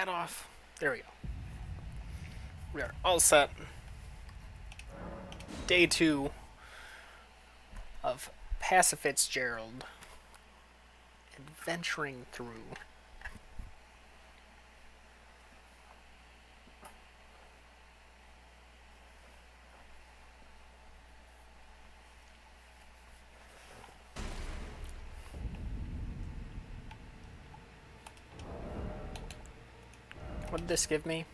that off. There we go. We are all set. Day 2 of Pacifist Gerald adventuring through. What did this give me?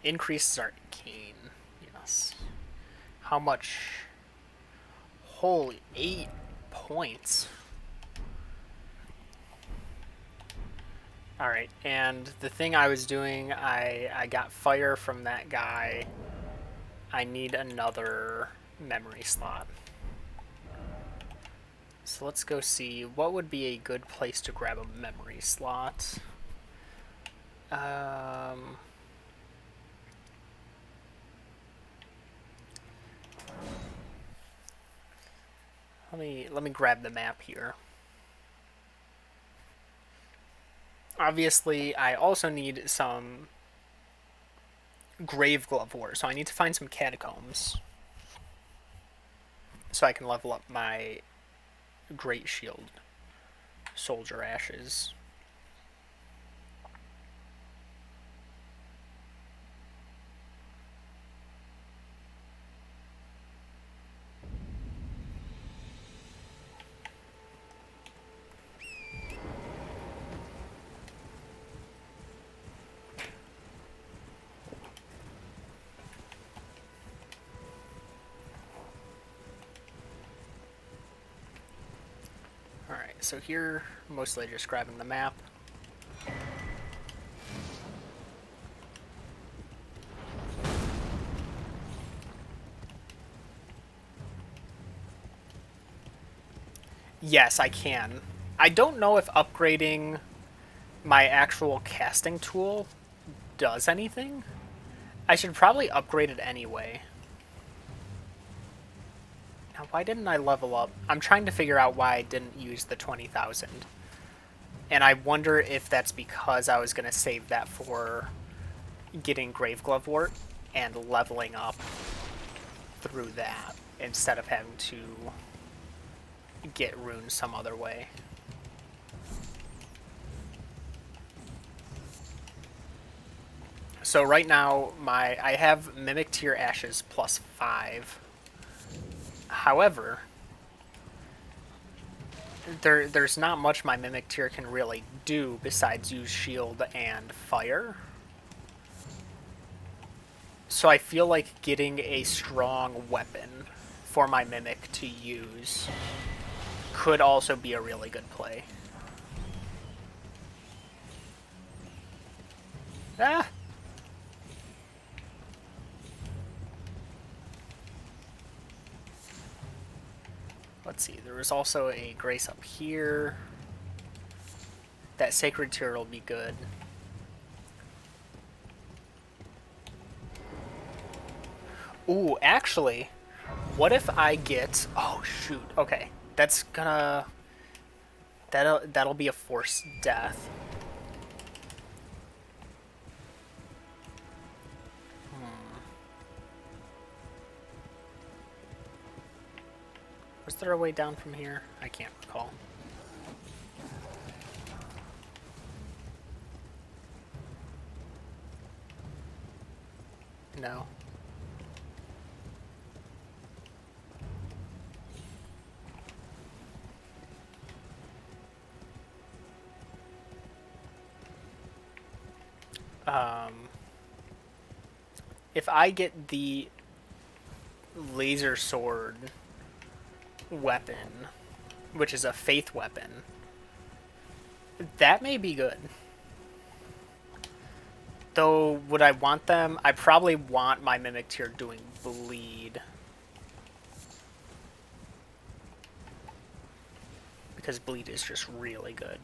Increases arcane. Yes. How much? Holy, 8 points. Alright, and the thing I was doing, I got fire from that guy. I need another memory slot. So let's go see what would be a good place to grab a memory slot. Let me grab the map here. Obviously, I also need some grave glove wart, so I need to find some catacombs so I can level up my great shield soldier ashes. Alright, so here, mostly just grabbing the map. Yes, I can. I don't know if upgrading my actual casting tool does anything. I should probably upgrade it anyway. Now, why didn't I level up? I'm trying to figure out why I didn't use the 20,000. And I wonder if that's because I was going to save that for getting Grave Glove Wart and leveling up through that instead of having to get runes some other way. So right now, I have Mimic Tier Ashes +5. However, there's not much my Mimic Tier can really do besides use Shield and Fire. So I feel like getting a strong weapon for my Mimic to use could also be a really good play. Ah! Let's see, there was also a Grace up here. That Sacred Tier will be good. Ooh, actually, what if I get... Oh, shoot. Okay, that's gonna... That'll be a forced death. Was there a way down from here? I can't recall. No. If I get the laser sword weapon, which is a faith weapon, that may be good. Though, would I want them? I probably want my Mimic Tier doing bleed. Because bleed is just really good.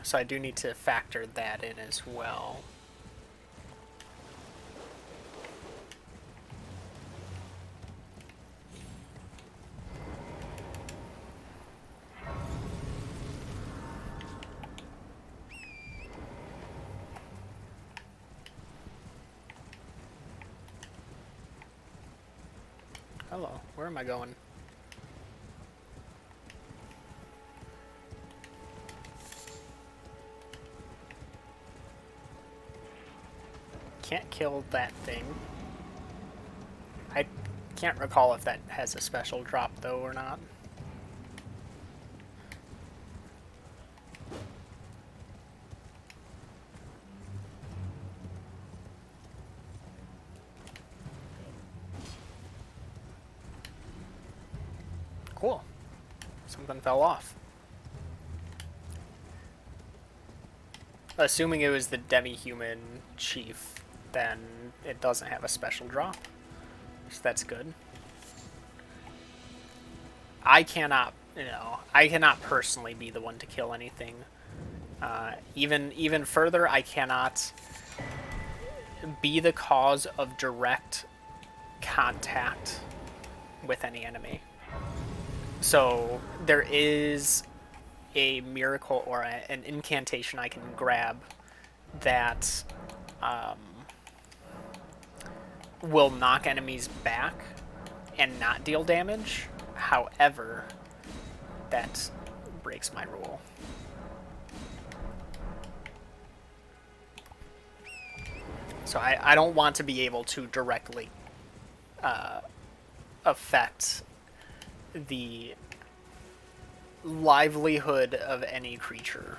So I do need to factor that in as well. Hello, where am I going? Can't kill that thing. I can't recall if that has a special drop though or not. Cool. Something fell off. Assuming it was the demi-human chief, then it doesn't have a special drop. So that's good. I cannot personally be the one to kill anything. Even further, I cannot be the cause of direct contact with any enemy. So there is a miracle or an incantation I can grab that will knock enemies back and not deal damage. However, that breaks my rule. So I don't want to be able to directly affect the livelihood of any creature.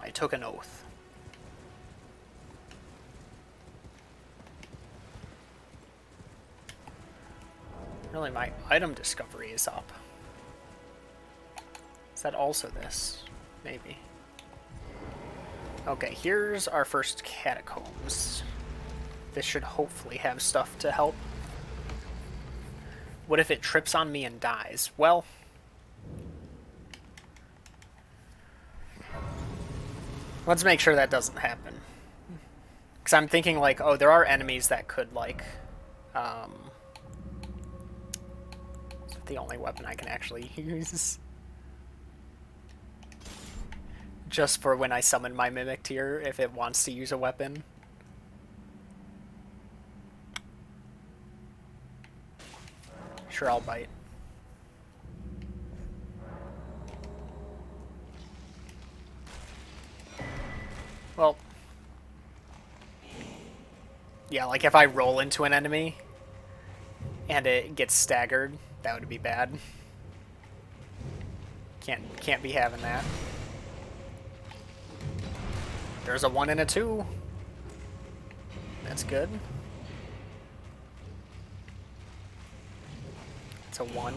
I took an oath. Really, my item discovery is up. Is that also this? Maybe. Okay, here's our first catacombs. This should hopefully have stuff to help. What if it trips on me and dies? Well, let's make sure that doesn't happen. Because I'm thinking, like, oh, there are enemies that could, like, it's the only weapon I can actually use. Just for when I summon my Mimic tier, if it wants to use a weapon. Sure, I'll bite. Well, yeah, like if I roll into an enemy and it gets staggered, that would be bad. Can't be having that. There's a 1 and a 2. That's good. It's a 1.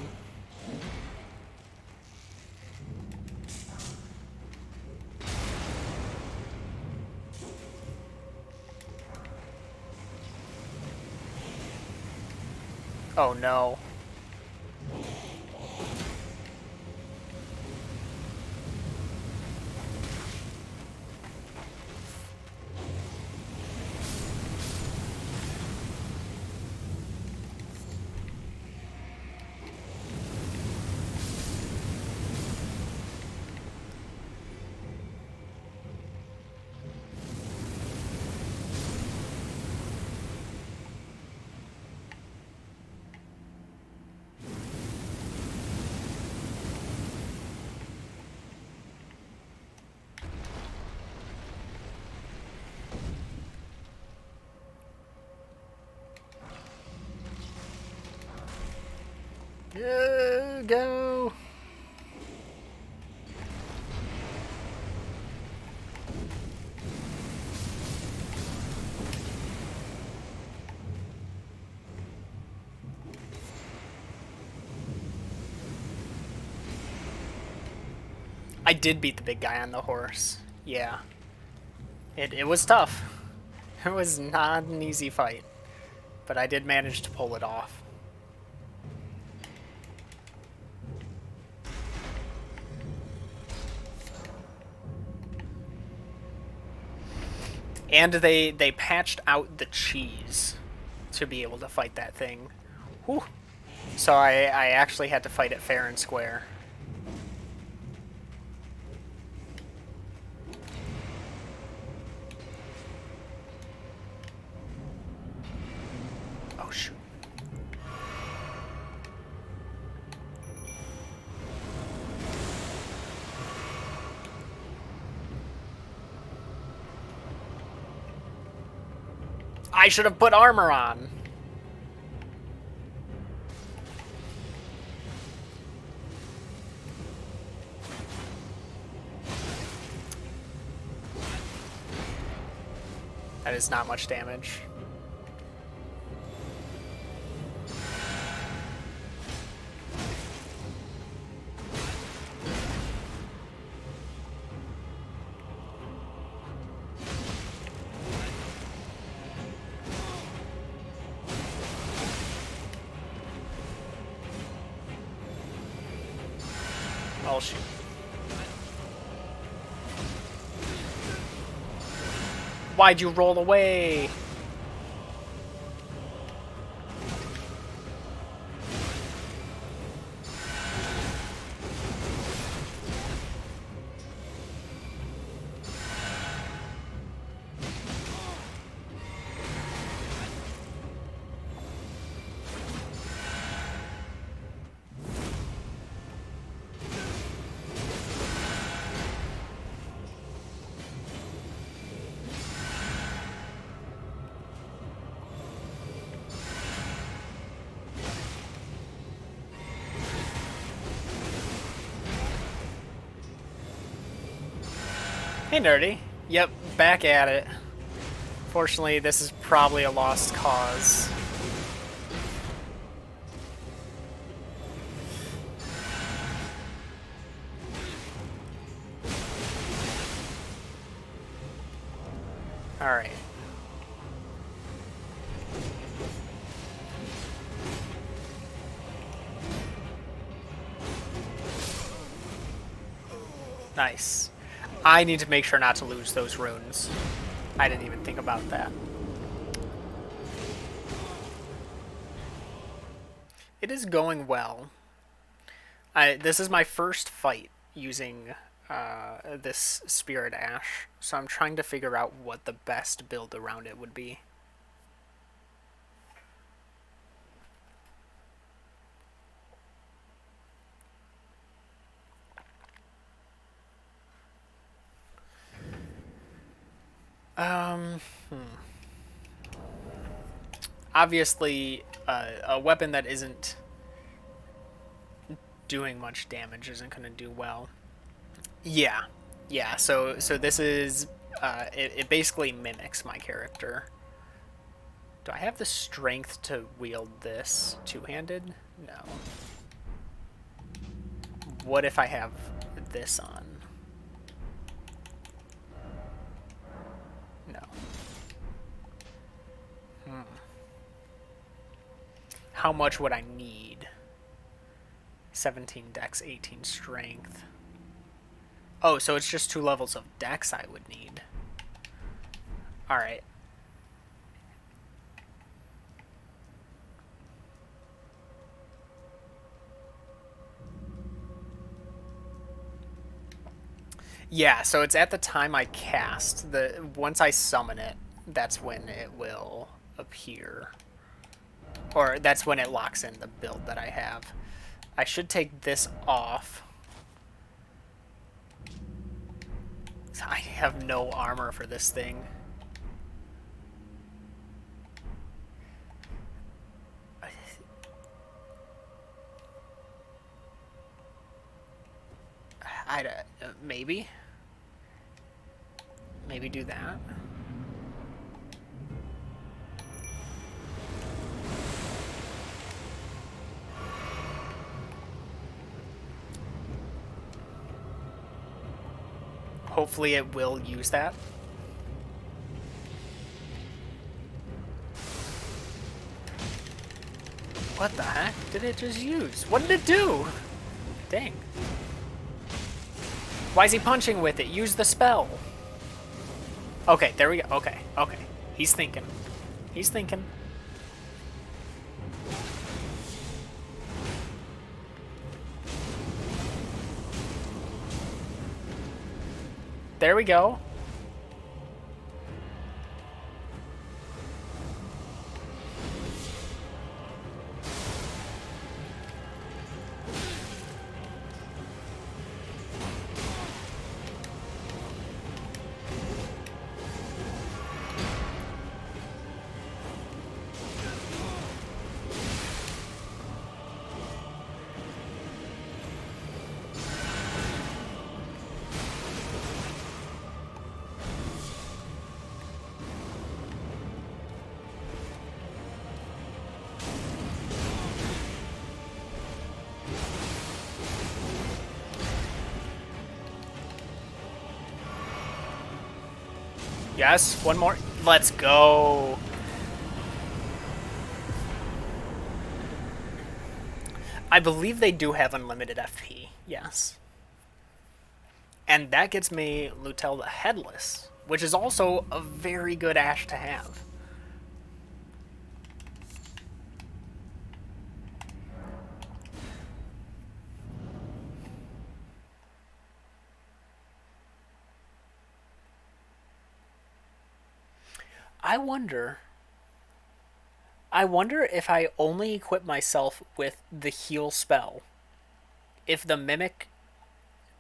Oh no. Go! I did beat the big guy on the horse. Yeah. It was tough. It was not an easy fight. But I did manage to pull it off. And they patched out the cheese to be able to fight that thing. Whew. So I actually had to fight it fair and square. Oh, shoot. I should have put armor on. That is not much damage. Oh, shoot. Why'd you roll away? Hey, Nerdy. Yep, back at it. Fortunately, this is probably a lost cause. Alright. Nice. I need to make sure not to lose those runes. I didn't even think about that. It is going well. This is my first fight using this Spirit Ash, so I'm trying to figure out what the best build around it would be. Obviously, a weapon that isn't doing much damage isn't going to do well. Yeah, yeah. So this is it basically mimics my character. Do I have the strength to wield this two-handed? No. What if I have this on? No. How much would I need? 17 dex, 18 strength. Oh, so it's just 2 levels of dex I would need. Alright. Yeah, so it's at the time I cast. Once I summon it, that's when it will appear. Or that's when it locks in the build that I have. I should take this off. I have no armor for this thing. Maybe. Maybe do that. Hopefully it will use that. What the heck did it just use? What did it do? Dang. Why is he punching with it? Use the spell. Okay, there we go. Okay, okay. He's thinking. He's thinking. There we go. Yes, one more. Let's go. I believe they do have unlimited FP. Yes. And that gets me Lutel the Headless, which is also a very good Ash to have. I wonder. I wonder if I only equip myself with the heal spell, if the Mimic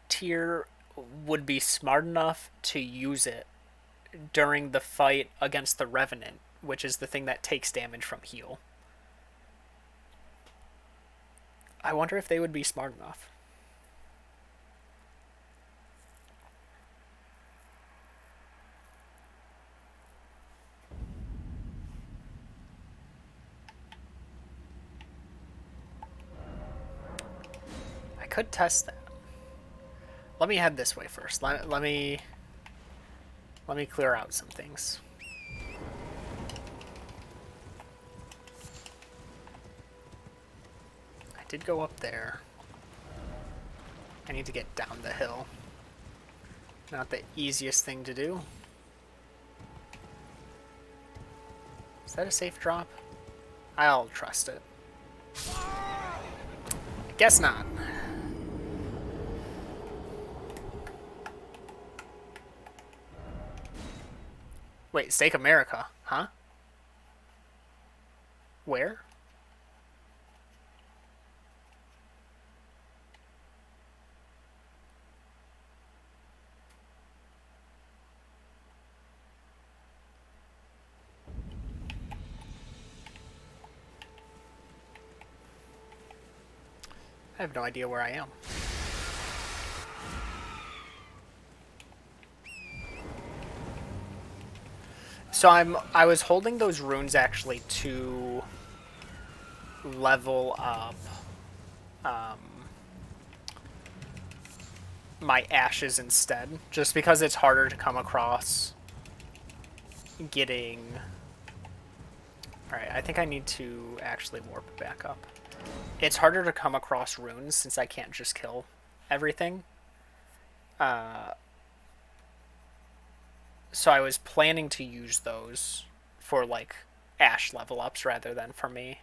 tier would be smart enough to use it during the fight against the Revenant, which is the thing that takes damage from heal. I wonder if they would be smart enough. I could test that. Let me head this way first. Let me clear out some things. I did go up there. I need to get down the hill. Not the easiest thing to do. Is that a safe drop? I'll trust it. I guess not. Wait, Stake America, huh? Where? I have no idea where I am. So I was holding those runes actually to level up my ashes instead, just because it's harder to come across getting... Alright, I think I need to actually warp back up. It's harder to come across runes since I can't just kill everything. So I was planning to use those for, like, ash level ups rather than for me.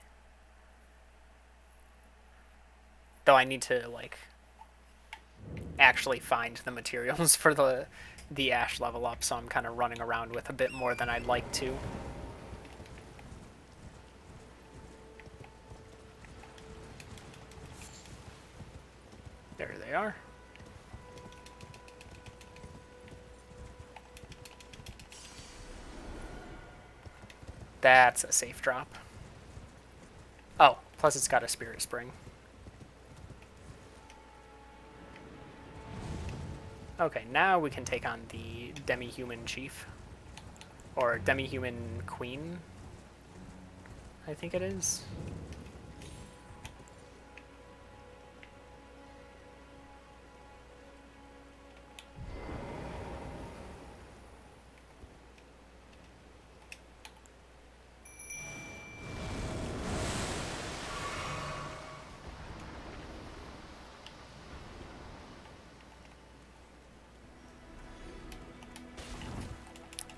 Though I need to, like, actually find the materials for the ash level up, so I'm kind of running around with a bit more than I'd like to. There they are. That's a safe drop. Oh, plus it's got a Spirit Spring. Okay, now we can take on the Demi-Human Chief. Or Demi-Human Queen, I think it is.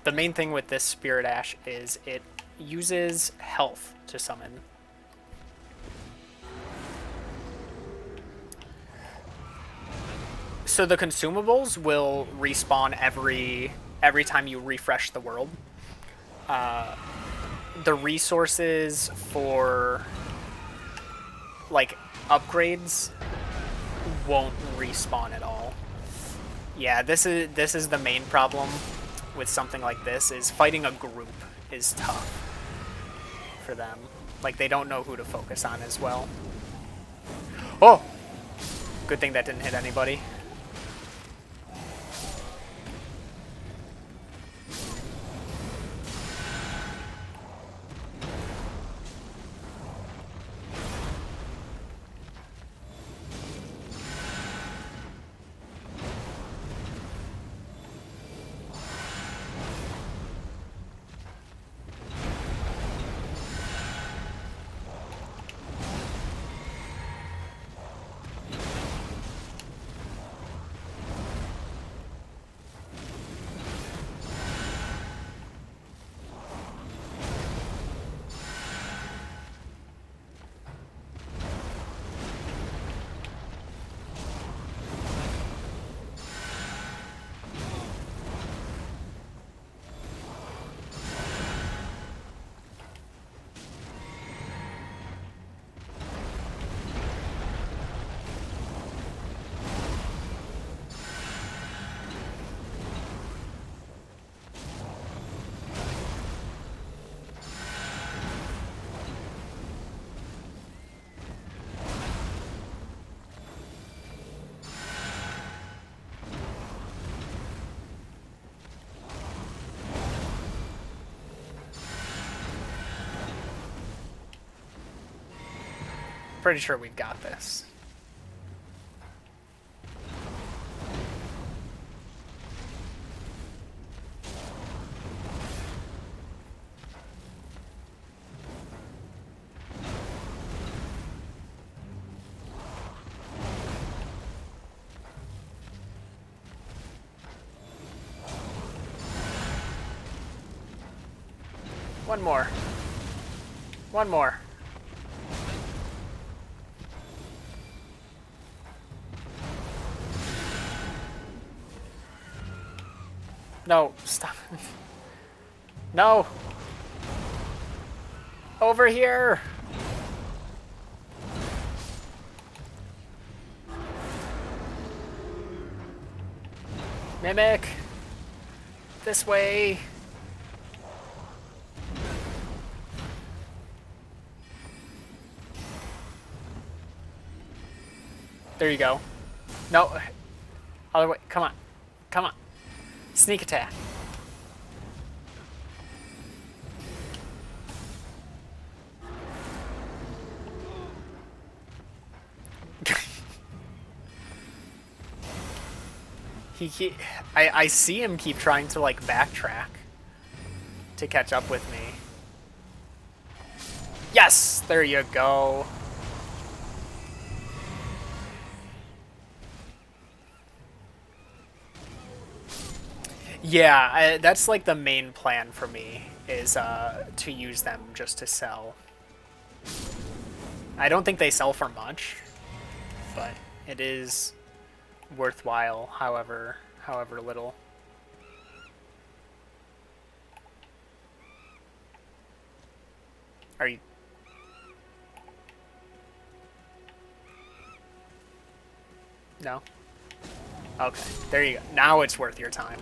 The main thing with this Spirit Ash is it uses health to summon. So the consumables will respawn every time you refresh the world. The resources for, like, upgrades won't respawn at all. Yeah, this is the main problem with something like this, is fighting a group is tough for them. Like, they don't know who to focus on as well. Oh! Good thing that didn't hit anybody. pretty sure we've got this. One more. One more. No, stop. No. Over here. Mimic. This way. There you go. No. Other way. Come on. Come on. Sneak attack. I see him keep trying to like backtrack to catch up with me. Yes, there you go. Yeah, that's like the main plan for me is to use them just to sell. I don't think they sell for much, but it is worthwhile, however little. Are you? No? Okay, there you go. Now it's worth your time.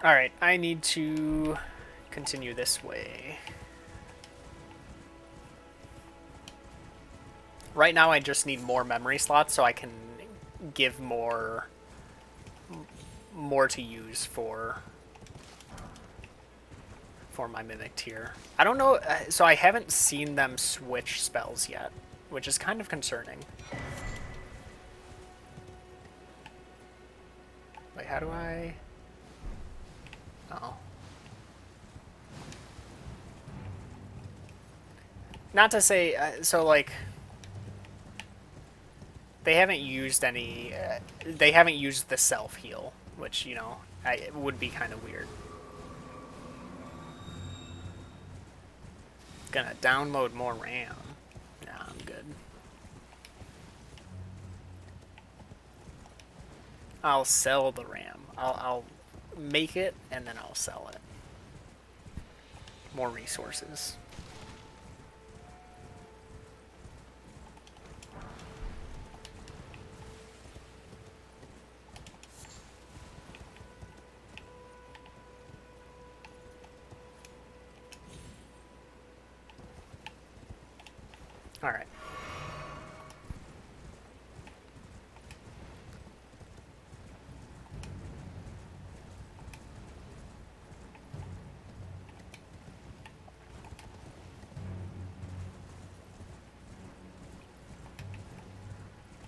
Alright, I need to continue this way. Right now I just need more memory slots so I can give more to use for my Mimic tier. I don't know, so I haven't seen them switch spells yet, which is kind of concerning. Wait, how do I... Oh. Not to say, so like... They haven't used any... they haven't used the self-heal, which, you know, it would be kind of weird. Gonna download more RAM. Nah, I'm good. I'll sell the RAM. I'll make it and then I'll sell it. More resources. All right.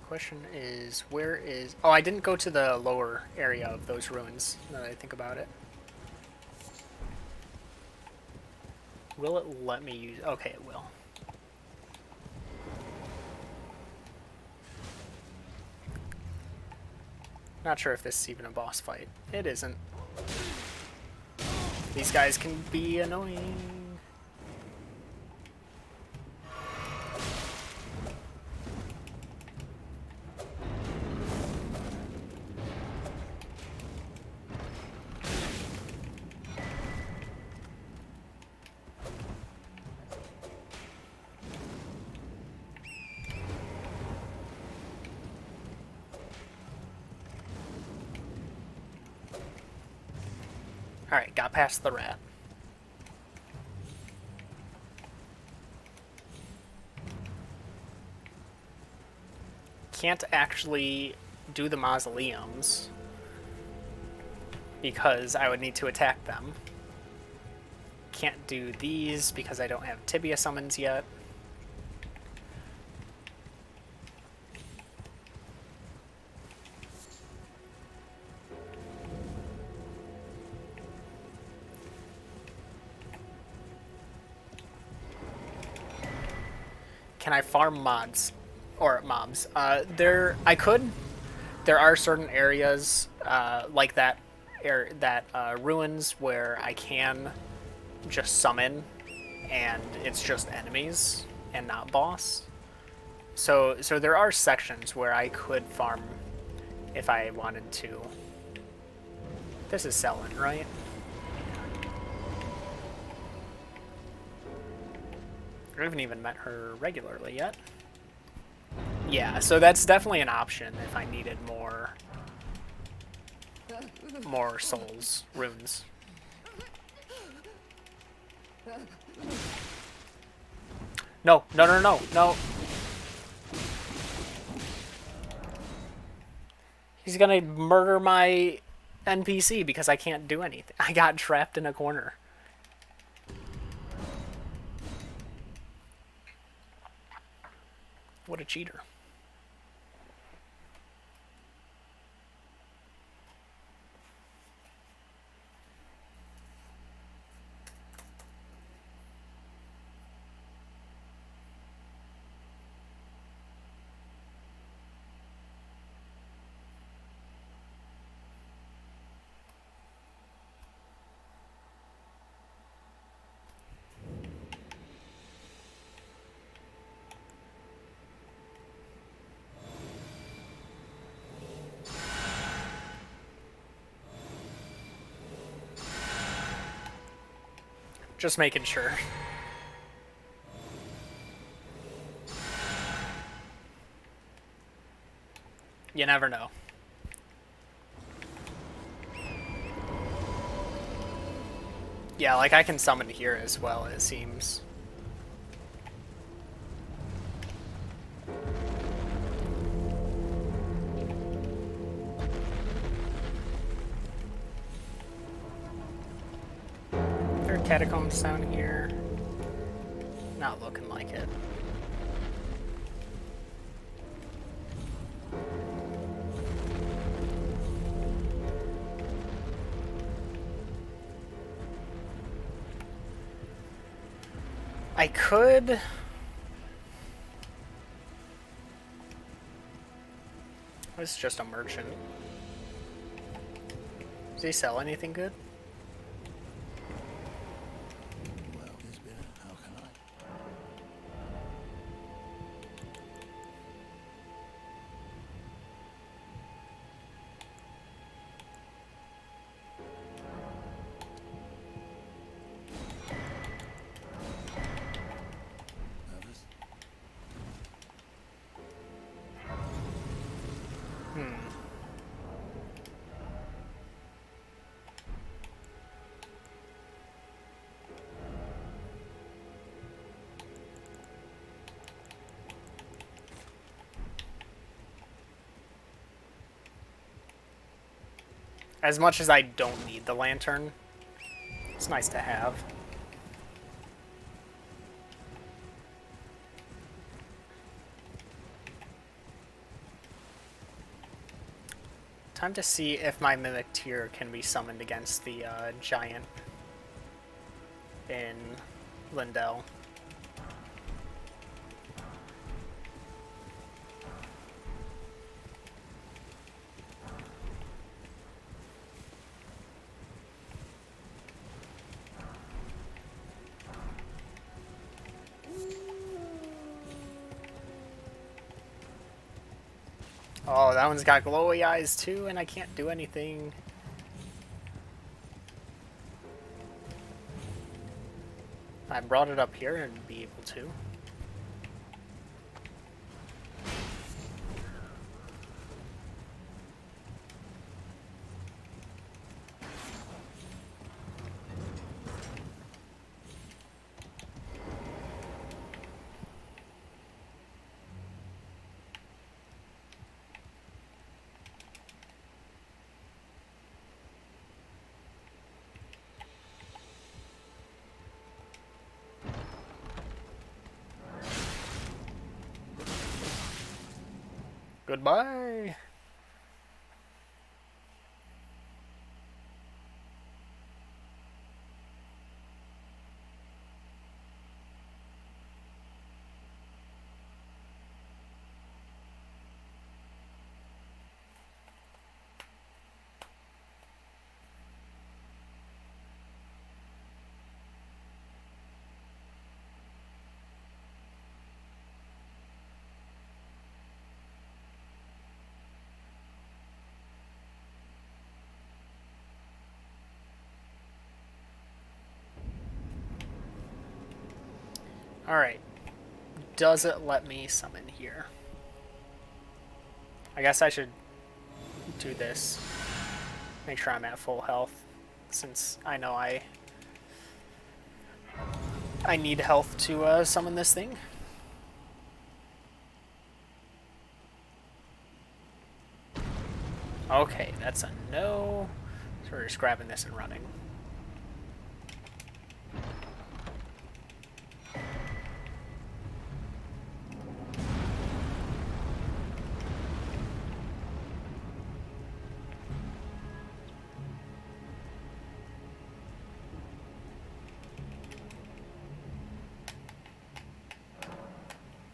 Question is, where is... Oh, I didn't go to the lower area of those ruins, now that I think about it. Will it let me use... Okay, it will. Not sure if this is even a boss fight. It isn't. These guys can be annoying. Alright, got past the rat. Can't actually do the mausoleums because I would need to attack them. can't do these because I don't have Tibia summons yet. Can I farm mods? Or mobs? There are certain areas like that ruins where I can just summon and it's just enemies and not boss. So there are sections where I could farm if I wanted to. This is Selin, right? I haven't even met her regularly yet. Yeah, so that's definitely an option if I needed more souls, runes. No, no, no, no, no. He's gonna murder my NPC because I can't do anything. I got trapped in a corner. What a cheater. Just making sure. You never know. Yeah, like I can summon here as well, it seems. There are catacombs down here. Not looking like it. I could... This is just a merchant. Does he sell anything good? Well, this bit, how can I? Nervous? As much as I don't need the lantern, it's nice to have. Time to see if my Mimic Tear can be summoned against the giant in Lindell. Oh, that one's got glowy eyes too, and I can't do anything. I brought it up here and be able to. Goodbye. Alright. Does it let me summon here? I guess I should do this. Make sure I'm at full health, since I know I need health to summon this thing. Okay, that's a no. So we're just grabbing this and running.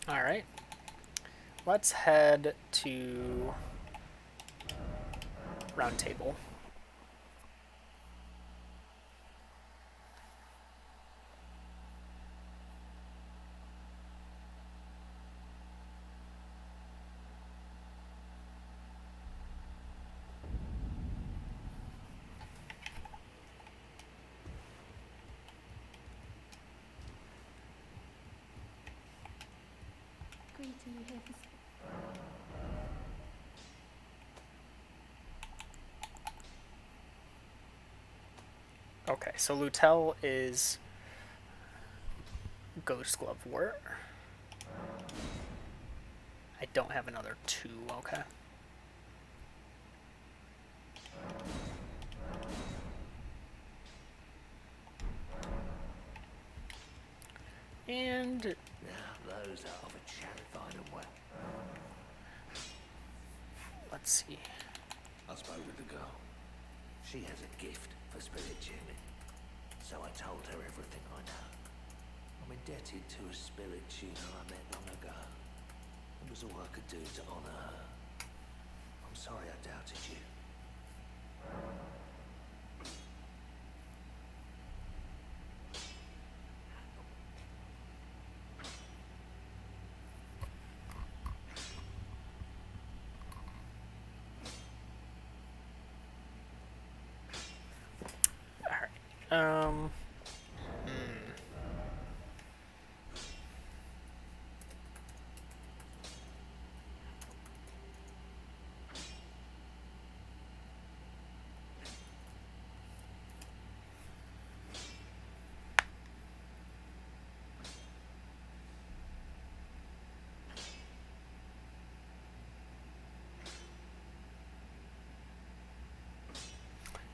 Alright. Let's head to round table. Okay, so Lutel is Ghost Glove Wart. I don't have another 2, okay. And Now those out of a charified and well. let's see. I spoke with the girl. She has a gift for spirit tuning. So I told her everything I know. I'm indebted to a spirit tuner I met long ago. It was all I could do to honor her. I'm sorry I doubted you. Alright.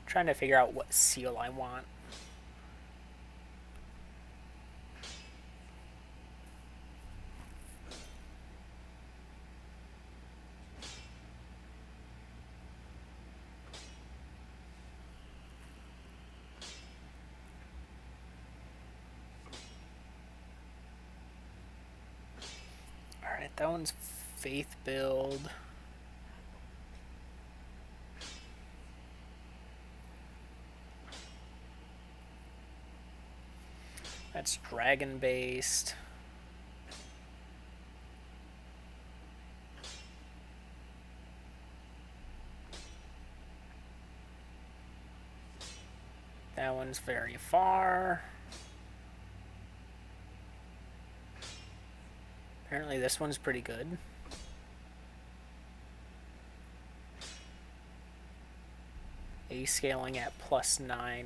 Trying to figure out what seal I want. Alright, that one's faith build. That's dragon based. That one's very far. Apparently this one's pretty good. A scaling at +9.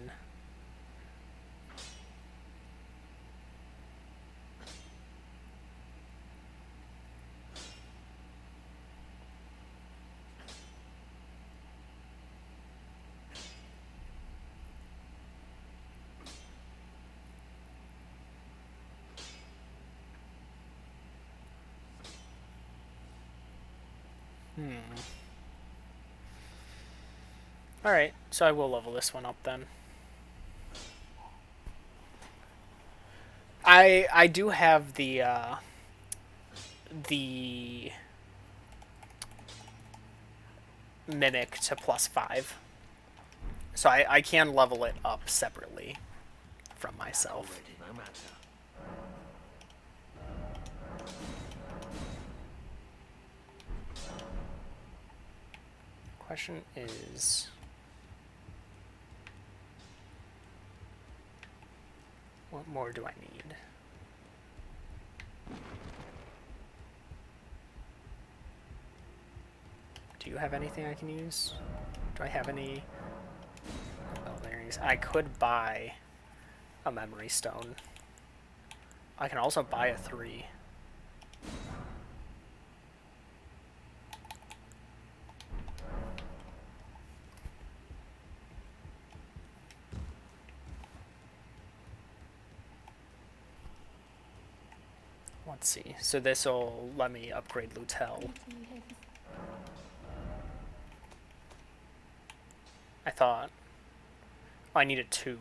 Alright, so I will level this one up then. I do have the mimic to +5. So I can level it up separately from myself. Already, no matter. Question is, what more do I need? Do you have anything I can use? Do I have any? Oh, there is. I could buy a memory stone. I can also buy a 3. Let's see. So this will let me upgrade Lutel. I thought. Oh, I needed 2.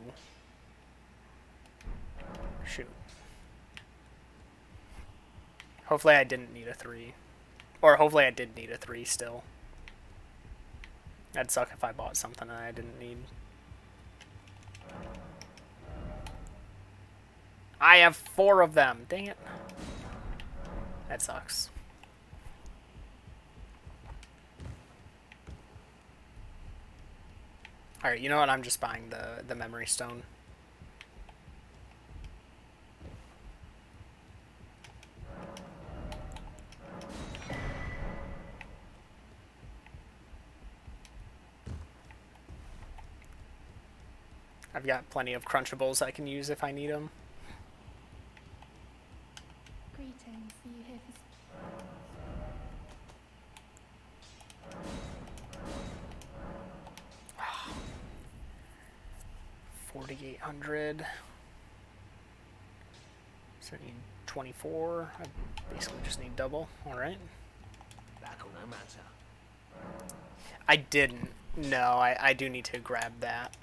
Shoot. Hopefully I didn't need a 3. Or hopefully I did need a 3 still. That'd suck if I bought something that I didn't need. I have 4 of them. Dang it. That sucks. Alright, you know what? I'm just buying the memory stone. I've got plenty of Crunchables I can use if I need them. Greetings, are you here for... 4,800. So I need 24. I basically just need double. Alright. Back or no matter. I didn't. No, I do need to grab that.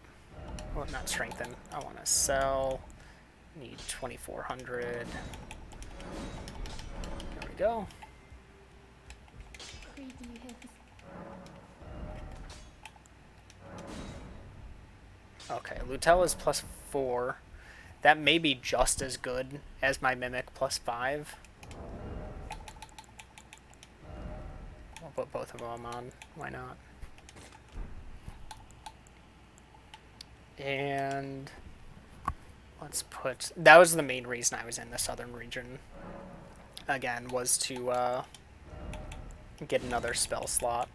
Well, not strengthen. I want to sell. Need 2,400. There we go. Creed, are you here for... Okay, Lutel is +4. That may be just as good as my Mimic +5. I'll put both of them on. Why not? And let's put... That was the main reason I was in the southern region. Again, was to get another spell slot.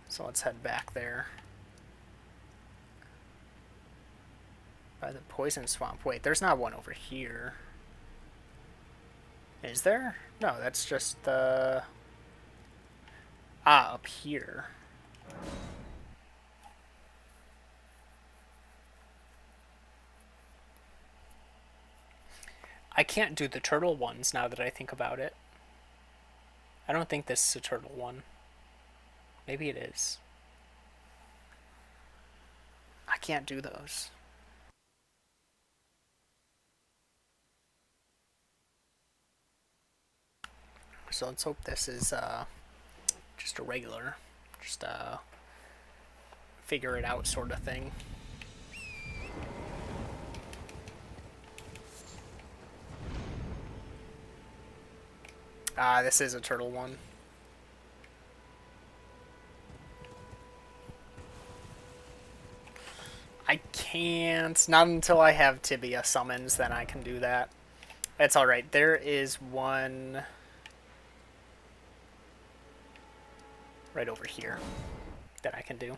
So let's head back there. By the poison swamp. Wait, there's not one over here. Is there? No, that's just the... Ah, up here. I can't do the turtle ones now that I think about it. I don't think this is a turtle one. Maybe it is. I can't do those. So let's hope this is just a regular, just figure it out sort of thing. Ah, this is a turtle one. I can't. Not until I have Tibia summons, then I can do that. That's alright. There is one right over here that I can do.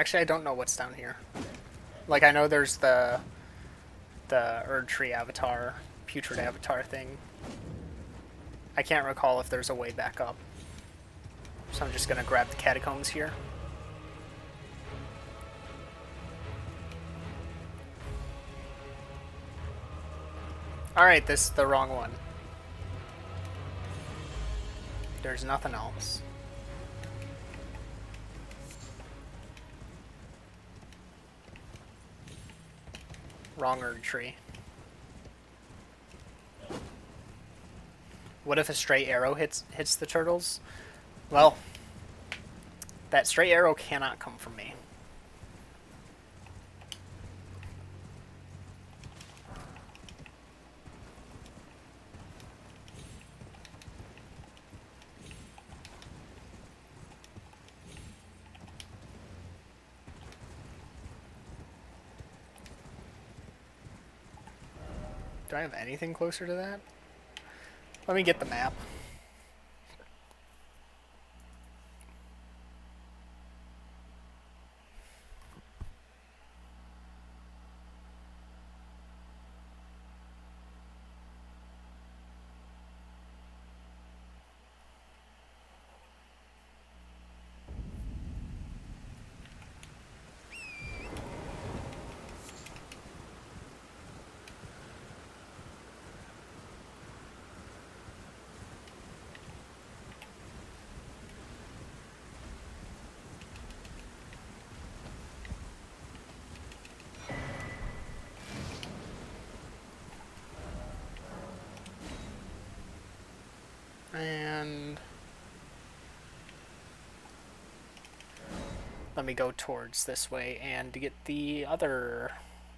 Actually, I don't know what's down here. Like, I know there's the Erd Tree Avatar, Putrid Avatar thing. I can't recall if there's a way back up. So I'm just gonna grab the catacombs here. Alright, this is the wrong one. There's nothing else. Wrong Erd Tree. What if a stray arrow hits the turtles? Well, that stray arrow cannot come from me. Do I have anything closer to that? Let me get the map. And let me go towards this way and to get the other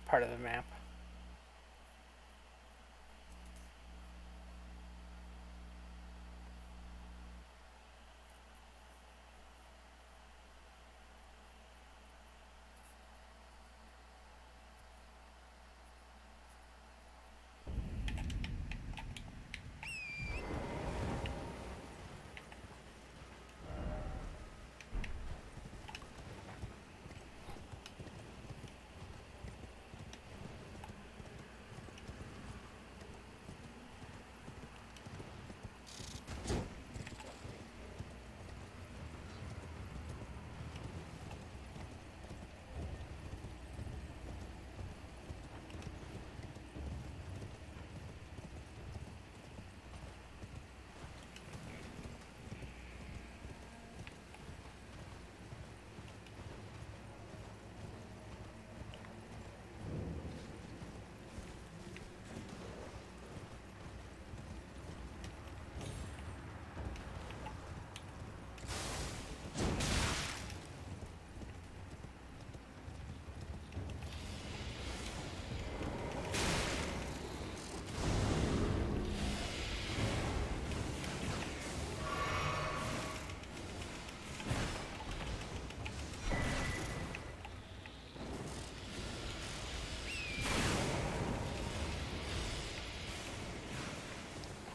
part of the map.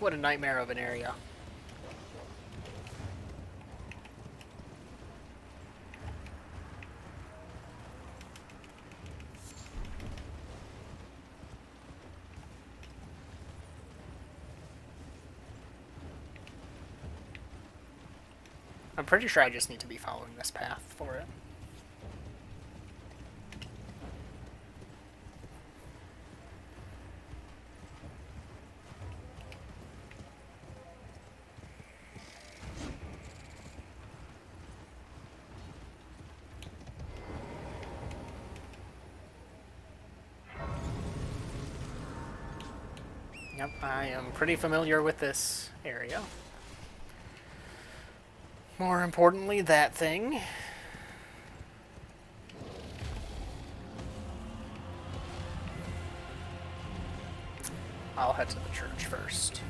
What a nightmare of an area. I'm pretty sure I just need to be following this path for it. Yep, I am pretty familiar with this area. More importantly, that thing. I'll head to the church first.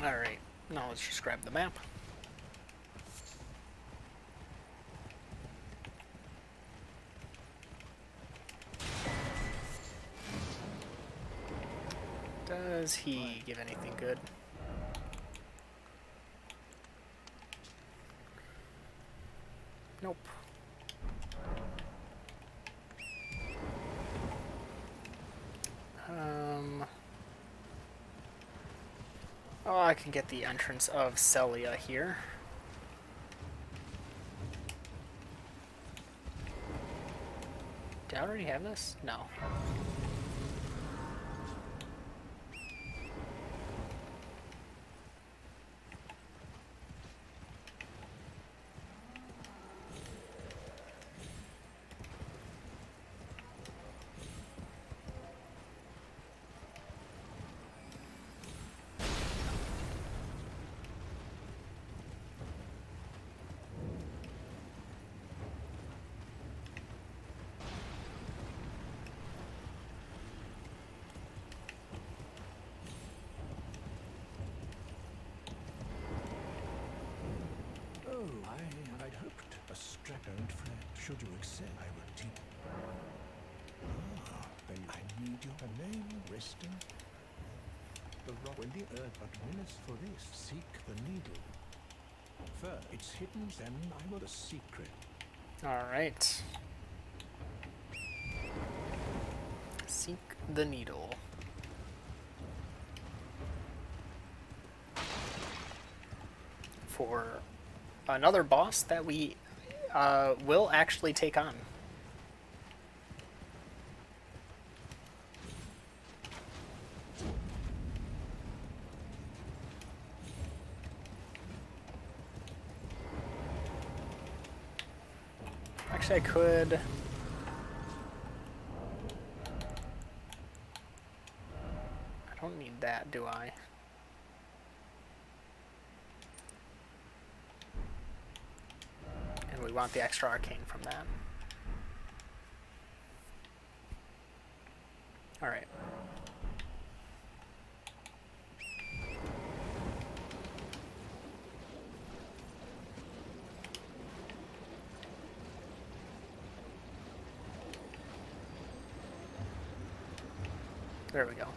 Alright, now let's just grab the map. Does he give anything good? Nope. Oh, I can get the entrance of Celia here. Did I already have this? No. I'd hoped a strap-owned friend. Should you accept, I would teach. Then I need your name resting. The rock when the earth administers for this. Seek the needle. First, it's hidden, then I will a secret. Alright. Seek the needle. For another boss that we will actually take on. Actually, I could... I don't need that, do I? And we want the extra arcane from that. Alright. There we go.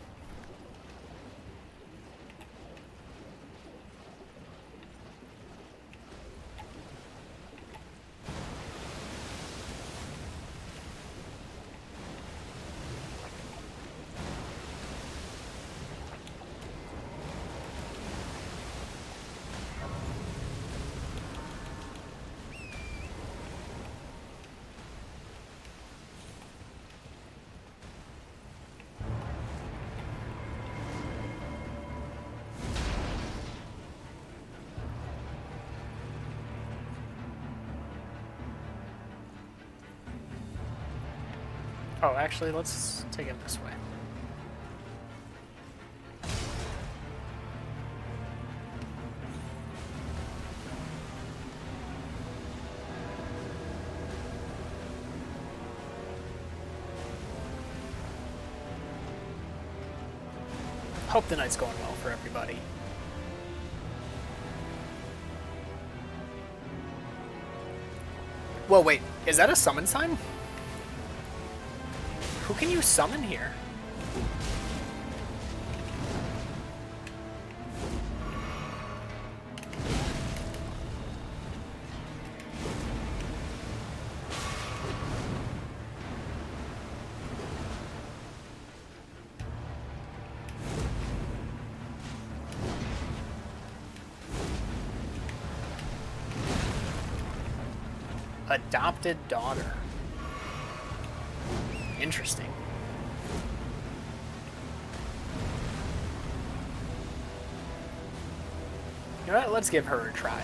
Oh, actually, let's take it this way. Hope the night's going well for everybody. Whoa, wait, is that a summon sign? Who can you summon here? Adopted daughter. Interesting. You know what? Let's give her a try.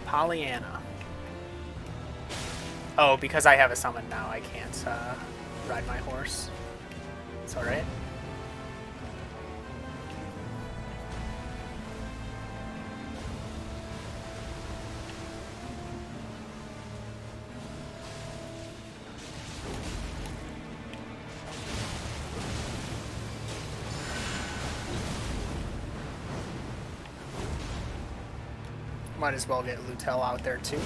Pollyanna. Oh, because I have a summon now, I can't ride my horse. It's alright. Might as well get Lutel out there too.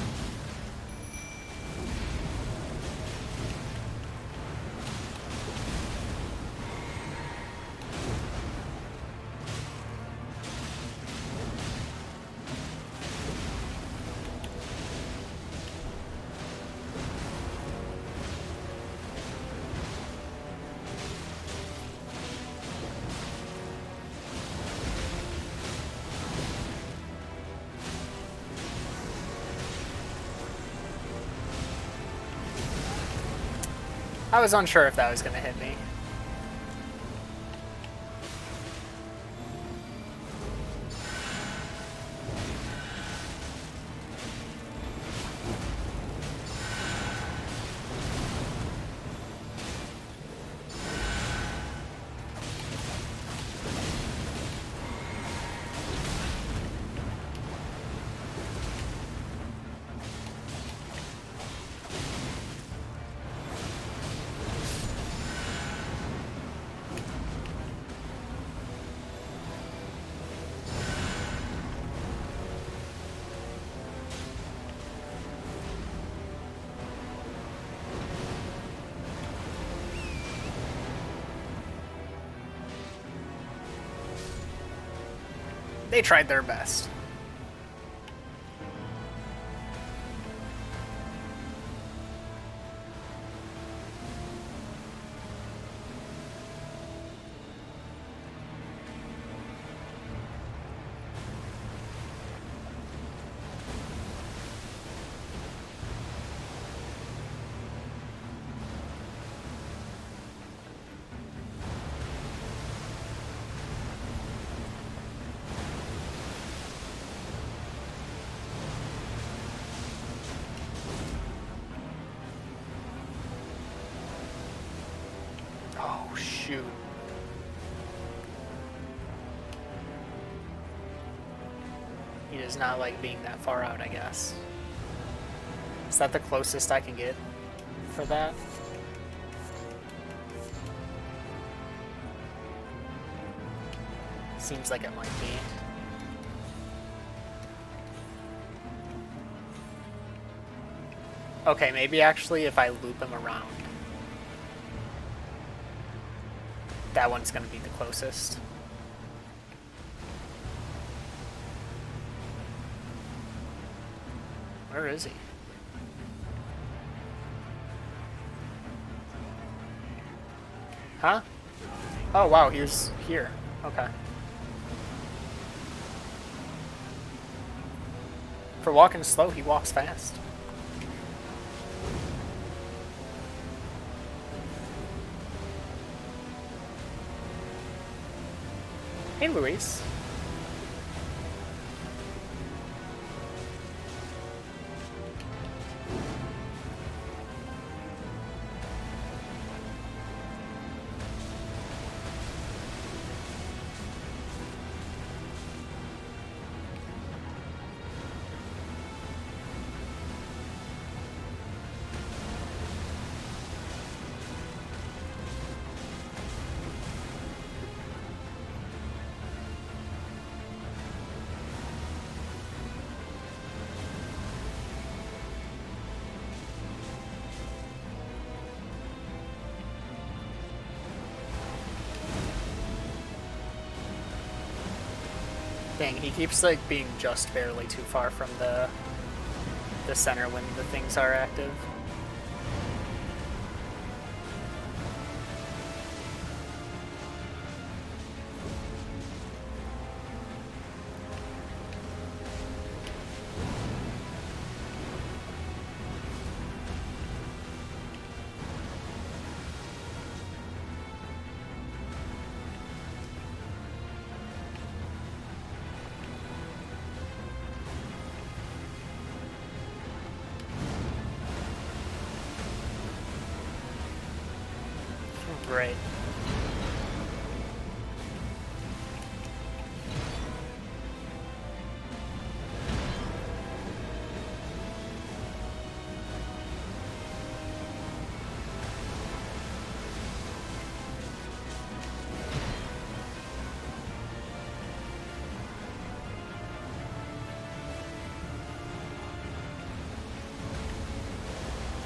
I was unsure if that was going to hit me. They tried their best. Oh, shoot. He does not like being that far out, I guess. Is that the closest I can get for that? Seems like it might be. Okay, maybe actually if I loop him around. That one's gonna be the closest. Where is he? Huh? Oh wow, he was here. Okay. For walking slow, he walks fast. Hey, Luis. Dang, he keeps like being just barely too far from the center when the things are active. Great.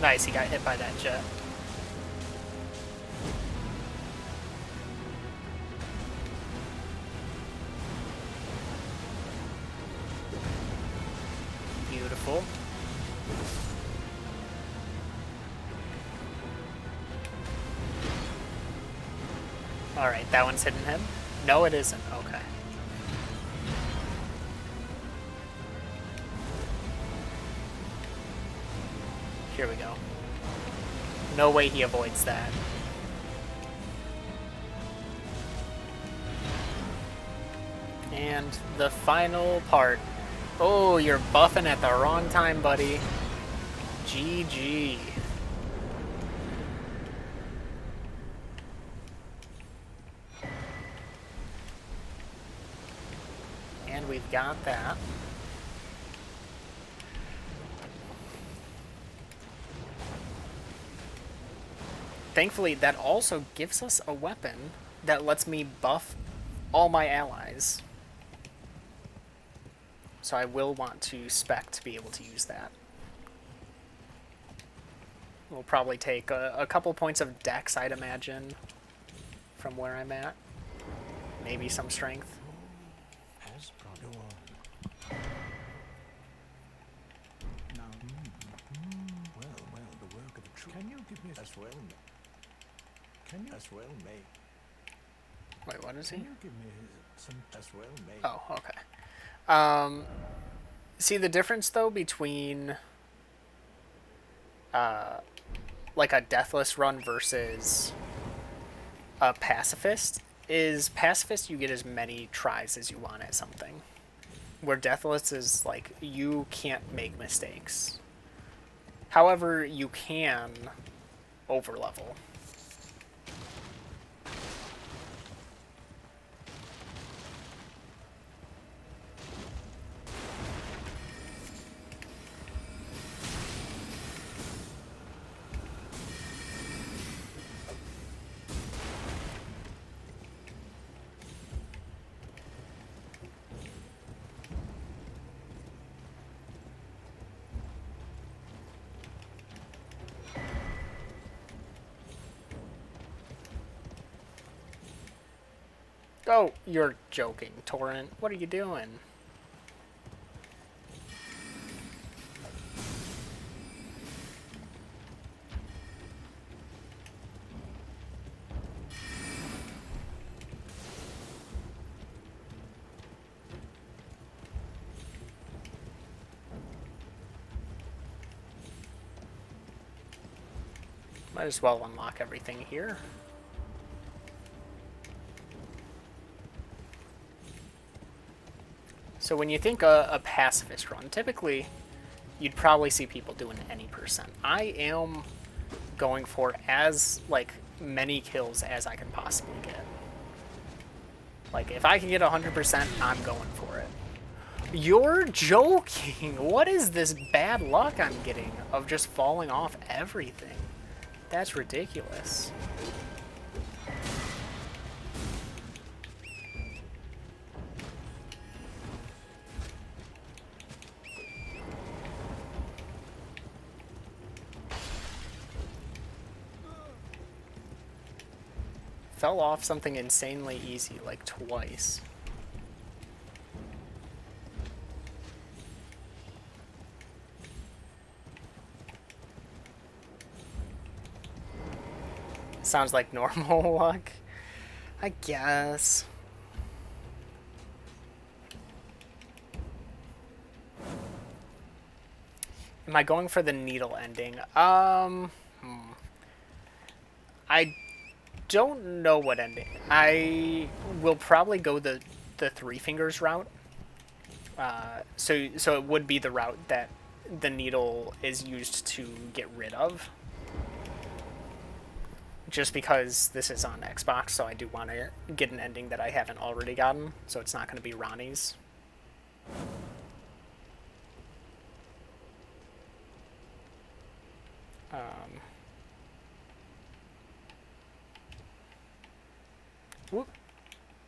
Nice, he got hit by that jet. Beautiful. Alright, that one's hitting him. No, it isn't. Okay. Here we go. No way he avoids that. And the final part. Oh, you're buffing at the wrong time, buddy. GG. And we've got that. Thankfully, that also gives us a weapon that lets me buff all my allies. So I will want to spec to be able to use that. We'll probably take a couple points of dex, I'd imagine, from where I'm at. Maybe some strength. Has brought on. Now, well, the work of a true. Can you give me as well? Can you as well, mate? Wait, what is he? Can you give me some as well, mate? Oh, okay. See the difference though between like a deathless run versus a pacifist is pacifist you get as many tries as you want at something, where deathless is like you can't make mistakes. However, you can overlevel. Oh, you're joking, Torrent. What are you doing? Might as well unlock everything here. So when you think a pacifist run, typically you'd probably see people doing any percent. I am going for as like many kills as I can possibly get. Like if I can get 100%, I'm going for it. You're joking! What is this bad luck I'm getting of just falling off everything? That's ridiculous. Fell off something insanely easy like twice. Sounds like normal luck, I guess. Am I going for the needle ending? I don't know what ending. I will probably go the three fingers route. So it would be the route that the needle is used to get rid of. Just because this is on Xbox, so I do want to get an ending that I haven't already gotten, so it's not going to be Ronnie's. Whoop.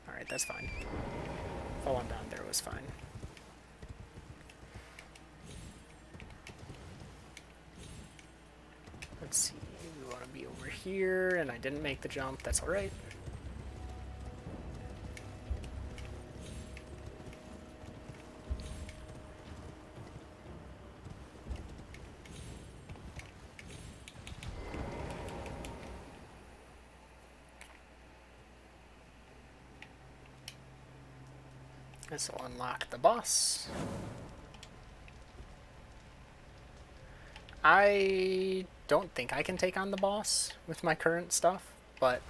Alright, that's fine. Falling down there was fine. Let's see. We want to be over here, and I didn't make the jump. That's all right. This will unlock the boss. I don't think I can take on the boss with my current stuff, but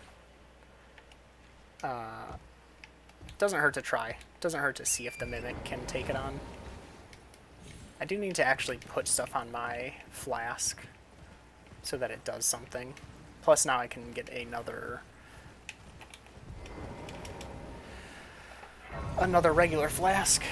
doesn't hurt to try. Doesn't hurt to see if the Mimic can take it on. I do need to actually put stuff on my flask so that it does something. Plus now I can get another regular flask.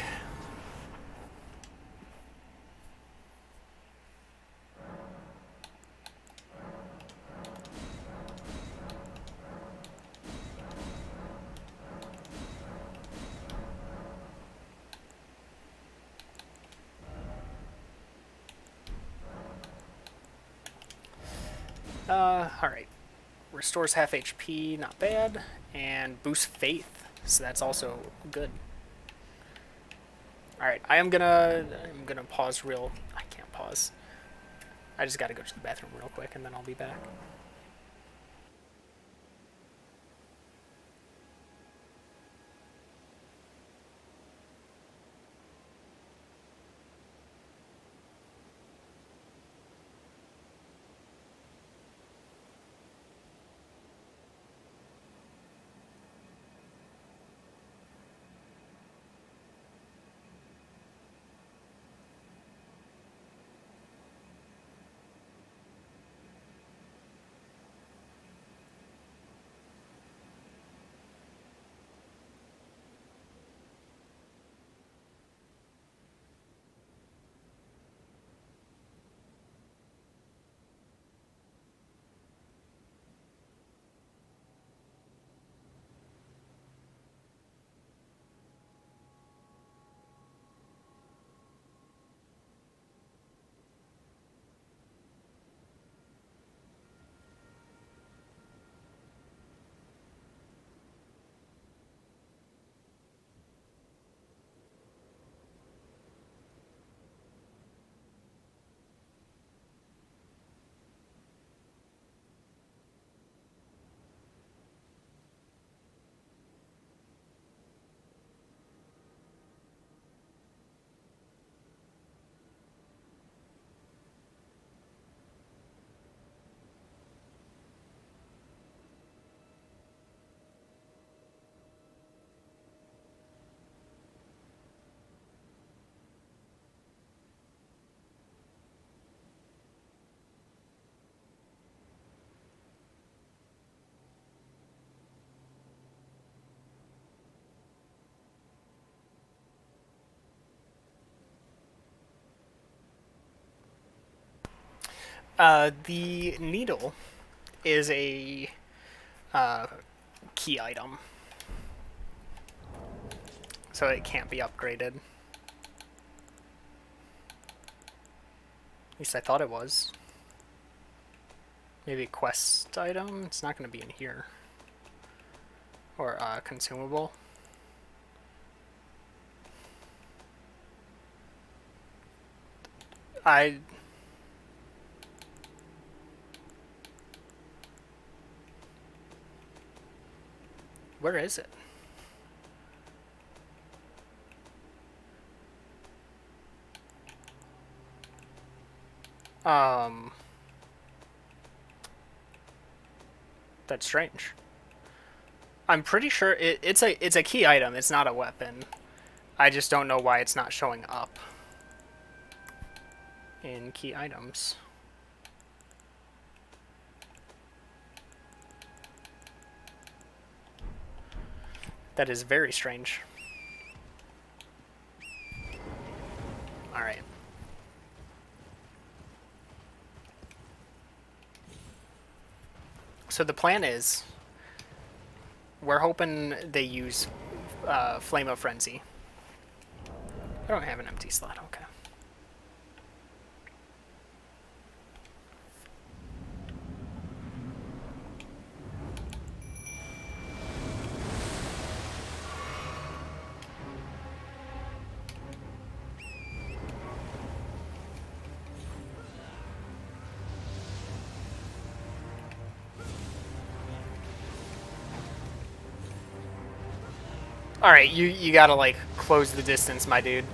Alright. Restores half HP, not bad. And boosts faith, so that's also good. Alright, I'm gonna pause real... I can't pause. I just gotta go to the bathroom real quick and then I'll be back. The needle is a key item, so it can't be upgraded. At least I thought it was. Maybe a quest item? It's not going to be in here. Or consumable. Where is it? That's strange. I'm pretty sure it's a key item. It's not a weapon. I just don't know why it's not showing up in key items. That is very strange. Alright. So the plan is, we're hoping they use Flame of Frenzy. I don't have an empty slot, okay. Alright, you gotta, like, close the distance, my dude.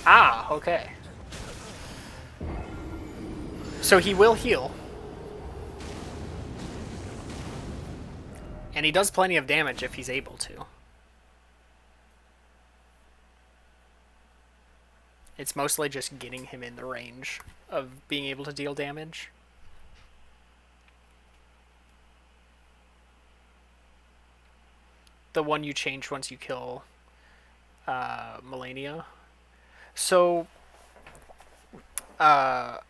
Ah, okay. So he will heal. And he does plenty of damage if he's able to. It's mostly just getting him in the range of being able to deal damage. The one you change once you kill Melania. So, uh,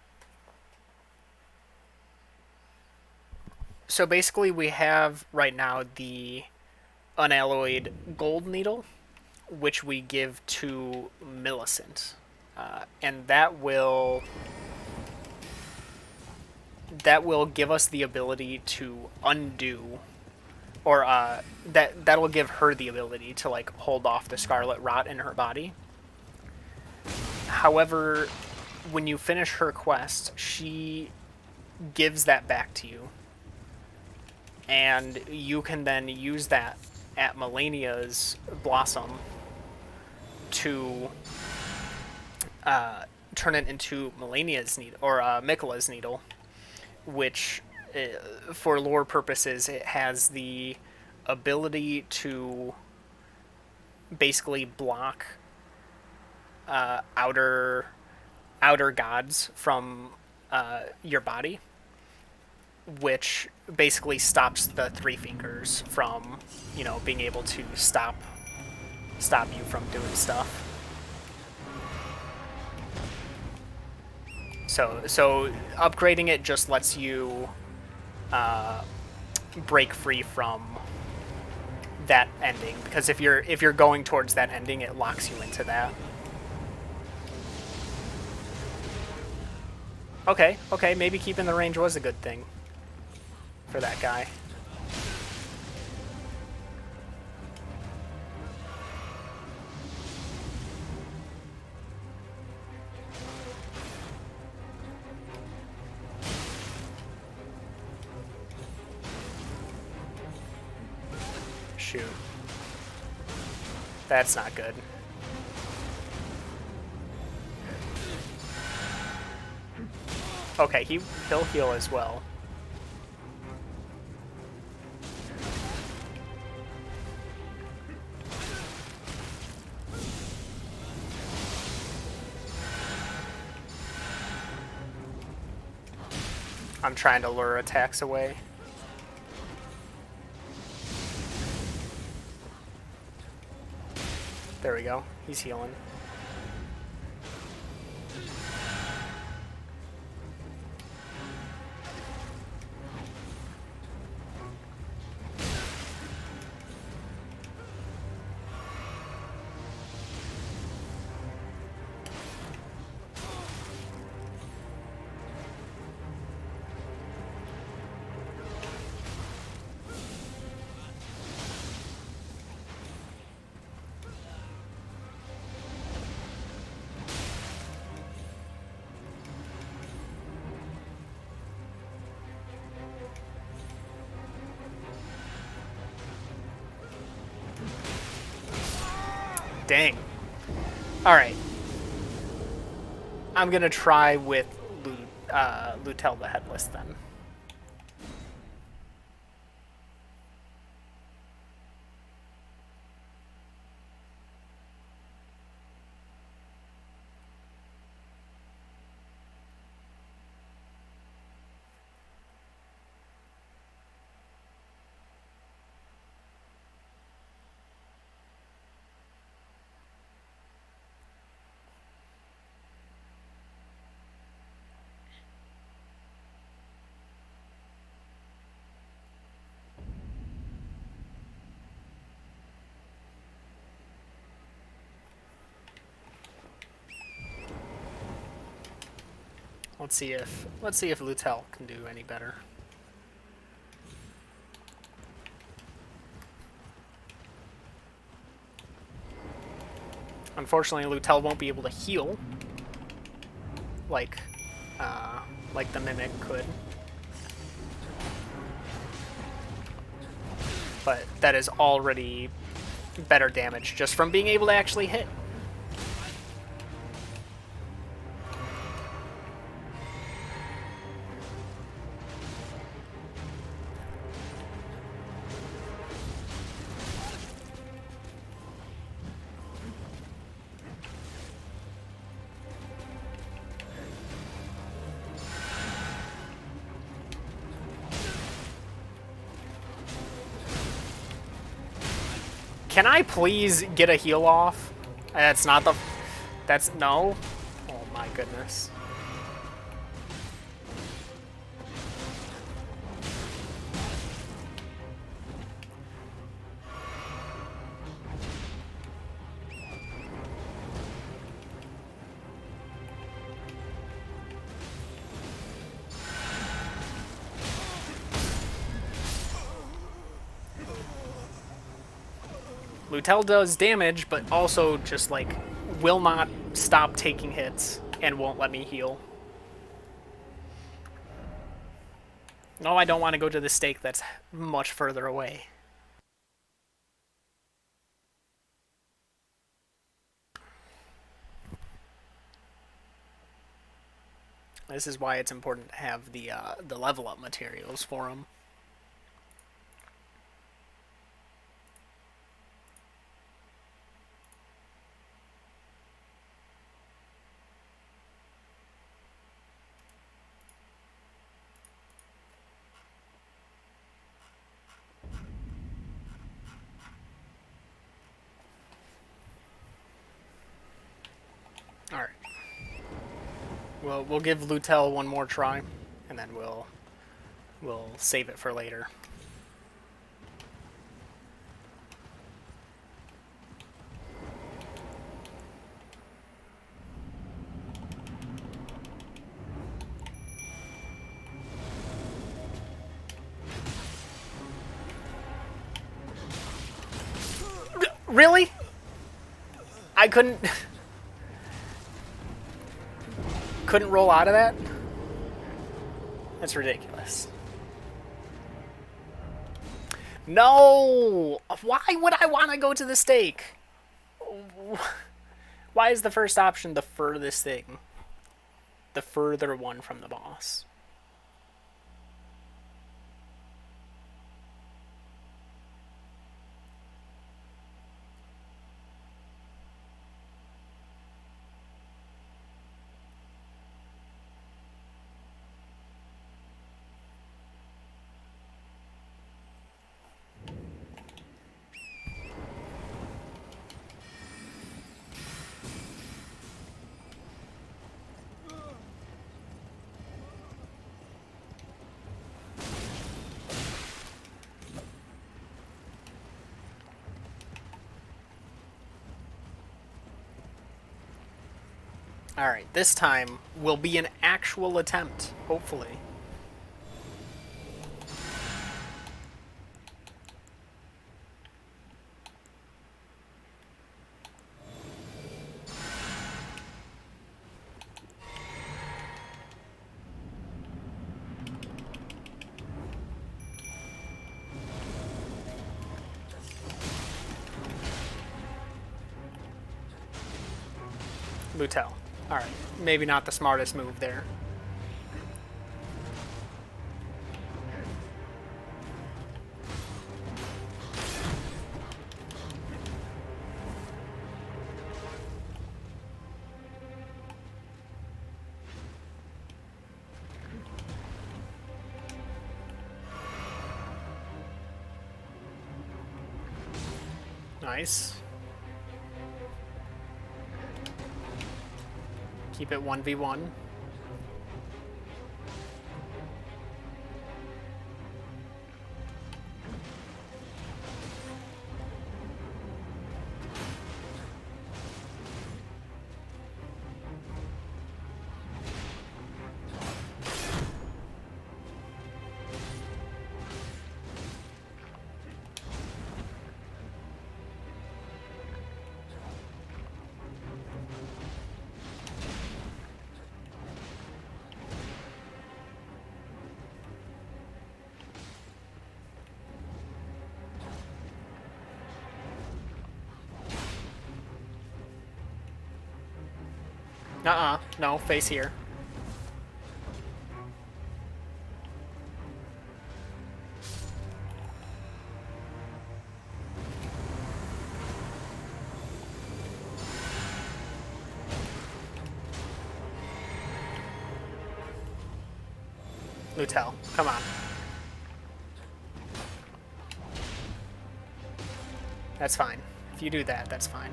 so basically we have right now the unalloyed gold needle, which we give to Millicent, and that will give us the ability to undo, or that'll give her the ability to like hold off the scarlet rot in her body. However, when you finish her quest, she gives that back to you, and you can then use that at Melania's blossom to turn it into Melania's needle, or Mikola's needle, which, for lore purposes, it has the ability to basically block outer gods from your body, which basically stops the Three Fingers from, being able to stop you from doing stuff. So upgrading it just lets you break free from that ending, because if you're going towards that ending, it locks you into that. Okay, maybe keeping the range was a good thing for that guy. Shoot. That's not good. Okay, he'll heal as well. I'm trying to lure attacks away. There we go. He's healing. Dang. Alright. I'm gonna try with Lutel the Headless then. Let's see if Lutel can do any better. Unfortunately, Lutel won't be able to heal like the Mimic could. But that is already better damage just from being able to actually hit. Can I please get a heal off? That's not the... That's... No? Oh my goodness. Lutel does damage, but also just, like, will not stop taking hits and won't let me heal. No, I don't want to go to the stake that's much further away. This is why it's important to have the level up materials for them. All right. We'll give Lutel one more try, and then we'll save it for later. Really? I couldn't roll out of that? That's ridiculous. No! Why would I want to go to the stake? Why is the first option the furthest thing? The further one from the boss. Alright, this time will be an actual attempt, hopefully. Lutel. Alright, maybe not the smartest move there. Nice. Keep it 1v1. No, face here. Lutel, come on. That's fine. If you do that, that's fine.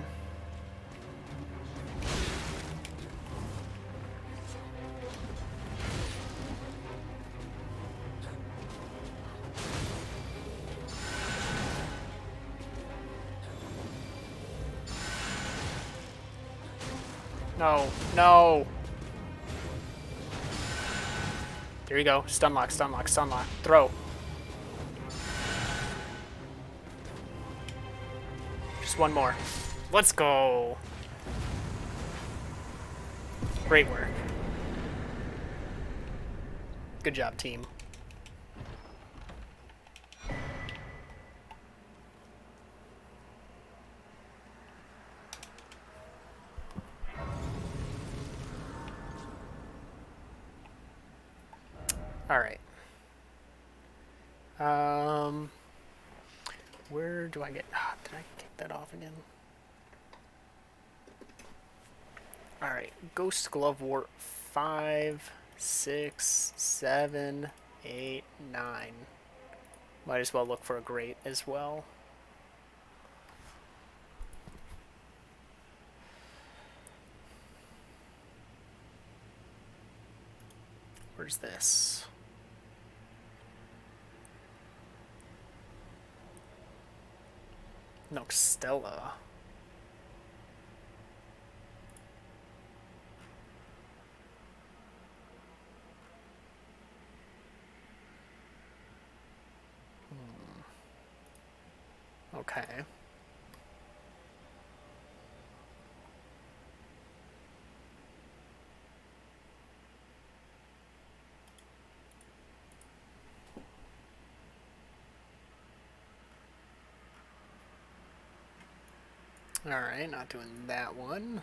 No, no. There you go. Stun lock, stun lock, stun lock. Throw. Just one more. Let's go. Great work. Good job, team. All right. Where do I get? Did I kick that off again? All right. Ghost Glove Wart 5, 6, 7, 8, 9. Might as well look for a great as well. Where's this? Noxtella. Okay. Alright, not doing that one.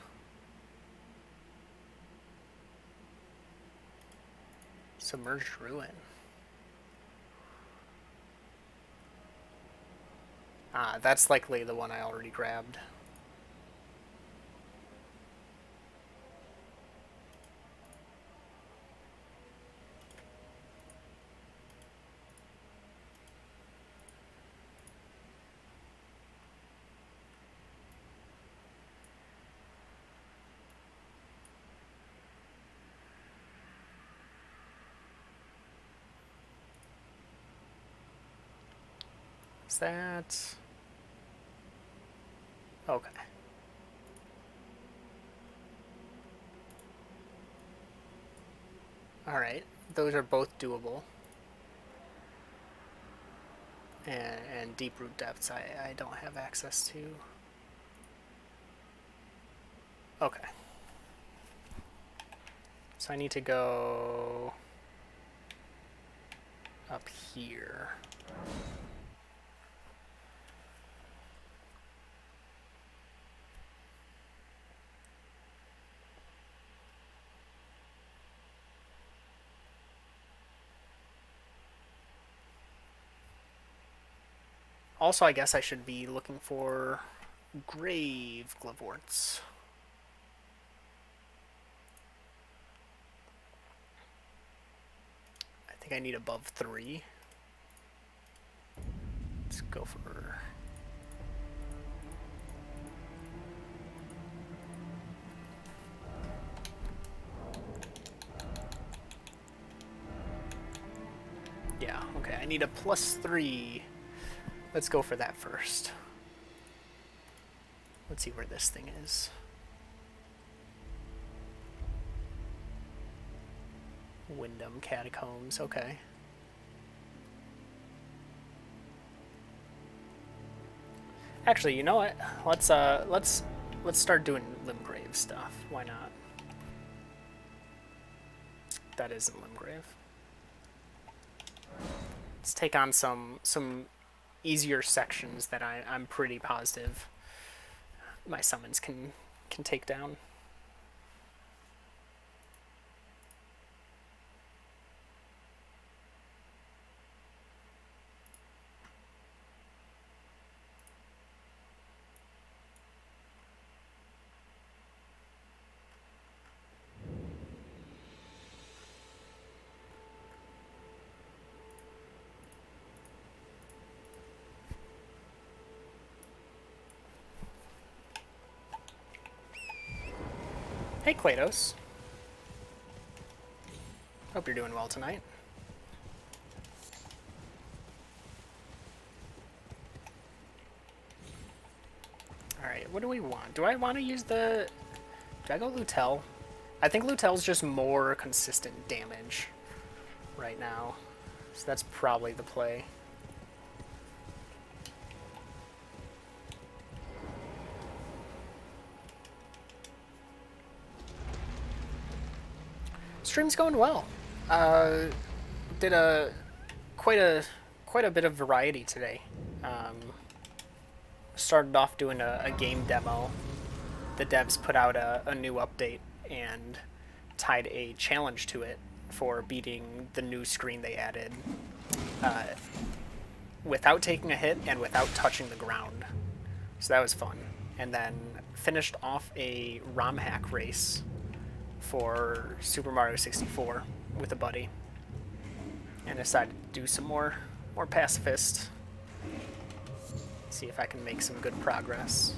Submerged Ruin. Ah, that's likely the one I already grabbed. Is that... Okay. Alright, those are both doable. And deep root depths I don't have access to. Okay. So I need to go up here. Also, I guess I should be looking for grave gloveworts. I think I need above 3. Let's go for... Yeah, okay, I need a +3. Let's go for that first. Let's see where this thing is. Wyndham Catacombs, okay. Actually, you know what? Let's start doing Limgrave stuff. Why not? That isn't Limgrave. Let's take on some easier sections that I'm pretty positive my summons can take down. Hey, Kratos. Hope you're doing well tonight. Alright, what do we want? Do I want to use the... Do I go Lutel? I think Lutel's just more consistent damage right now. So that's probably the play. Stream's going well. Did quite a bit of variety today. Started off doing a game demo. The devs put out a new update and tied a challenge to it for beating the new screen they added without taking a hit and without touching the ground. So that was fun. And then finished off a ROM hack race for Super Mario 64 with a buddy. And decided to do some more Pacifist. See if I can make some good progress.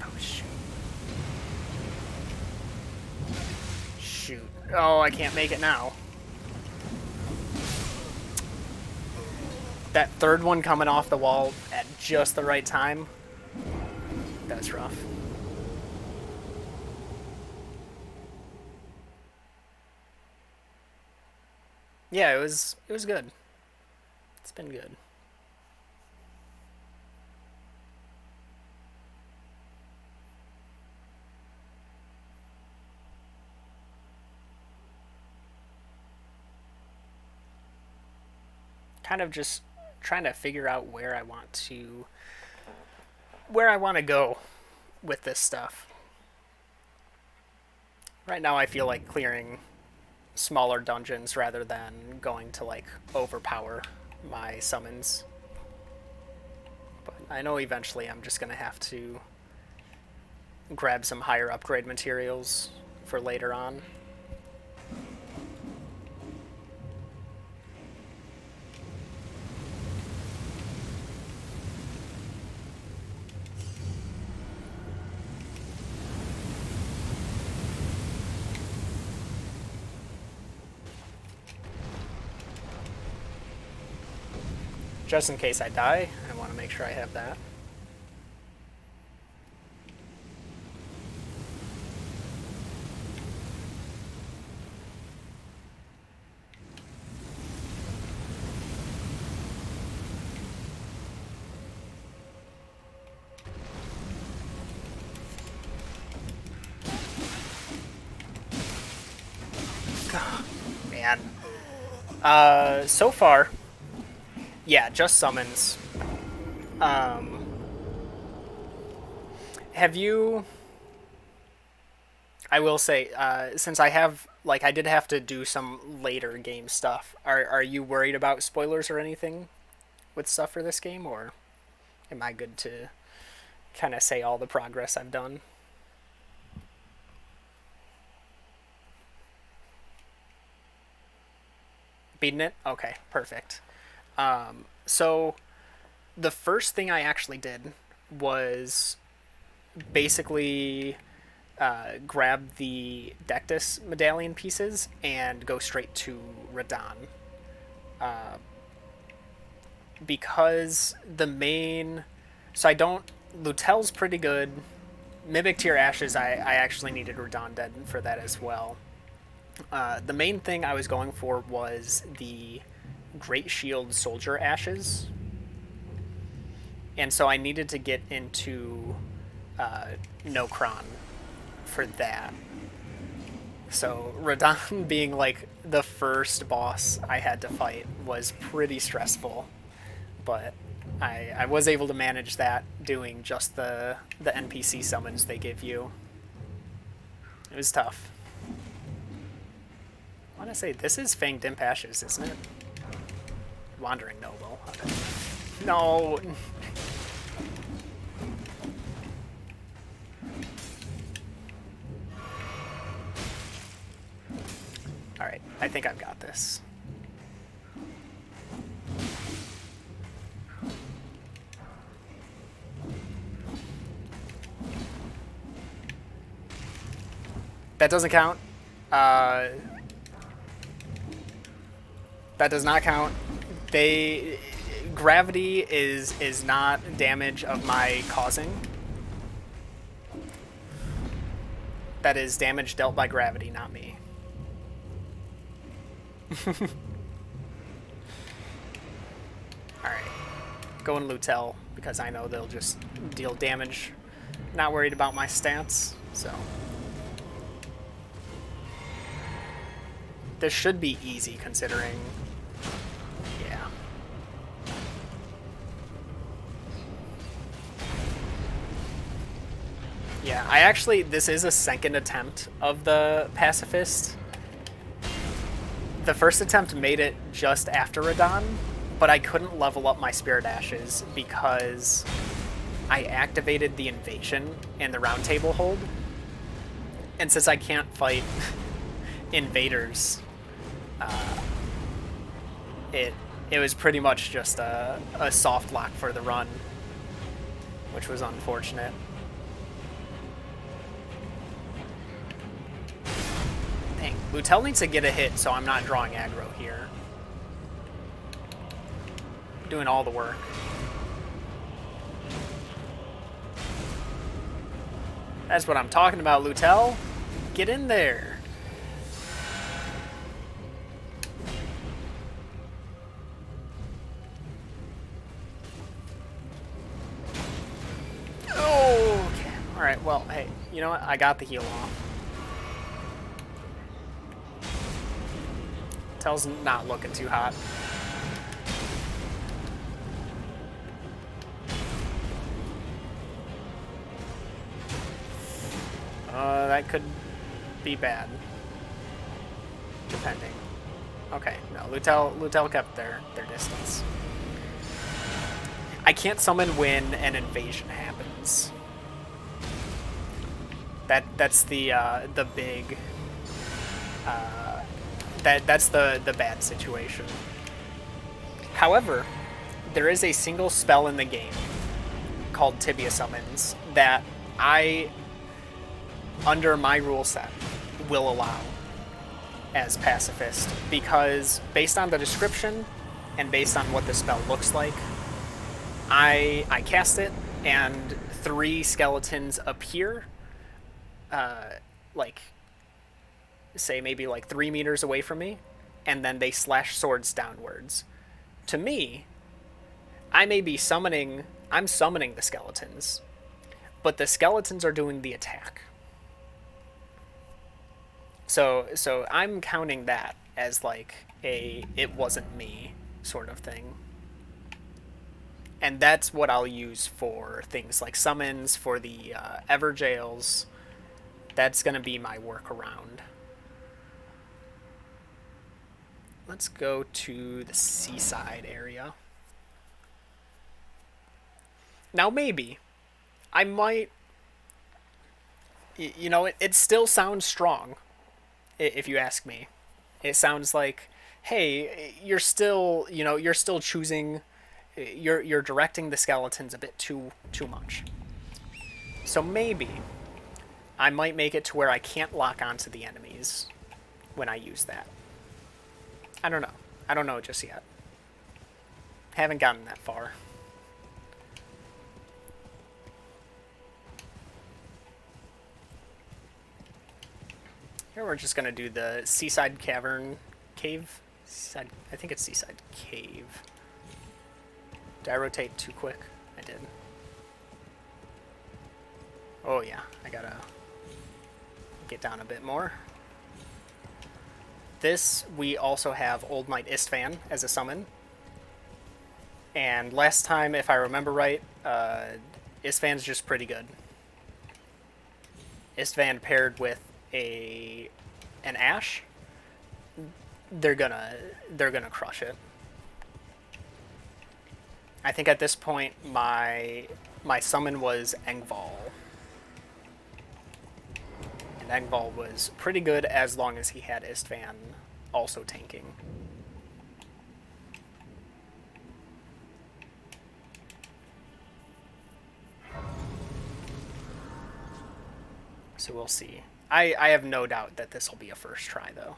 Oh, shoot. Shoot. Oh, I can't make it now. That third one coming off the wall at just the right time. That's rough. Yeah, it was good. It's been good. Kind of just trying to figure out where I want to go with this stuff. Right now I feel like clearing smaller dungeons rather than going to like overpower my summons. But I know eventually I'm just gonna have to grab some higher upgrade materials for later on. Just in case I die, I want to make sure I have that. Man. So far, yeah, just summons. Have you... I will say, since I have, like, I did have to do some later game stuff, are you worried about spoilers or anything with stuff for this game, or am I good to kind of say all the progress I've done? Beating it? Okay, perfect. So the first thing I actually did was basically grab the Dectus medallion pieces and go straight to Radahn. Because the main... So I don't... Lutel's pretty good. Mimic Tier Ashes, I actually needed Radahn dead for that as well. The main thing I was going for was the Great Shield Soldier Ashes. And so I needed to get into Nokron for that. So Radahn being like the first boss I had to fight was pretty stressful. But I was able to manage that doing just the NPC summons they give you. It was tough. I want to say, this is Fanged Imp Ashes, isn't it? Wandering Noble. Okay. No! Alright, I think I've got this. That doesn't count. Uh, that does not count. They gravity is not damage of my causing. That is damage dealt by gravity, not me. Alright. Going Lutel, because I know they'll just deal damage. Not worried about my stats, so. This should be easy considering. Yeah. Yeah, I actually, this is a second attempt of the Pacifist. The first attempt made it just after Radon, but I couldn't level up my Spirit Ashes because I activated the invasion and the round table hold. And since I can't fight invaders, it was pretty much just a soft lock for the run, which was unfortunate. Dang, Lutel needs to get a hit so I'm not drawing aggro here. Doing all the work. That's what I'm talking about, Lutel. Get in there. Oh, okay. Alright, well, hey, you know what? I got the heal off. Tel's not looking too hot. That could be bad. Depending. Okay, no, Lutel kept their distance. I can't summon when an invasion happens. That's the big that's the bad situation. However, there is a single spell in the game called Tibia Summons that I, under my rule set, will allow as Pacifist, because based on the description and based on what the spell looks like, I cast it and 3 skeletons appear, like, say maybe like 3 meters away from me, and then they slash swords downwards. To me, I'm summoning the skeletons, but the skeletons are doing the attack. So I'm counting that as like a it wasn't me sort of thing. And that's what I'll use for things like summons, for the Everjails. That's going to be my workaround. Let's go to the seaside area. Now maybe I might, you know, it still sounds strong, if you ask me. It sounds like, hey, you're still choosing, you're directing the skeletons a bit too much. So maybe I might make it to where I can't lock onto the enemies when I use that. I don't know. I don't know just yet. Haven't gotten that far. Here we're just gonna do the Seaside Cavern Cave. Seaside, I think it's Seaside Cave. Did I rotate too quick? I did. Oh yeah, I gotta get down a bit more. This, we also have Old Knight Istvan as a summon. And last time, if I remember right, Istvan's just pretty good. Istvan paired with an Ash, they're gonna crush it. I think at this point my summon was Engval. And Engval was pretty good as long as he had Istvan also tanking. So we'll see. I have no doubt that this will be a first try, though.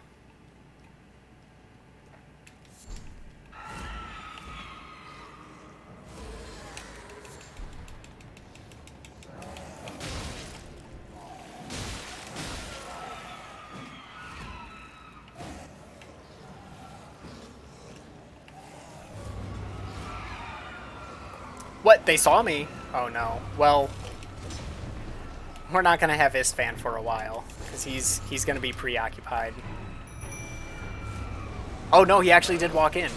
What? They saw me? Oh no. Well, we're not gonna have Istvan for a while because he's gonna be preoccupied. Oh no, he actually did walk in.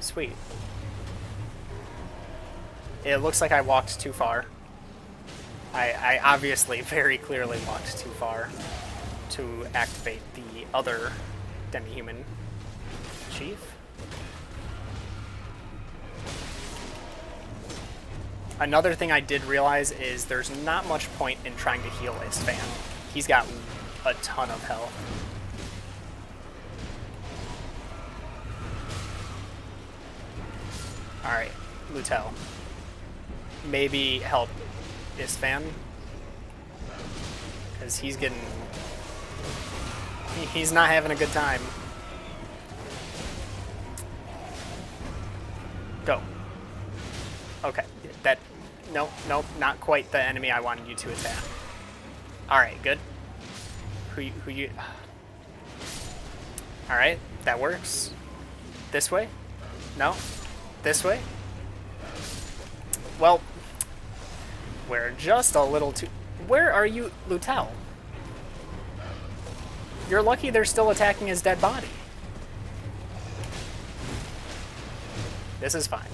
Sweet. It looks like I walked too far. I obviously very clearly walked too far to activate the other demi-human chief. Another thing I did realize is there's not much point in trying to heal Istvan. He's got a ton of health. Alright, Lutel. Maybe help Istvan. Because he's getting... He's not having a good time. Go. Okay. That... Nope, nope, not quite the enemy I wanted you to attack. Alright, good. Who you... Alright, that works. This way? No? This way? Well, we're just a little too... Where are you, Lutel? You're lucky they're still attacking his dead body. This is fine.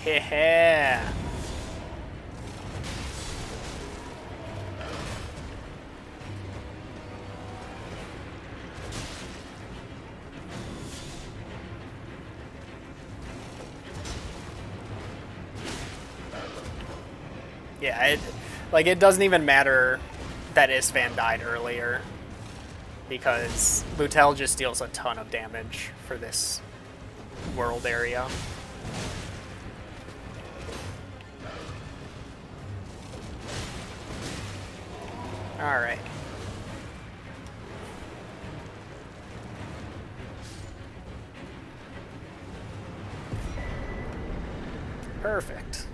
Yeah. Yeah, it doesn't even matter that Istvan died earlier because Lutel just deals a ton of damage for this world area. Alright. Perfect.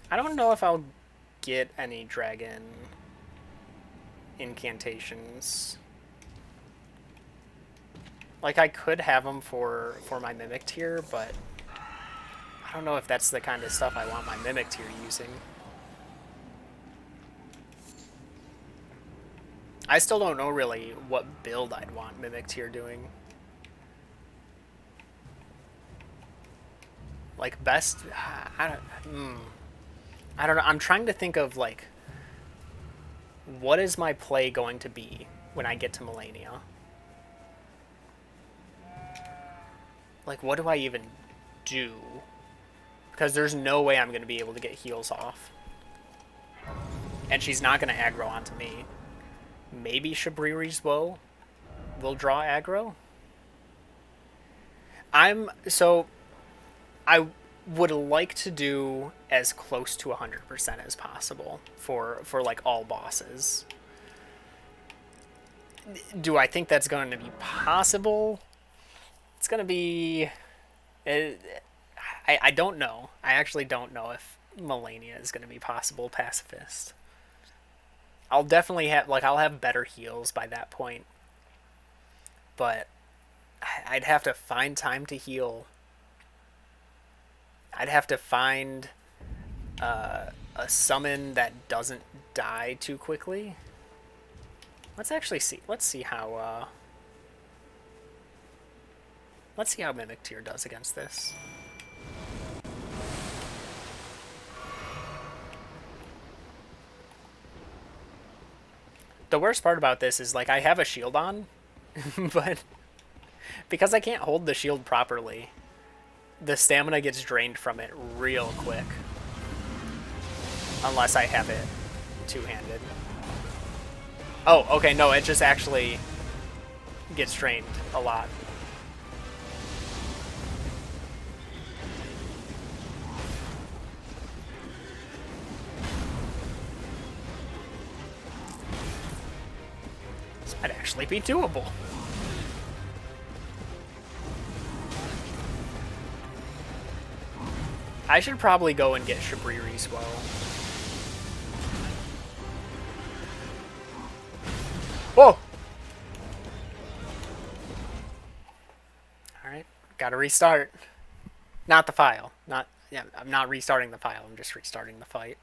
I don't know if I'll get any dragon incantations. Like, I could have them for my Mimic tier, but I don't know if that's the kind of stuff I want my Mimic tier using. I still don't know really what build I'd want Mimic tier doing. Like, best... I don't know. I'm trying to think of, like, what is my play going to be when I get to Melania? Like, what do I even do? Because there's no way I'm going to be able to get heals off. And she's not going to aggro onto me. Maybe Shabriri's Woe will draw aggro? I would like to do as close to 100% as possible for like all bosses. Do I think that's going to be possible? It's going to be... I don't know. I actually don't know if Melania is going to be possible Pacifist. I'll definitely have... Like, I'll have better heals by that point. But I'd have to find time to heal. I'd have to find a summon that doesn't die too quickly. Let's actually see. Let's see how Mimic Tier does against this. The worst part about this is, like, I have a shield on, but because I can't hold the shield properly, the stamina gets drained from it real quick. Unless I have it two-handed. Oh, okay, no, it just actually gets drained a lot. This might actually be doable. I should probably go and get Shabriri's well. Whoa! Alright, gotta restart. Not the file. Yeah, I'm not restarting the file, I'm just restarting the fight.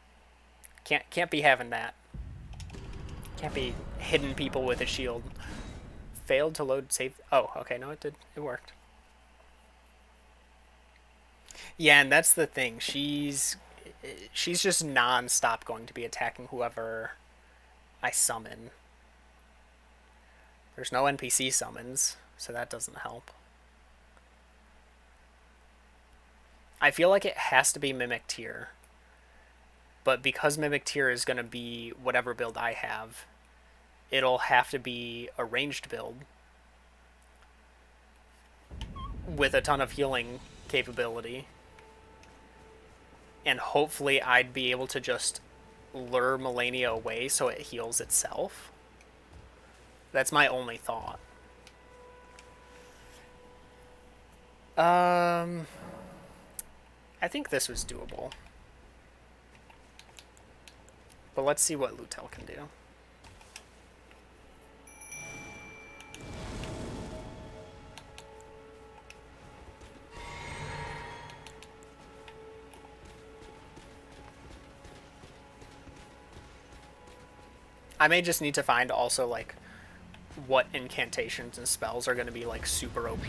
Can't be having that. Can't be hitting people with a shield. Failed to load save. Oh, okay, no, it did. It worked. Yeah, and that's the thing. She's just non-stop going to be attacking whoever I summon. There's no NPC summons, so that doesn't help. I feel like it has to be Mimic Tier. But because Mimic Tier is going to be whatever build I have, it'll have to be a ranged build with a ton of healing capability. And hopefully I'd be able to just lure Melania away so it heals itself. That's my only thought. I think this was doable. But let's see what Lutel can do. I may just need to find also, like, what incantations and spells are going to be, like, super OP.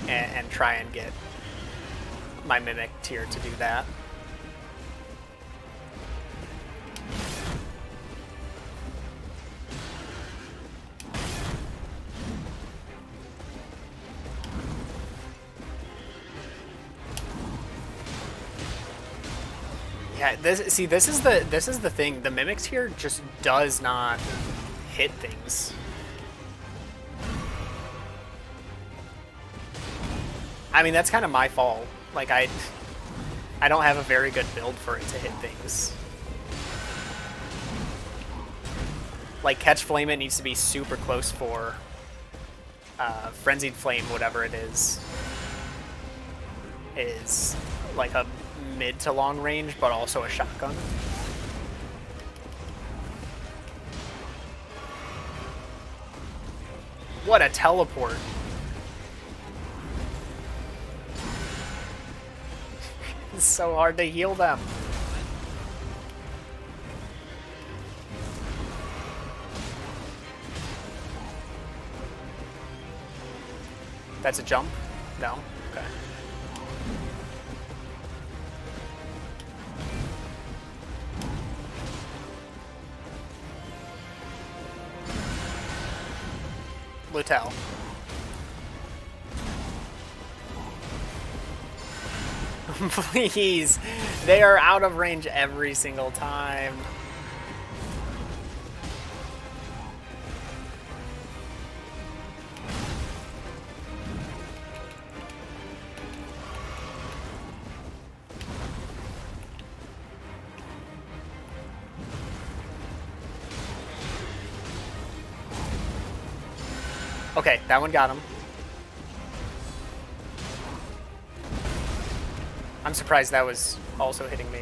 And try and get my Mimic Tier to do that. Yeah, this is the thing. The Mimics here just does not hit things. I mean, that's kind of my fault. Like, I don't have a very good build for it to hit things. Like, Catch Flame, it needs to be super close for Frenzied Flame, whatever it is like a mid to long range, but also a shotgun. What a teleport. It's so hard to heal them. That's a jump? No? Okay. Lutel. Please. They are out of range every single time. Okay, that one got him. I'm surprised that was also hitting me.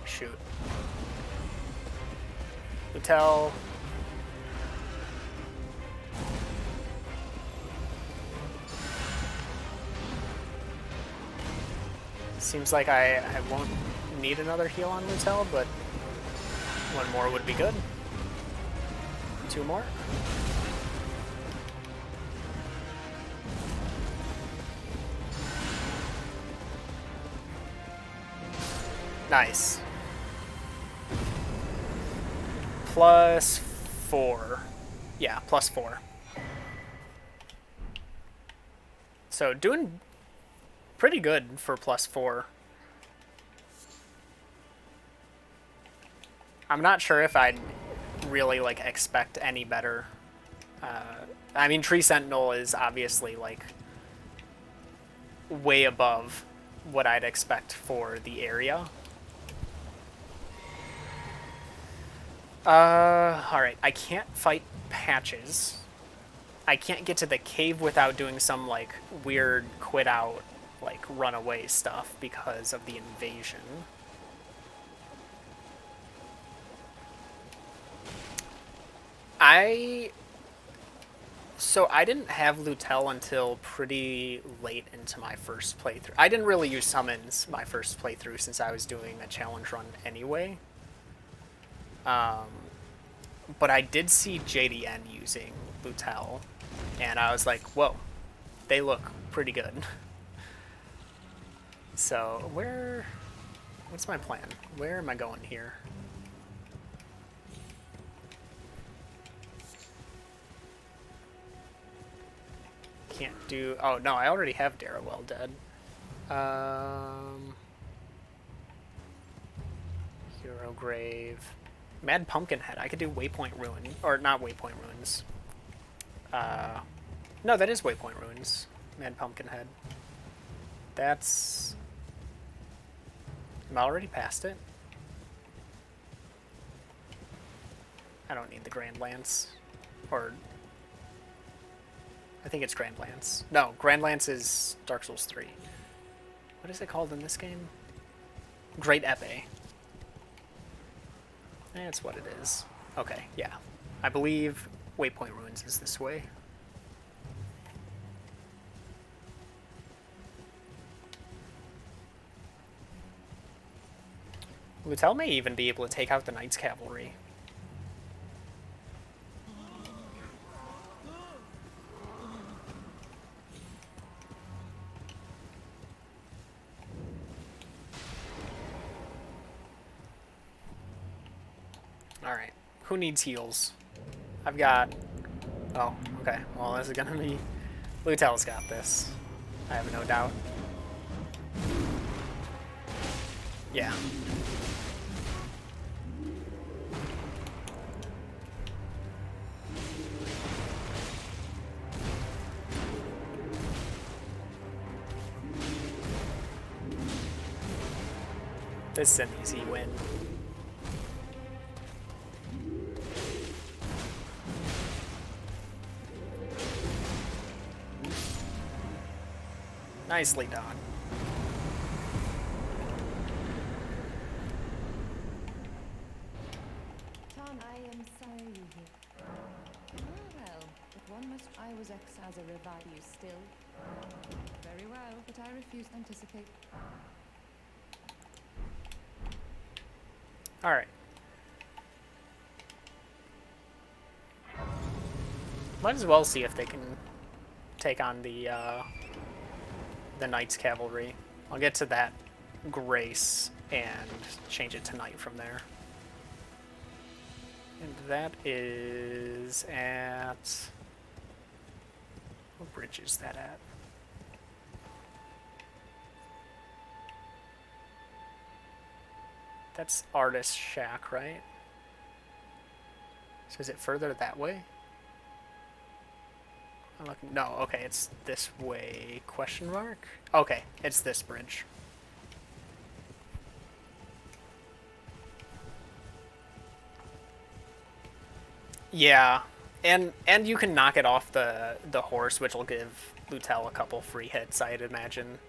Shoot. Lutel. Seems like I won't need another heal on Lutel, but one more would be good. Two more. Nice. +4. Yeah, +4. So doing pretty good for +4. I'm not sure if I'd really like expect any better. I mean, Tree Sentinel is obviously like way above what I'd expect for the area. Alright, I can't fight patches. I can't get to the cave without doing some like weird quit out, like runaway stuff because of the invasion. So I didn't have Lutel until pretty late into my first playthrough. I didn't really use summons my first playthrough since I was doing a challenge run anyway. But I did see JDN using Lutel, and I was like, whoa, they look pretty good. So what's my plan? Where am I going here? Can't do, oh no, I already have Darrowell dead. Hero Grave. Mad Pumpkinhead. I could do Waypoint Ruin. Or not Waypoint Ruins. No, that is Waypoint Ruins. Mad Pumpkinhead. That's... I'm already past it. I don't need the Grand Lance. Or... I think it's Grand Lance. No, Grand Lance is Dark Souls 3. What is it called in this game? Great Epee. That's what it is. Okay, yeah. I believe Waypoint Ruins is this way. Lutel may even be able to take out the Knights Cavalry. Alright. Who needs heals? I've got... Oh, okay. Well, this is gonna be... Lutel's got this. I have no doubt. Yeah. This is an easy win. Nicely done. Tom, I am sorry you here. Ah, well, if one must, I was ex as a revive you still. Very well, but I refuse to anticipate. Alright. Might as well see if they can take on the Knights Cavalry. I'll get to that Grace and change it to Knight from there. And that is at... What bridge is that at? That's Artist Shack, right? So is it further that way? I'm looking, no, okay, it's this way, question mark? Okay, it's this bridge. Yeah, and you can knock it off the horse, which will give Lutel a couple free hits, I'd imagine.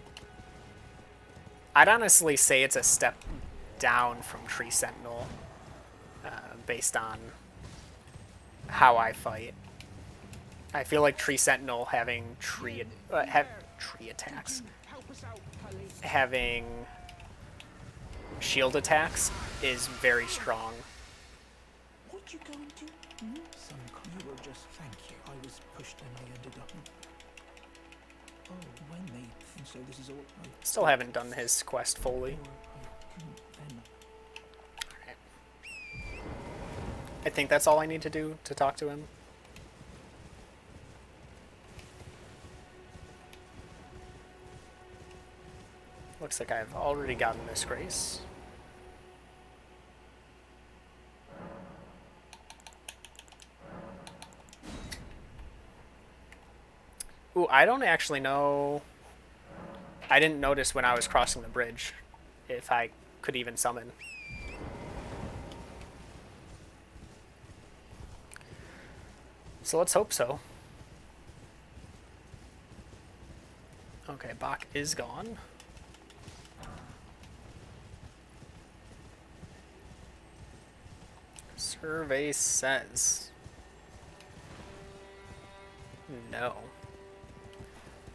I'd honestly say it's a step down from Tree Sentinel, based on how I fight. I feel like Tree Sentinel having tree attacks, having shield attacks is very strong. What you going to? Some you will just thank you. I was pushed and I ended up. Oh, when they think so, this is all. Still haven't done his quest fully. Alright. I think that's all I need to do to talk to him. Looks like I've already gotten this grace. Ooh, I don't actually know. I didn't notice when I was crossing the bridge if I could even summon. So let's hope so. Okay, Bach is gone. Survey says no.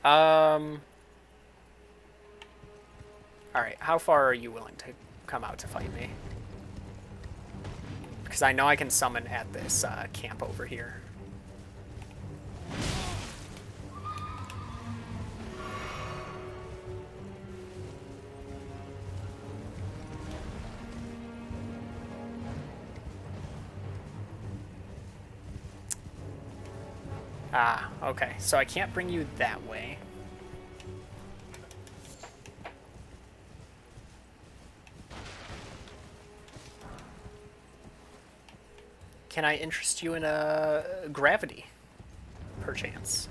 Alright, how far are you willing to come out to fight me? Because I know I can summon at this camp over here. Ah, okay. So I can't bring you that way. Can I interest you in a gravity, perchance?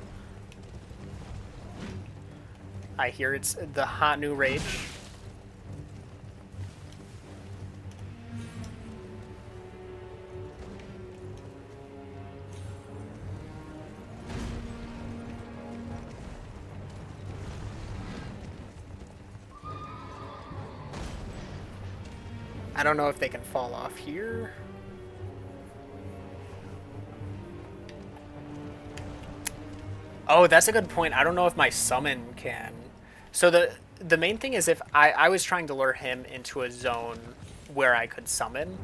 I hear it's the hot new rage. I don't know if they can fall off here. Oh, that's a good point. I don't know if my summon can. So the main thing is if I was trying to lure him into a zone where I could summon.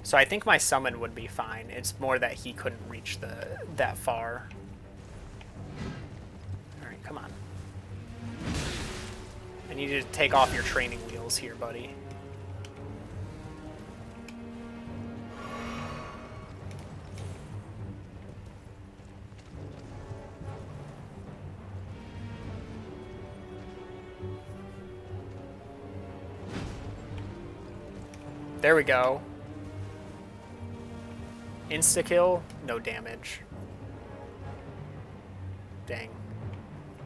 So I think my summon would be fine. It's more that he couldn't reach that far. All right, come on. I need you to take off your training wheels here, buddy. There we go. Insta-kill, no damage. Dang.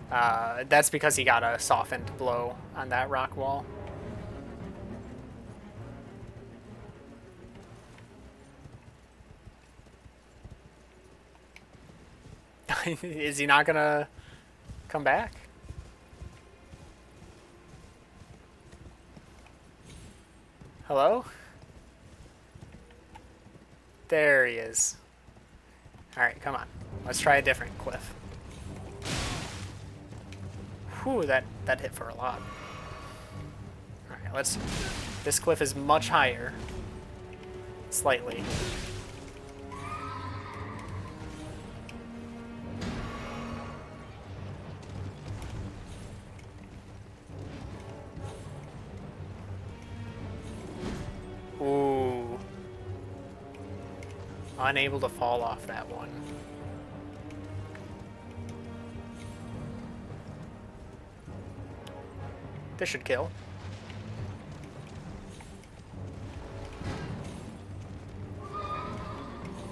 That's because he got a softened blow on that rock wall. Is he not gonna come back? Hello? There he is. Alright, come on. Let's try a different cliff. Whew, that hit for a lot. Alright, let's... This cliff is much higher. Slightly. Ooh. Unable to fall off that one. This should kill.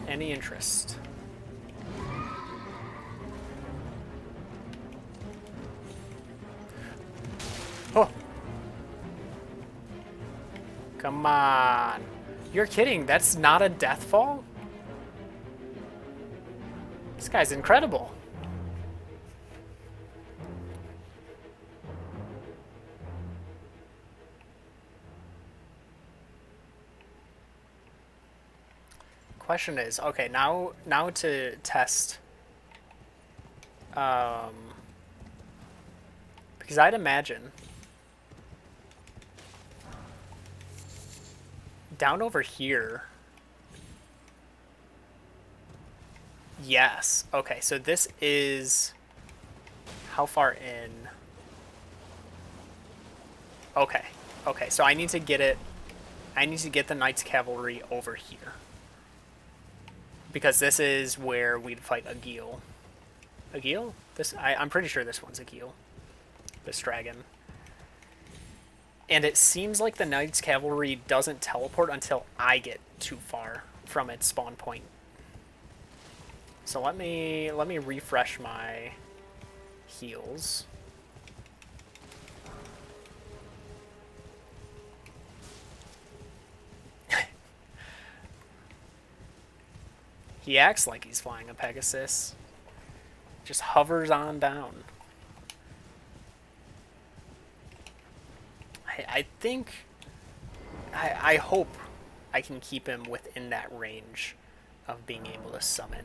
Any interest? Oh! Come on. You're kidding. That's not a death fall? This guy's incredible. Question is, okay, now to test. Because I'd imagine down over here. Yes. Okay, so this is how far in? Okay. Okay, so I need to get it. I need to get the Knights Cavalry over here. Because this is where we'd fight a Geel. A Geel? I'm pretty sure this one's a Geel. This dragon. And it seems like the Knight's Cavalry doesn't teleport until I get too far from its spawn point. So let me refresh my heals. He acts like he's flying a Pegasus. Just hovers on down. I think... I hope I can keep him within that range of being able to summon.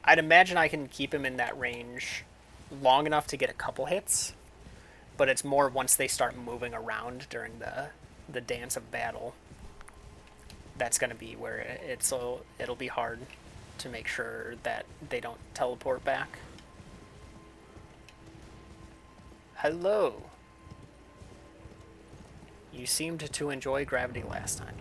I'd imagine I can keep him in that range long enough to get a couple hits, but it's more once they start moving around during the dance of battle. That's going to be where it'll be hard to make sure that they don't teleport back. Hello. You seemed to enjoy gravity last time.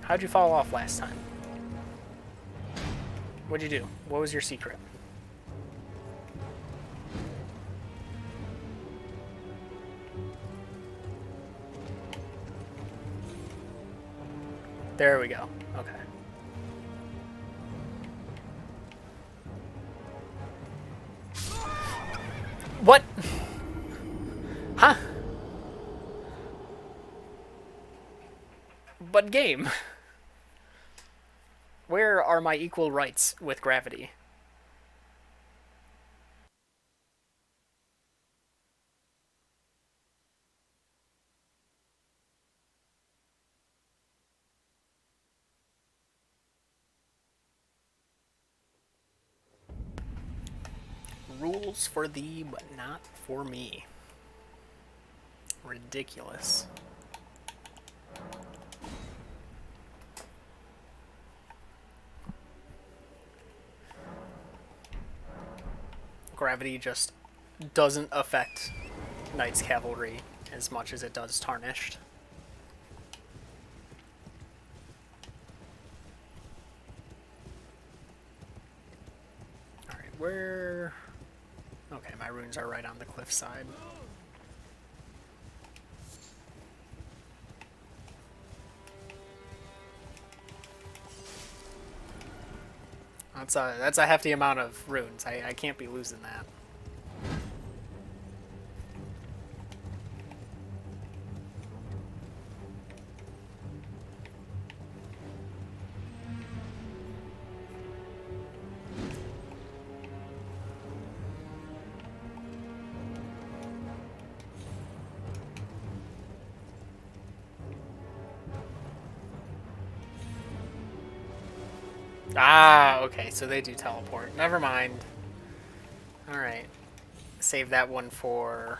How'd you fall off last time? What'd you do? What was your secret? There we go. Okay. What? Huh? But game. Where are my equal rights with gravity? Rules for thee, but not for me. Ridiculous. Gravity just doesn't affect Knight's Cavalry as much as it does Tarnished. Alright, where... Okay, my runes are right on the cliff side. That's a hefty amount of runes. I can't be losing that. Ah, okay, so they do teleport. Never mind. Alright. Save that one for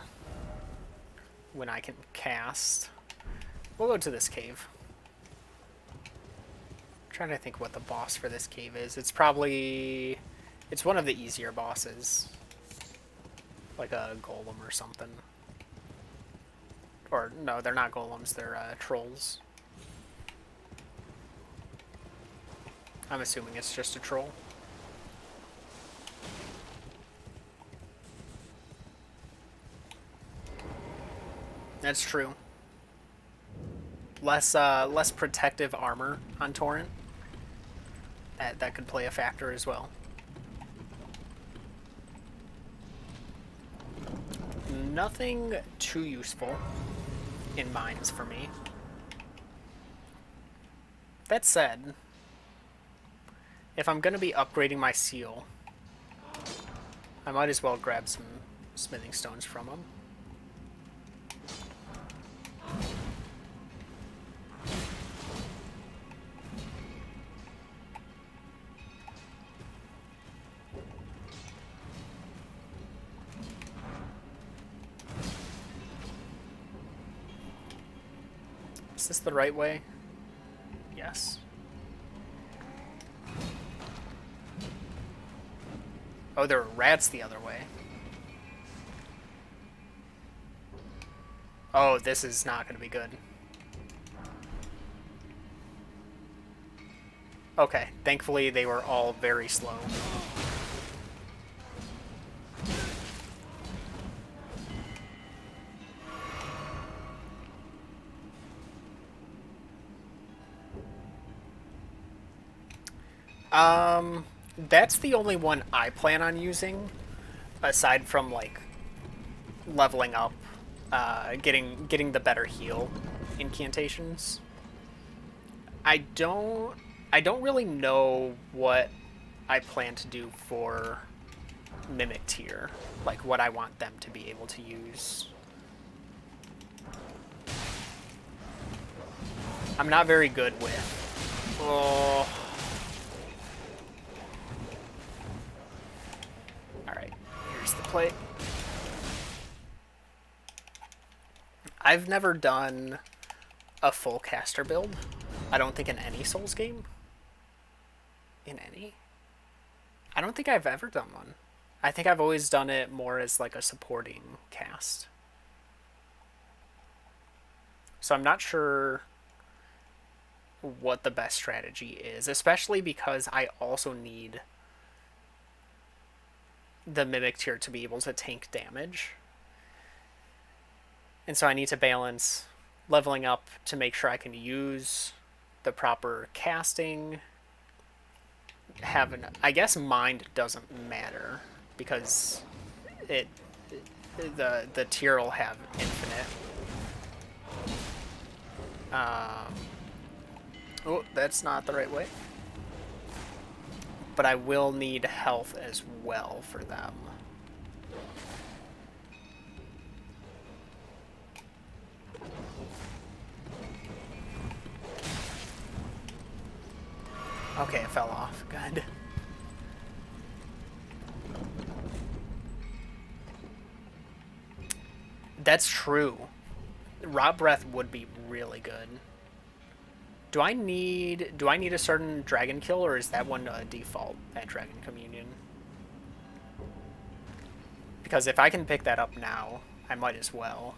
when I can cast. We'll go to this cave. I'm trying to think what the boss for this cave is. It's probably... It's one of the easier bosses. Like a golem or something. Or, no, they're not golems, they're trolls. I'm assuming it's just a troll. That's true. Less protective armor on Torrent. That could play a factor as well. Nothing too useful in mines for me. That said, if I'm going to be upgrading my seal, I might as well grab some smithing stones from him. Is this the right way? Yes. Oh, there are rats the other way. Oh, this is not going to be good. Okay, thankfully they were all very slow. That's the only one I plan on using, aside from like leveling up, getting the better heal incantations. I don't I don't really know what I plan to do for Mimic tier, like what I want them to be able to use. I'm not very good with. Oh. Alright, here's the plate. I've never done a full caster build. I don't think in any Souls game. In any? I don't think I've ever done one. I think I've always done it more as like a supporting cast. So I'm not sure what the best strategy is, especially because I also need the Mimic tier to be able to tank damage. And so I need to balance leveling up to make sure I can use the proper casting. I guess mind doesn't matter because the tier will have infinite. Oh, that's not the right way. But I will need health as well for them. Okay, it fell off. Good. That's true. Raw breath would be really good. Do I need a certain dragon kill, or is that one a default at Dragon Communion? Because if I can pick that up now, I might as well.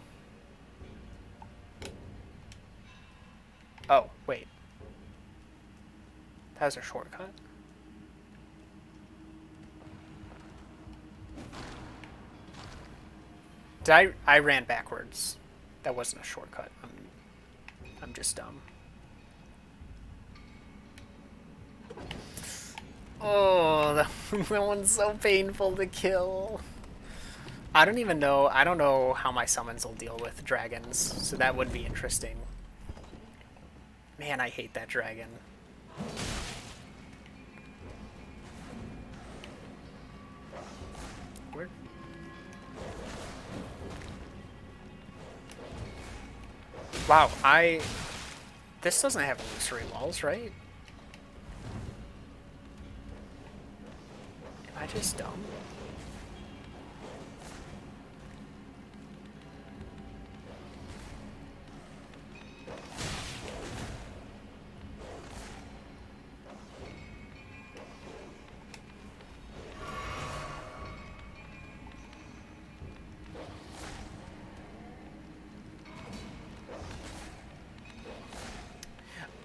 Oh, wait. That was a shortcut? I ran backwards. That wasn't a shortcut. I'm just dumb. Oh, that one's so painful to kill. I don't even know. I don't know how my summons will deal with dragons, so that would be interesting. Man, I hate that dragon. Where? Wow, this doesn't have illusory walls, right? Am I just dumb?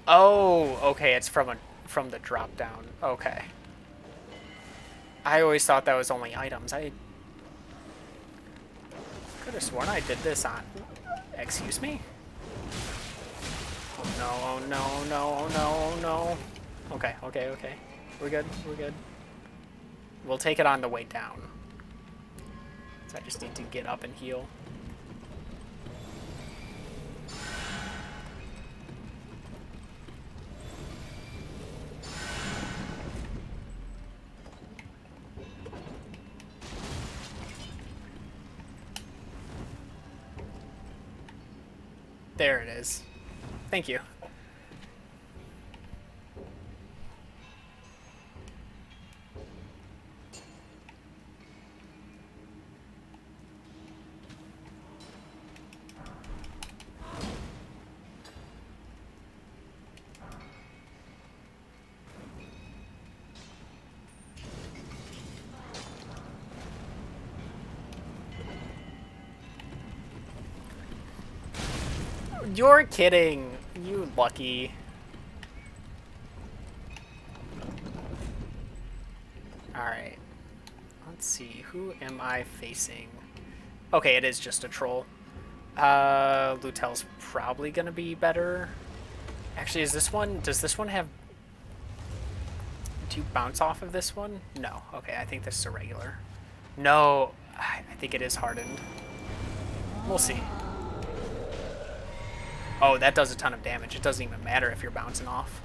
Oh, okay, it's from the drop down. Okay. I always thought that was only items. I could have sworn I did this on... Excuse me? Oh no, oh no, oh no, oh no, oh no. Okay, okay, okay. We're good, we're good. We'll take it on the way down. So I just need to get up and heal. There it is. Thank you. You're kidding. You lucky. Alright. Let's see. Who am I facing? Okay, it is just a troll. Lutel's probably gonna be better. Actually, is this one... Does this one have... Do you bounce off of this one? No. Okay, I think this is a regular. No. I think it is hardened. We'll see. Oh, that does a ton of damage. It doesn't even matter if you're bouncing off.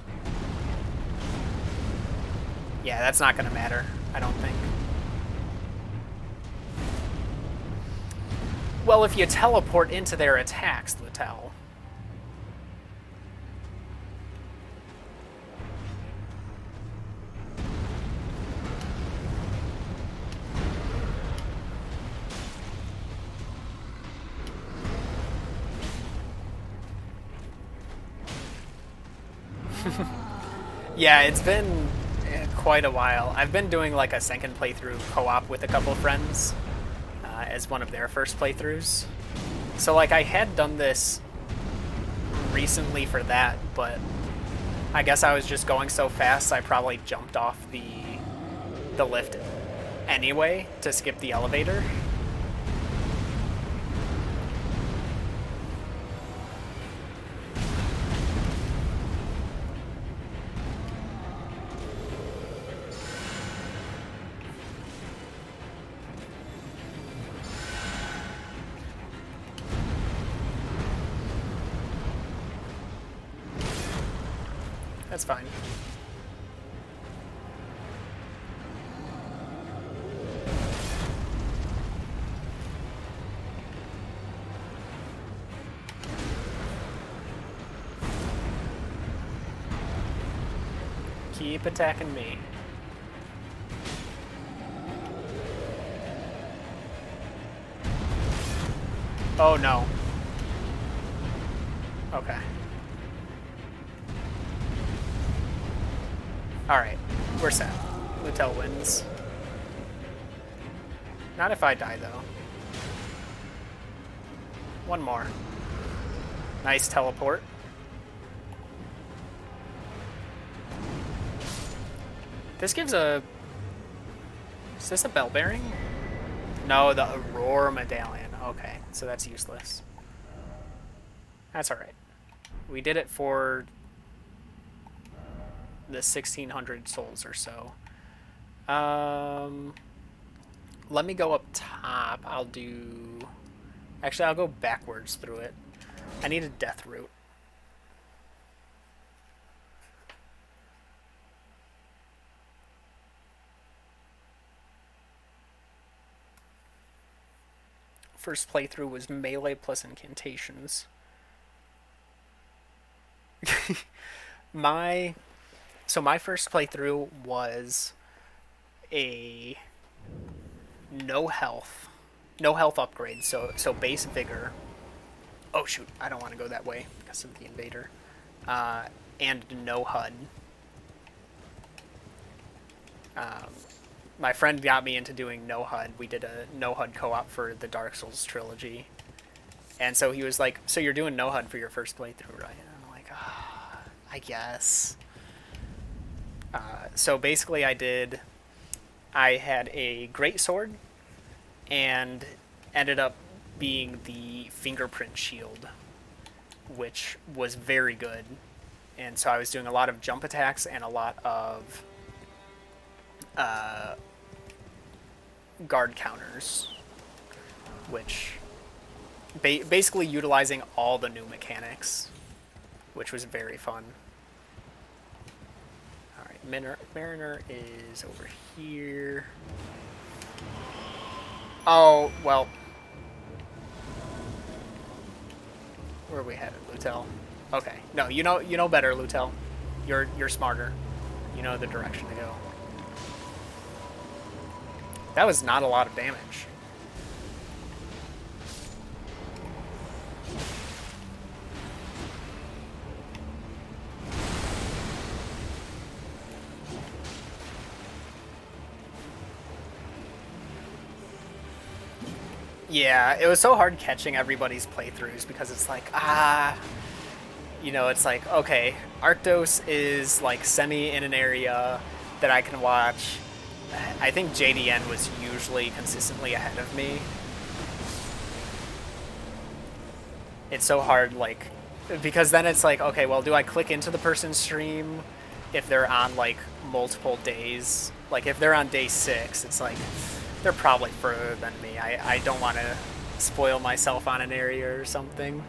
Yeah, that's not gonna matter, I don't think. Well, if you teleport into their attacks, Lutel. Yeah, it's been quite a while. I've been doing like a second playthrough co-op with a couple friends as one of their first playthroughs. So like I had done this recently for that, but I guess I was just going so fast I probably jumped off the lift anyway to skip the elevator. That's fine. Keep attacking me. Oh no. Okay. Alright, we're set. Lutel wins. Not if I die, though. One more. Nice teleport. This gives a... Is this a bell bearing? No, the Aurora medallion. Okay, so that's useless. That's alright. We did it for the 1,600 souls or so. Let me go up top. I'll do... Actually, I'll go backwards through it. I need a death root. First playthrough was melee plus incantations. my first playthrough was a no health upgrade. So base vigor. Oh shoot, I don't want to go that way because of the invader. And no HUD. My friend got me into doing no HUD. We did a no HUD co-op for the Dark Souls trilogy. And so he was like, so you're doing no HUD for your first playthrough, right? And I'm like, I guess. So basically I had a greatsword and ended up being the fingerprint shield, which was very good. And so I was doing a lot of jump attacks and a lot of guard counters, which basically utilizing all the new mechanics, which was very fun. Alright, Mariner is over here. Oh, well. Where are we headed, Lutel? Okay. No, you know better, Lutel. You're smarter. You know the direction to go. That was not a lot of damage. Yeah, it was so hard catching everybody's playthroughs because it's like, it's like, okay, Arctos is like semi in an area that I can watch. I think JDN was usually consistently ahead of me. It's so hard, like, because then it's like, okay, well, do I click into the person's stream if they're on like multiple days? Like, if they're on day 6, it's like, they're probably further than me. I don't want to spoil myself on an area or something.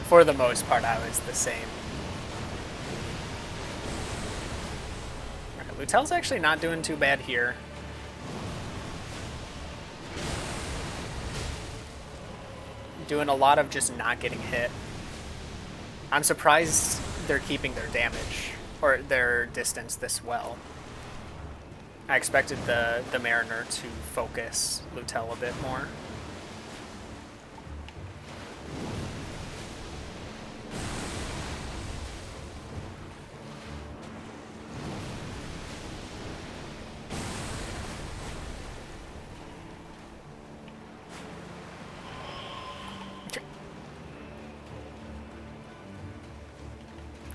For the most part, I was the same. Right, Lutel's actually not doing too bad here. Doing a lot of just not getting hit. I'm surprised they're keeping their damage, or their distance this well. I expected the Mariner to focus Lutel a bit more.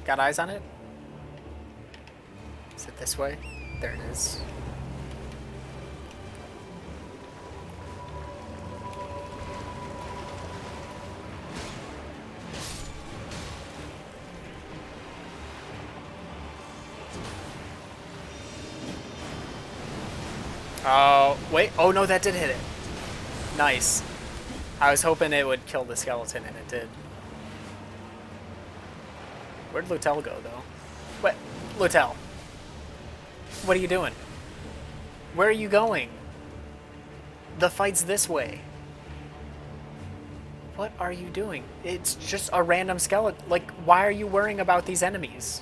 Got eyes on it? Is it this way? There it is. Oh, wait. Oh, no, that did hit it. Nice. I was hoping it would kill the skeleton, and it did. Where'd Lutel go, though? What? Lutel. What are you doing? Where are you going? The fight's this way. What are you doing? It's just a random skeleton. Like, why are you worrying about these enemies?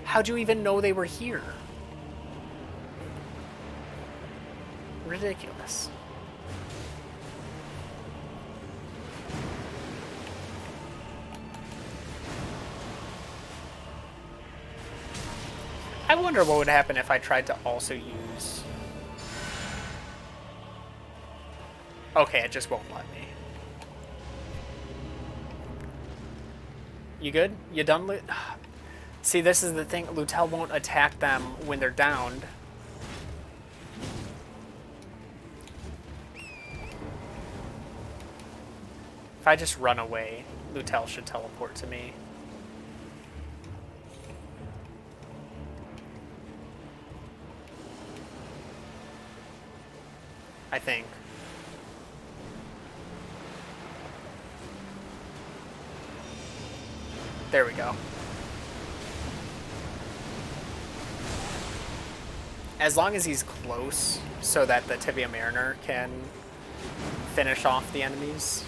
How'd you even know they were here? Ridiculous. I wonder what would happen if I tried to also use... Okay, it just won't let me. You good? You done, Lut? See, this is the thing. Lutel won't attack them when they're downed. If I just run away, Lutel should teleport to me. I think. There we go. As long as he's close, so that the Tibia Mariner can finish off the enemies.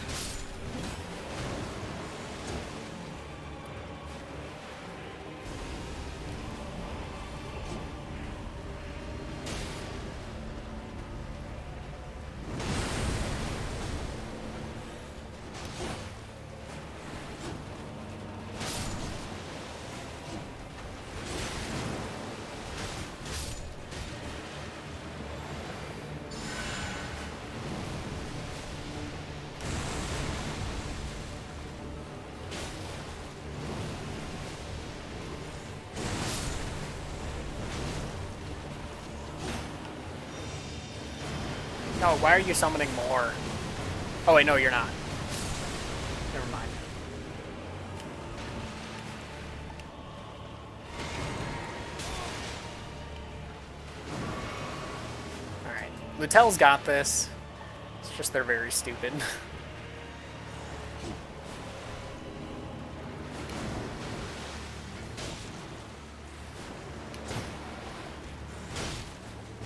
No, why are you summoning more? Oh wait, no, you're not. Never mind. Alright. Lutel's got this. It's just they're very stupid.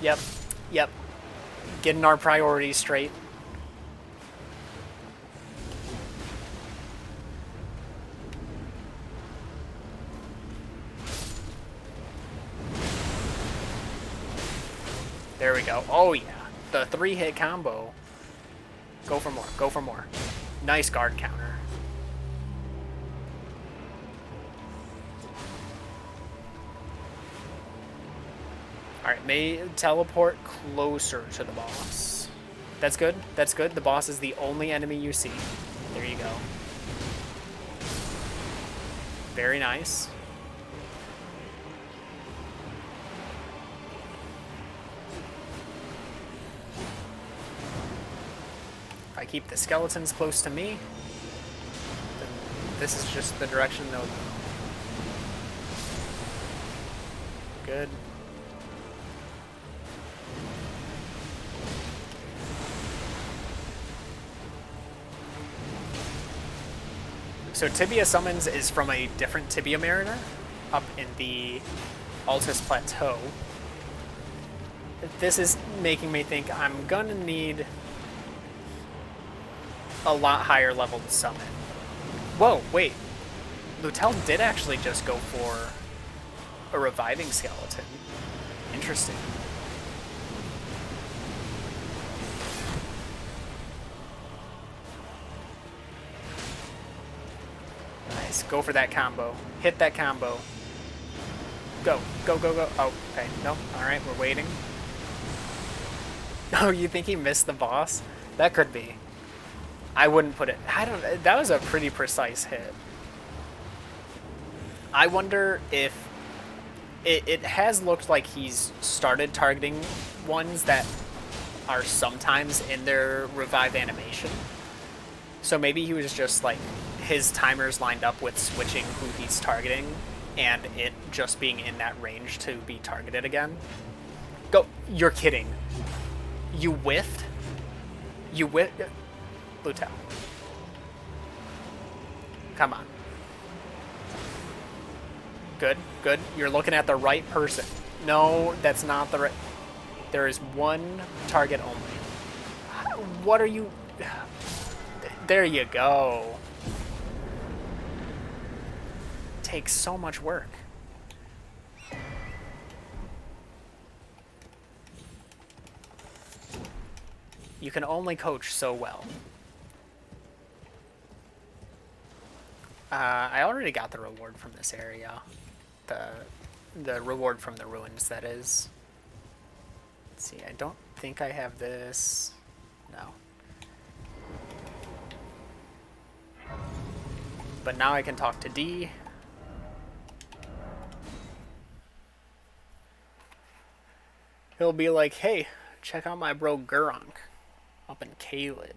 Yep. Yep. Getting our priorities straight. There we go. Oh yeah, the 3-hit combo. Go for more. Go for more. Nice guard counter. Alright, may teleport closer to the boss. That's good. That's good. The boss is the only enemy you see. There you go. Very nice. If I keep the skeletons close to me, then this is just the direction they'll go. Good. So Tibia Summons is from a different Tibia Mariner up in the Altus Plateau. This is making me think I'm gonna need a lot higher leveled summon. Whoa, wait. Lutel did actually just go for a reviving skeleton. Interesting. Nice. Go for that combo. Hit that combo. Go. Go, go, go. Oh, okay. No. Alright, we're waiting. Oh, you think he missed the boss? That could be. I wouldn't put it... I don't... That was a pretty precise hit. I wonder if... It has looked like he's started targeting ones that are sometimes in their revive animation. So maybe he was just like... His timers lined up with switching who he's targeting and it just being in that range to be targeted again. Go. You're kidding. You whiffed? You whiffed? Lutel. Come on. Good, good. You're looking at the right person. No, that's not the right... There is one target only. What are you... There you go. Takes so much work. You can only coach so well. I already got the reward from this area. The reward from the ruins, that is. Let's see, I don't think I have this. No. But now I can talk to D. He'll be like, hey, check out my bro Gurunk up in Caelid.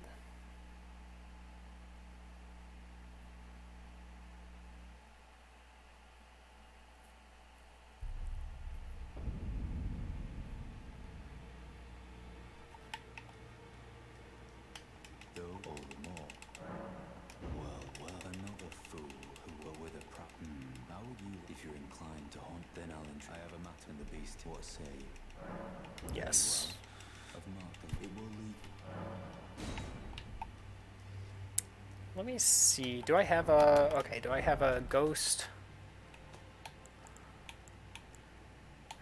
Though all the more. Well, another fool who were with a prop. How would you, if you're inclined to haunt, then I'll I have a matter in the beast. What say you? Yes. Of Markham, it will lead. Let me see. Do I have a... Okay, do I have a ghost?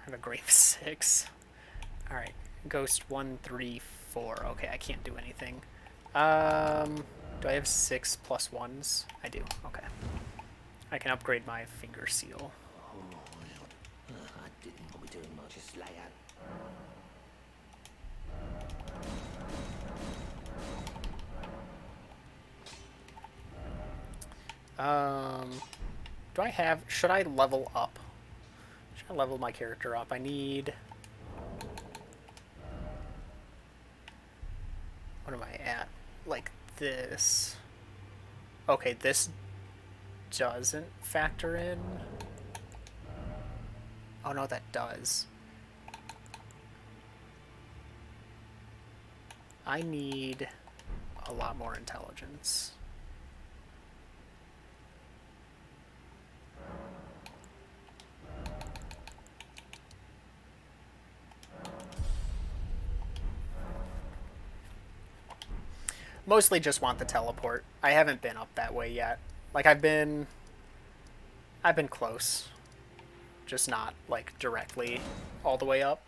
I have a grave 6. Alright. Ghost 1, 3, 4. Okay, I can't do anything. Do I have 6 plus 1s? I do. Okay. I can upgrade my finger seal. I didn't want to be doing much. Just lay out. Do I have... Should I level up? Should I level my character up? I need... What am I at? Like this. Okay, this doesn't factor in. Oh no, that does. I need a lot more intelligence. Mostly just want the teleport. I haven't been up that way yet. Like I've been close. Just not like directly all the way up.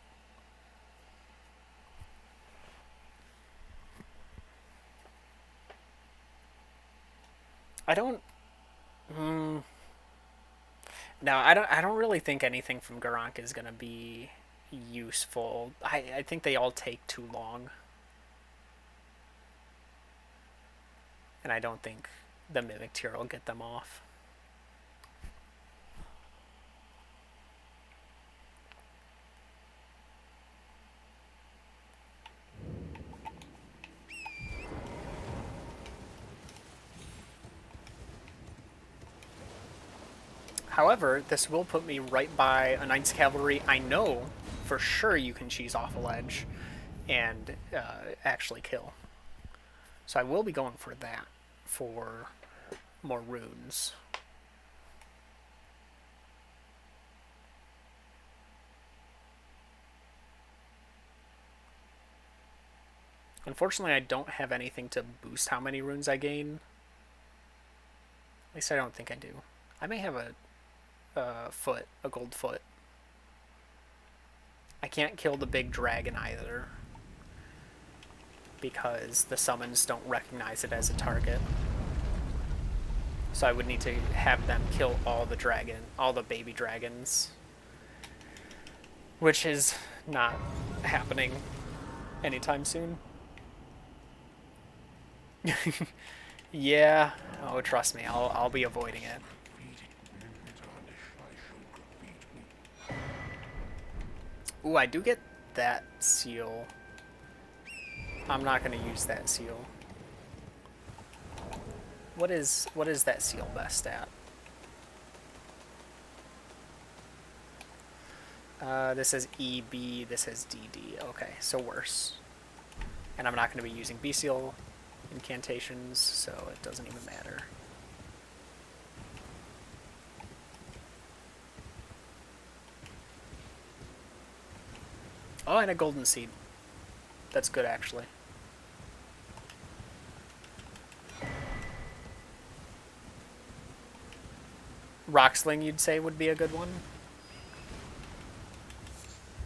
I don't. Mm, no, I don't really think anything from Garank is gonna be useful. I think they all take too long, and I don't think the Mimic Tier will get them off. However, this will put me right by a Knight's Cavalry I know for sure you can cheese off a ledge and actually kill. So I will be going for that for more runes. Unfortunately, I don't have anything to boost how many runes I gain. At least I don't think I do. I may have a gold foot. I can't kill the big dragon either, because the summons don't recognize it as a target. So I would need to have them kill all the baby dragons, which is not happening anytime soon. Yeah. Oh, trust me, I'll be avoiding it. Ooh, I do get that seal. I'm not gonna use that seal. What is that seal best at? This is EB, this is DD. Okay, so worse. And I'm not going to be using B seal incantations, so it doesn't even matter. Oh, and a golden seed. That's good, actually. Rocksling, you'd say, would be a good one?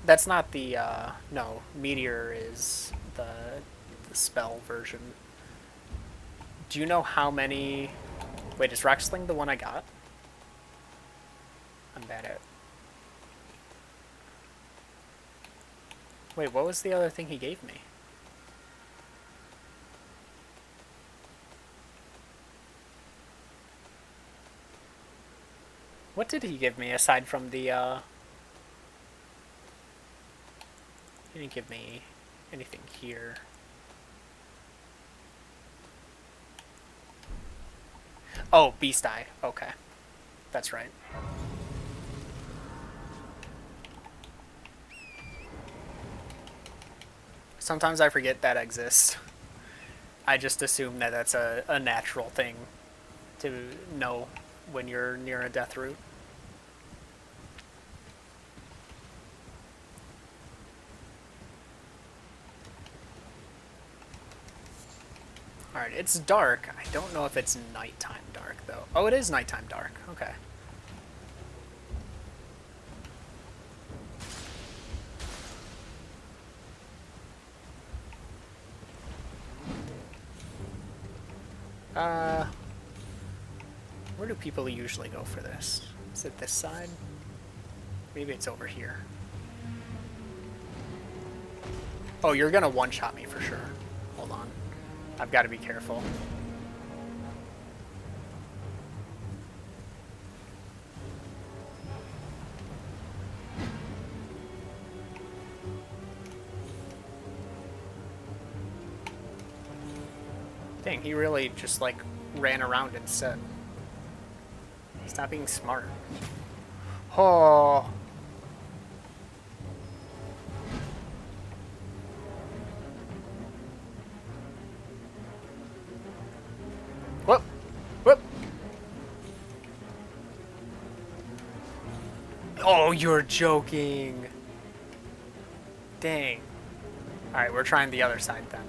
That's not the, no, Meteor is the spell version. Do you know how many... Wait, is Rocksling the one I got? I'm bad at it. Wait, what was the other thing he gave me? What did he give me aside from the, He didn't give me anything here. Oh, Beast Eye. Okay. That's right. Sometimes I forget that exists. I just assume that that's a natural thing to know when you're near a death route. Alright, it's dark. I don't know if it's nighttime dark, though. Oh, it is nighttime dark. Okay. Where do people usually go for this? Is it this side? Maybe it's over here. Oh, you're gonna one-shot me for sure. Hold on. I've got to be careful. Dang, he really just, like, ran around instead. He's not being smart. Oh. Whoop. Whoop. Oh, you're joking. Dang. Alright, we're trying the other side then.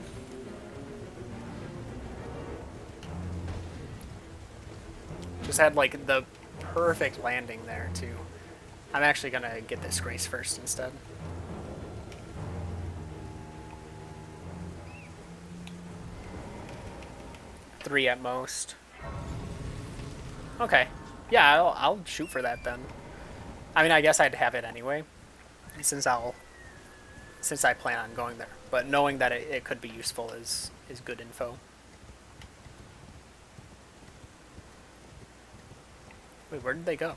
Just had, like, the perfect landing there, too. I'm actually gonna get this Grace first instead. Three at most. Okay. Yeah, I'll shoot for that then. I mean, I guess I'd have it anyway, since I plan on going there. But knowing that it could be useful is good info. Wait, where did they go?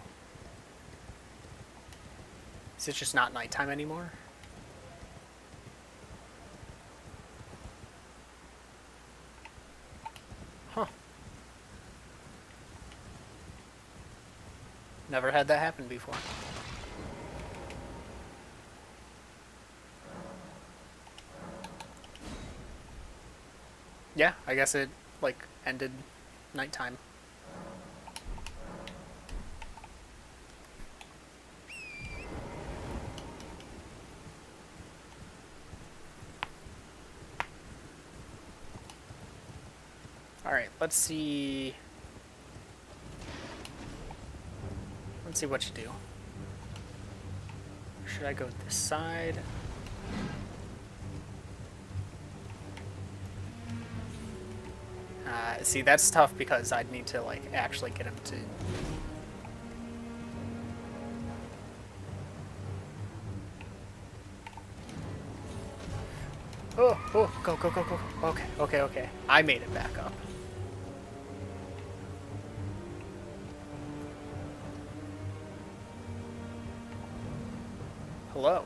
Is it just not nighttime anymore? Huh. Never had that happen before. Yeah, I guess it, like, ended nighttime. Alright, let's see... Let's see what you do. Should I go this side? See, that's tough because I'd need to, like, actually get him to... Oh, oh, go, go, go, go. Okay, okay, okay. I made it back up. Hello.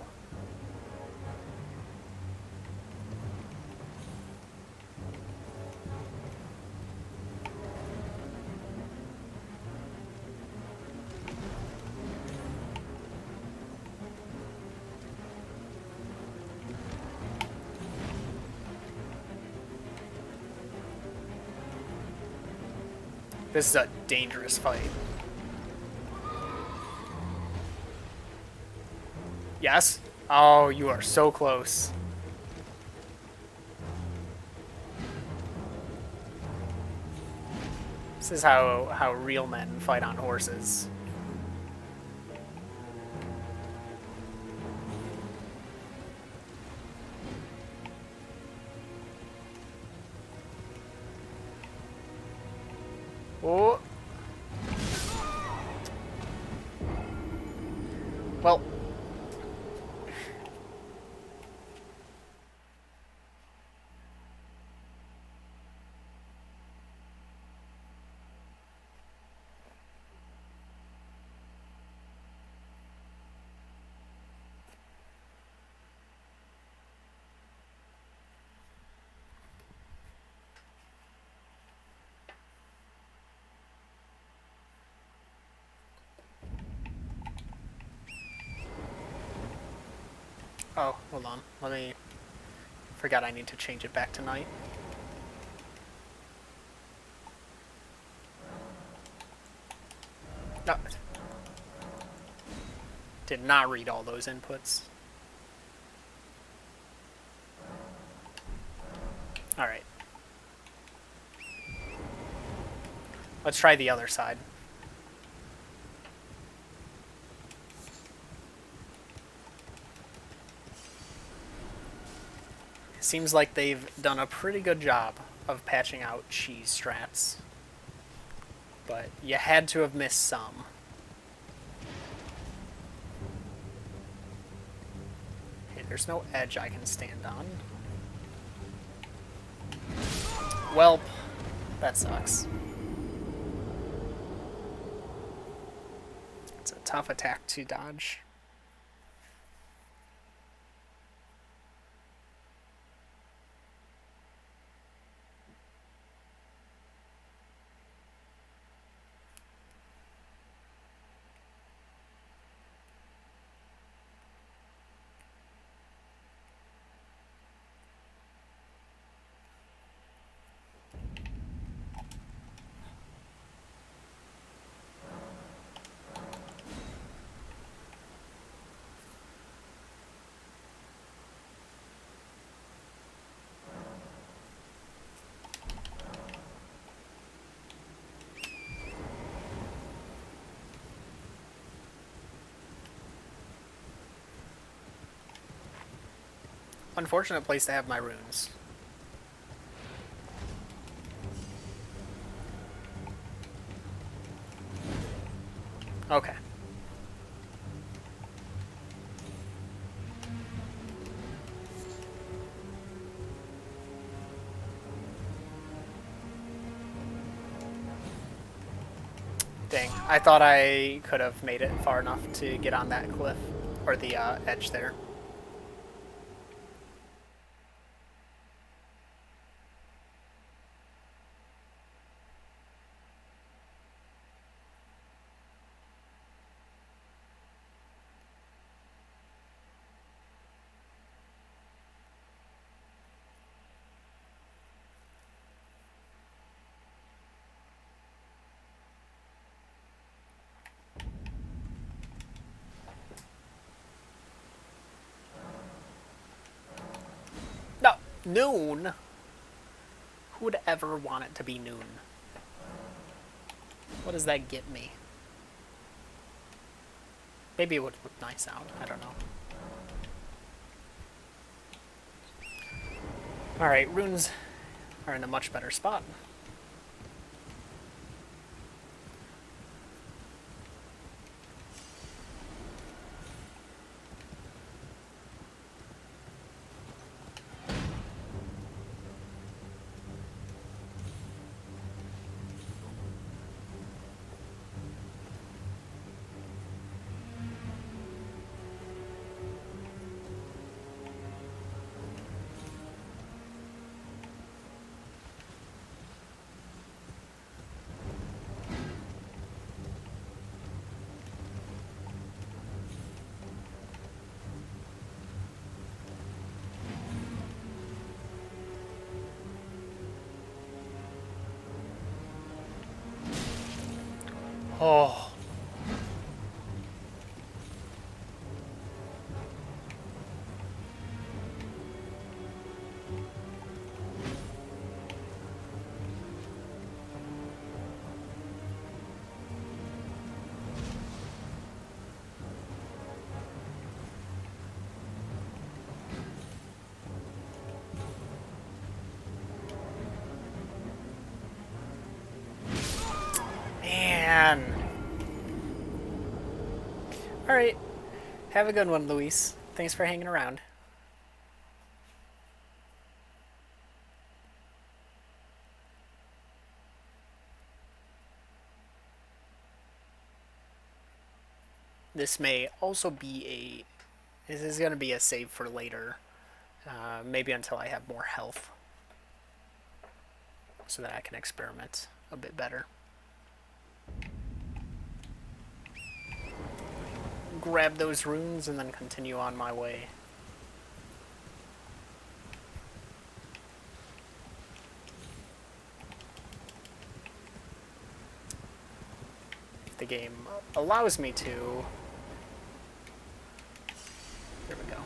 This is a dangerous fight. Yes? Oh, you are so close. This is how real men fight on horses. Oh. Well. Oh, hold on. Let me... Forgot I need to change it back to night. No. Did not read all those inputs. Alright. Let's try the other side. Seems like they've done a pretty good job of patching out cheese strats. But you had to have missed some. Okay, there's no edge I can stand on. Welp, that sucks. It's a tough attack to dodge. Unfortunate place to have my runes. Okay. Dang, I thought I could have made it far enough to get on that cliff, or the edge there. No, noon? Who would ever want it to be noon? What does that get me? Maybe it would look nice out. I don't know. Alright, runes are in a much better spot. Oh. Man. Alright. Have a good one, Luis. Thanks for hanging around. This may also be a... This is going to be a save for later. Maybe until I have more health. So that I can experiment a bit better. Grab those runes and then continue on my way. If the game allows me to. There we go.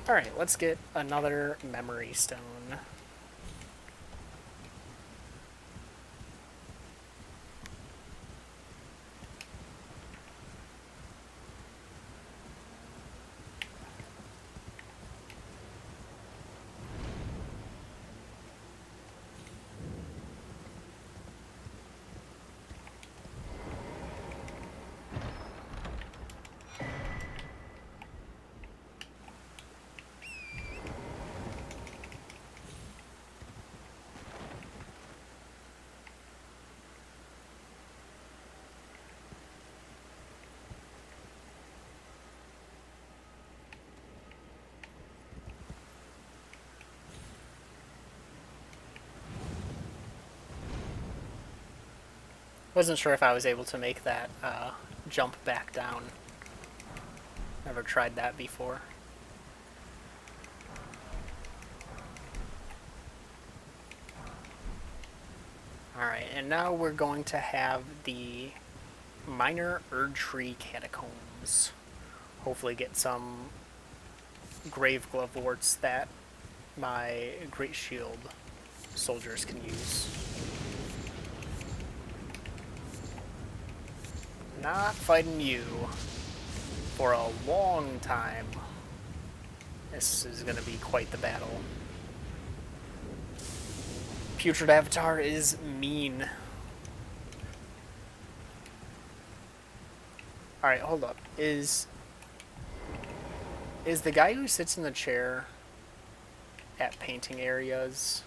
Alright, let's get another memory stone. Wasn't sure if I was able to make that jump back down. Never tried that before. Alright, and now we're going to have the Minor Erdtree Catacombs. Hopefully get some grave gloveworts that my Great Shield soldiers can use. Not fighting you for a long time. This is going to be quite the battle. Putrid Avatar is mean. Alright, hold up. Is the guy who sits in the chair at painting areas...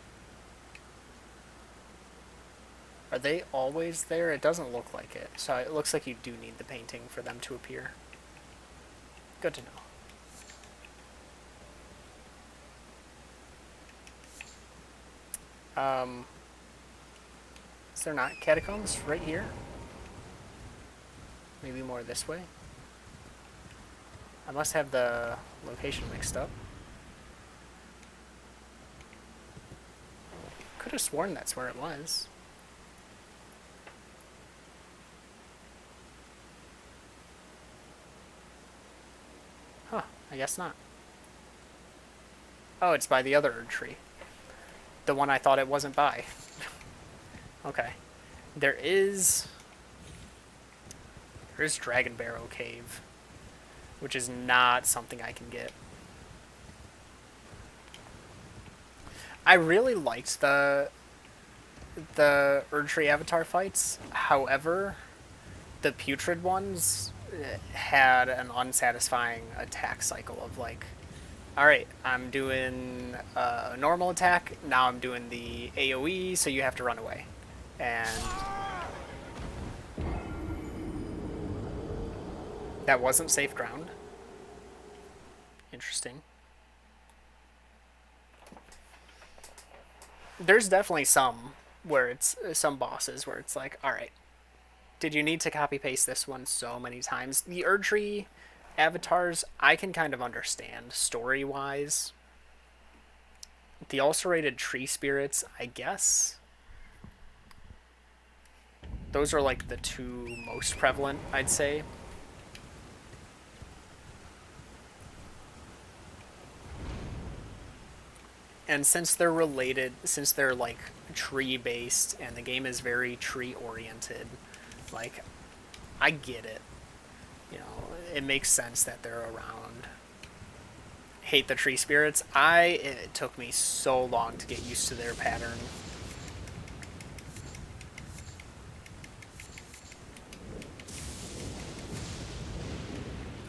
Are they always there? It doesn't look like it. So it looks like you do need the painting for them to appear. Good to know. Is there not catacombs right here? Maybe more this way? I must have the location mixed up. Could have sworn that's where it was. Huh, I guess not. Oh, it's by the other tree. The one I thought it wasn't by. Okay. There's Dragon Barrow Cave, which is not something I can get. I really liked the Erdtree Avatar fights. However, the Putrid ones had an unsatisfying attack cycle of like, alright, I'm doing a normal attack, now I'm doing the AoE, so you have to run away. And that wasn't safe ground. Interesting. There's definitely some where it's some bosses where it's like, alright, did you need to copy paste this one so many times? The Erdtree avatars, I can kind of understand story wise. The ulcerated tree spirits, I guess. Those are like the two most prevalent, I'd say. And since they're related, since they're like tree based and the game is very tree oriented, like I get it. You know, it makes sense that they're around. Hate the tree spirits. It took me so long to get used to their pattern.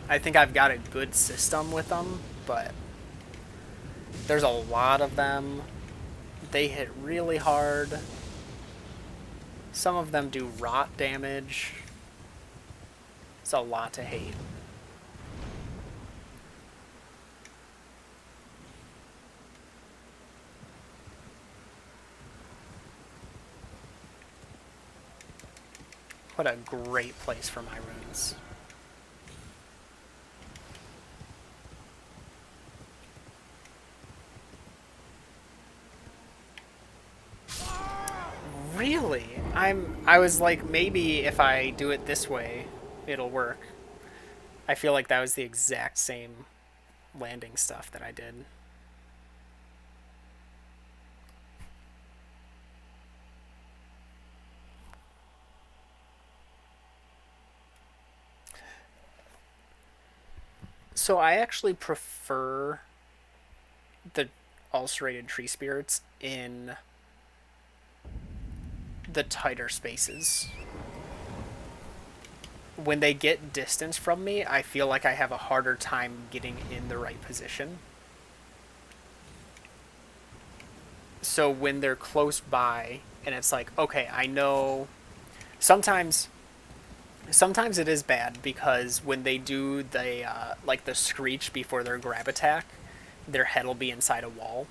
I think I've got a good system with them, but there's a lot of them. They hit really hard. Some of them do rot damage. It's a lot to hate. What a great place for my runes. Really? I was like, maybe if I do it this way, it'll work. I feel like that was the exact same landing stuff that I did. So I actually prefer the ulcerated tree spirits in the tighter spaces. When they get distance from me, I feel like I have a harder time getting in the right position. So when they're close by, and it's like, okay, I know... Sometimes it is bad, because when they do the, like the screech before their grab attack, their head will be inside a wall,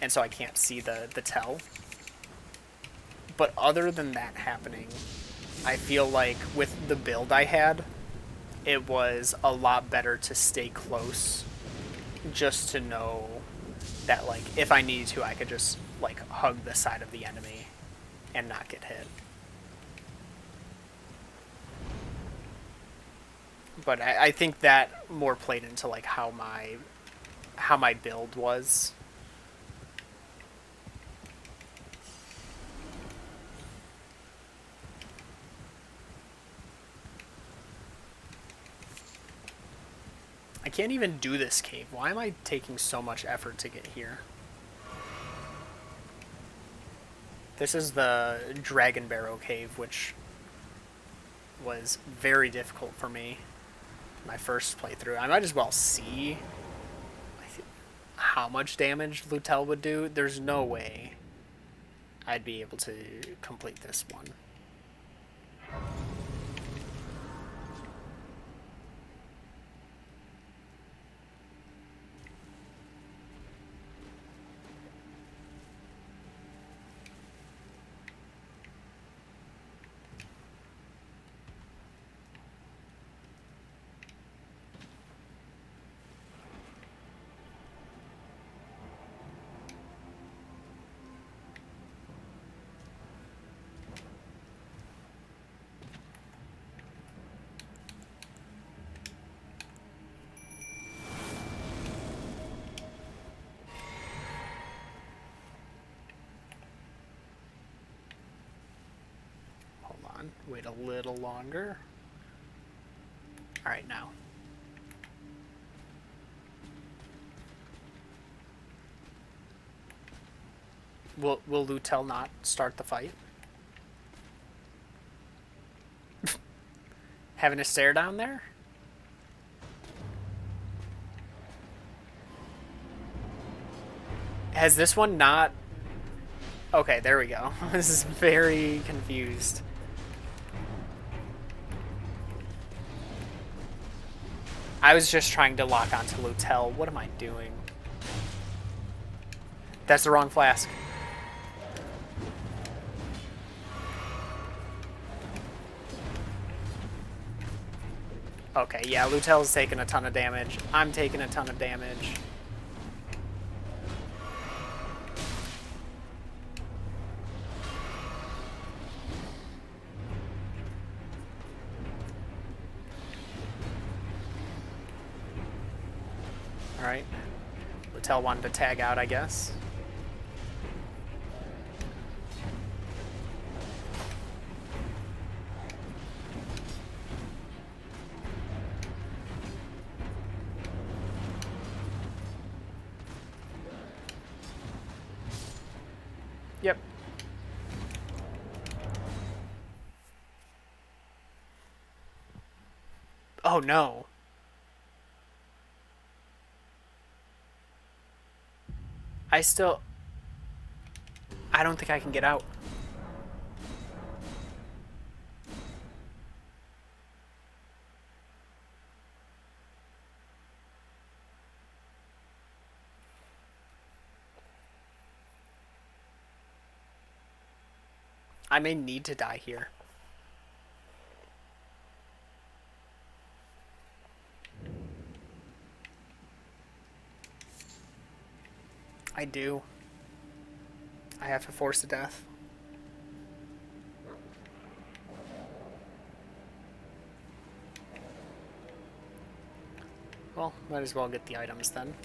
and so I can't see the tell. But other than that happening, I feel like with the build I had, it was a lot better to stay close, just to know that, like, if I needed to, I could just, like, hug the side of the enemy and not get hit. But I think that more played into, like, how my build was. I can't even do this cave. Why am I taking so much effort to get here? This is the Dragon Barrow Cave, which was very difficult for me. My first playthrough. I might as well see how much damage Lutel would do. There's no way I'd be able to complete this one. Wait a little longer. All right, now. Will Lutel not start the fight? Having a stare down there? Has this one not... Okay, there we go. This is very confused. I was just trying to lock onto Lutel. What am I doing? That's the wrong flask. Okay, yeah, Lutel's taking a ton of damage. I'm taking a ton of damage. Alright. Lutel wanted to tag out, I guess. Yep. Oh no. I don't think I can get out. I may need to die here. I do. I have to force a death. Well, might as well get the items then.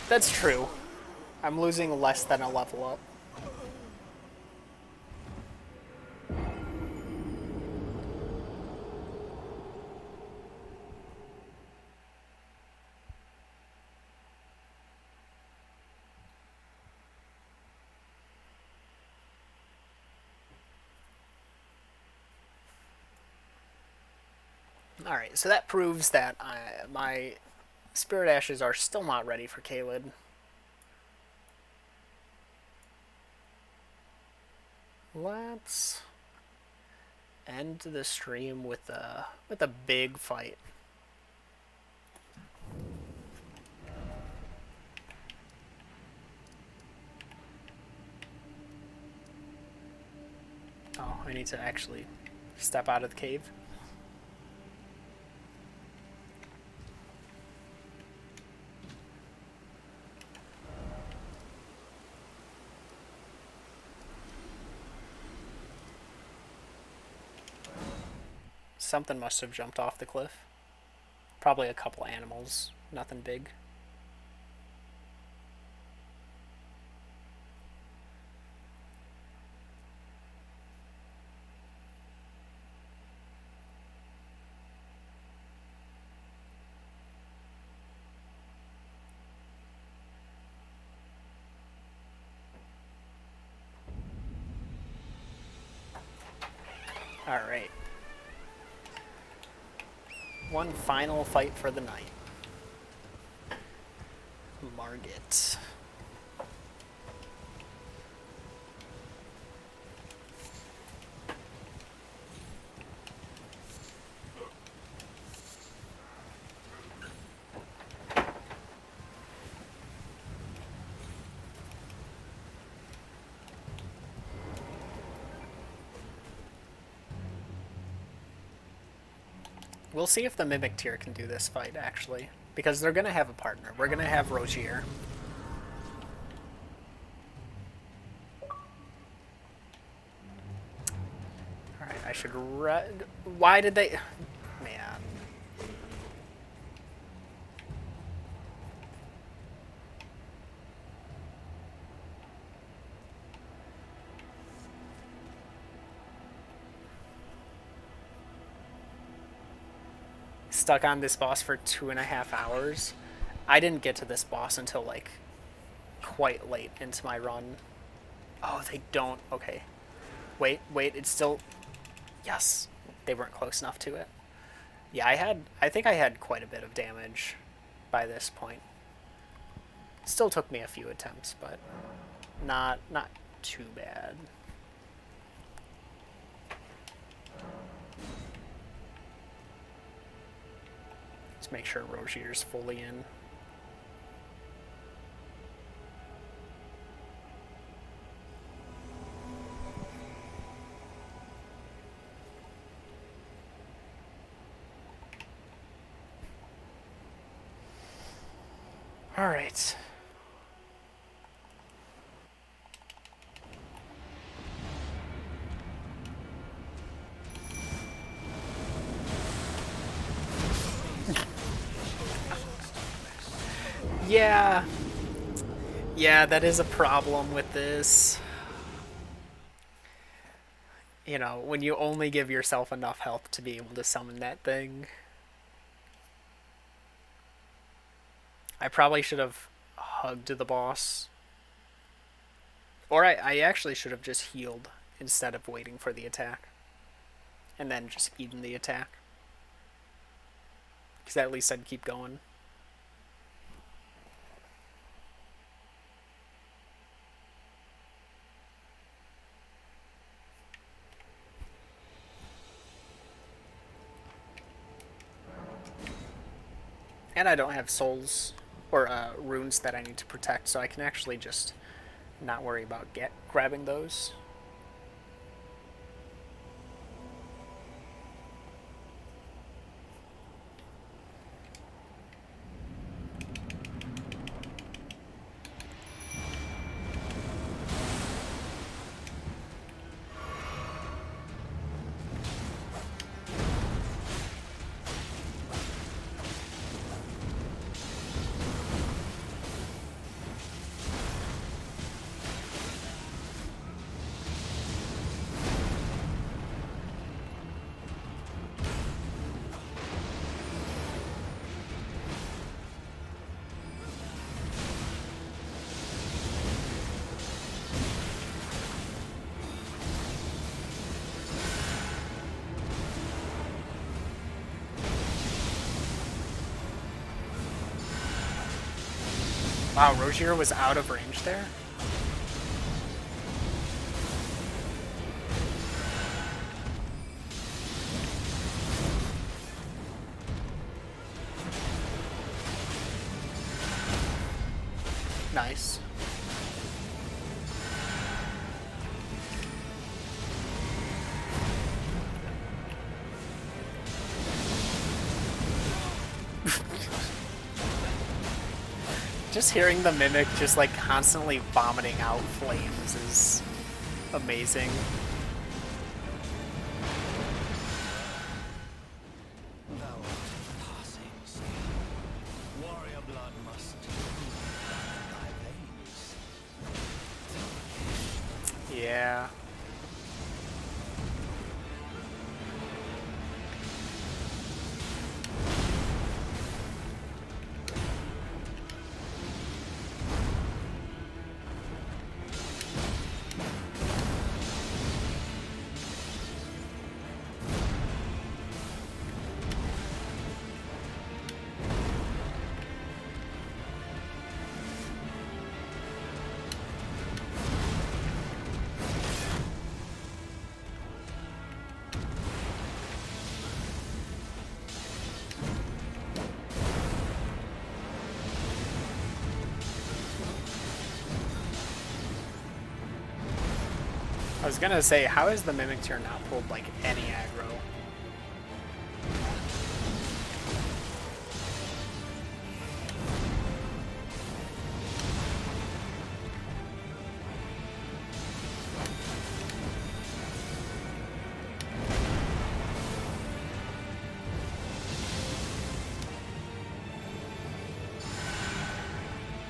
That's true. I'm losing less than a level up. Alright, so that proves that my Spirit Ashes are still not ready for Caelid. Let's end the stream with a big fight. Oh, I need to actually step out of the cave. Something must have jumped off the cliff. Probably a couple animals, nothing big. Alright. One final fight for the night. Margit. We'll see if the Mimic Tier can do this fight, actually. Because they're going to have a partner. We're going to have Rogier. Alright, I should why did they... Man. Stuck on this boss for 2.5 hours. I didn't get to this boss until, like, quite late into my run. Oh, they don't. Okay. Wait, it's still... Yes. They weren't close enough to it. Yeah, I think I had quite a bit of damage by this point. Still took me a few attempts, but not too bad. Let's make sure Rogier's fully in. All right. Yeah, that is a problem with this. You know, when you only give yourself enough health to be able to summon that thing. I probably should have hugged the boss. Or I actually should have just healed instead of waiting for the attack. And then just eaten the attack. Because at least I'd keep going. And I don't have souls or runes that I need to protect, so I can actually just not worry about grabbing those. Wow, Rogier was out of range there? Nice. Just hearing the Mimic just like constantly vomiting out flames is amazing. Thou art passing sin. Warrior blood must thy veins. Yeah. I was gonna say, how is the Mimic Tear not pulled like any aggro?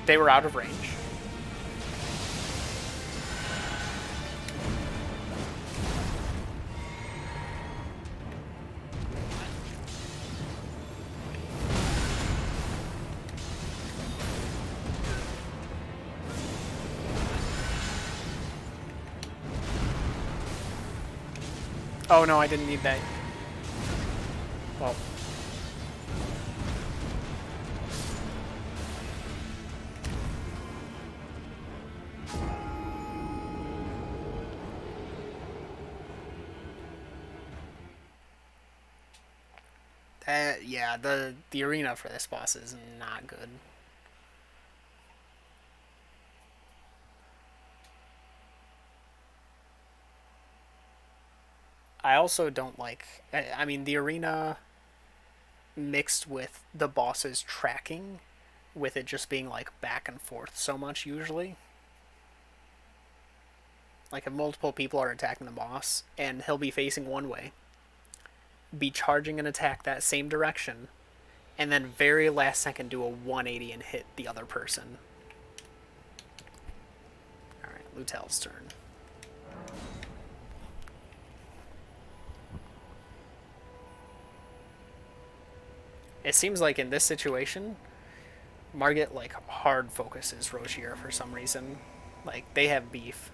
They were out of range. Oh no, I didn't need that. Well. Yeah, the arena for this boss is not good. I also don't like... I mean, the arena mixed with the boss's tracking, with it just being like back and forth so much usually. Like if multiple people are attacking the boss and he'll be facing one way, be charging an attack that same direction, and then very last second do a 180 and hit the other person. Alright, Lutel's turn. It seems like in this situation, Margit like hard focuses Rogier for some reason. Like they have beef.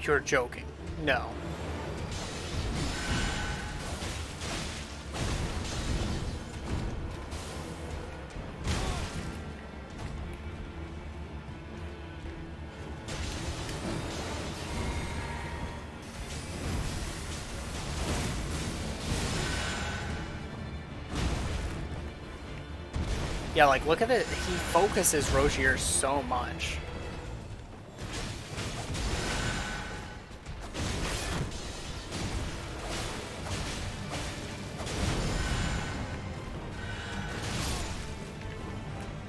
You're joking. No. Yeah, like look at it. He focuses Rogier so much.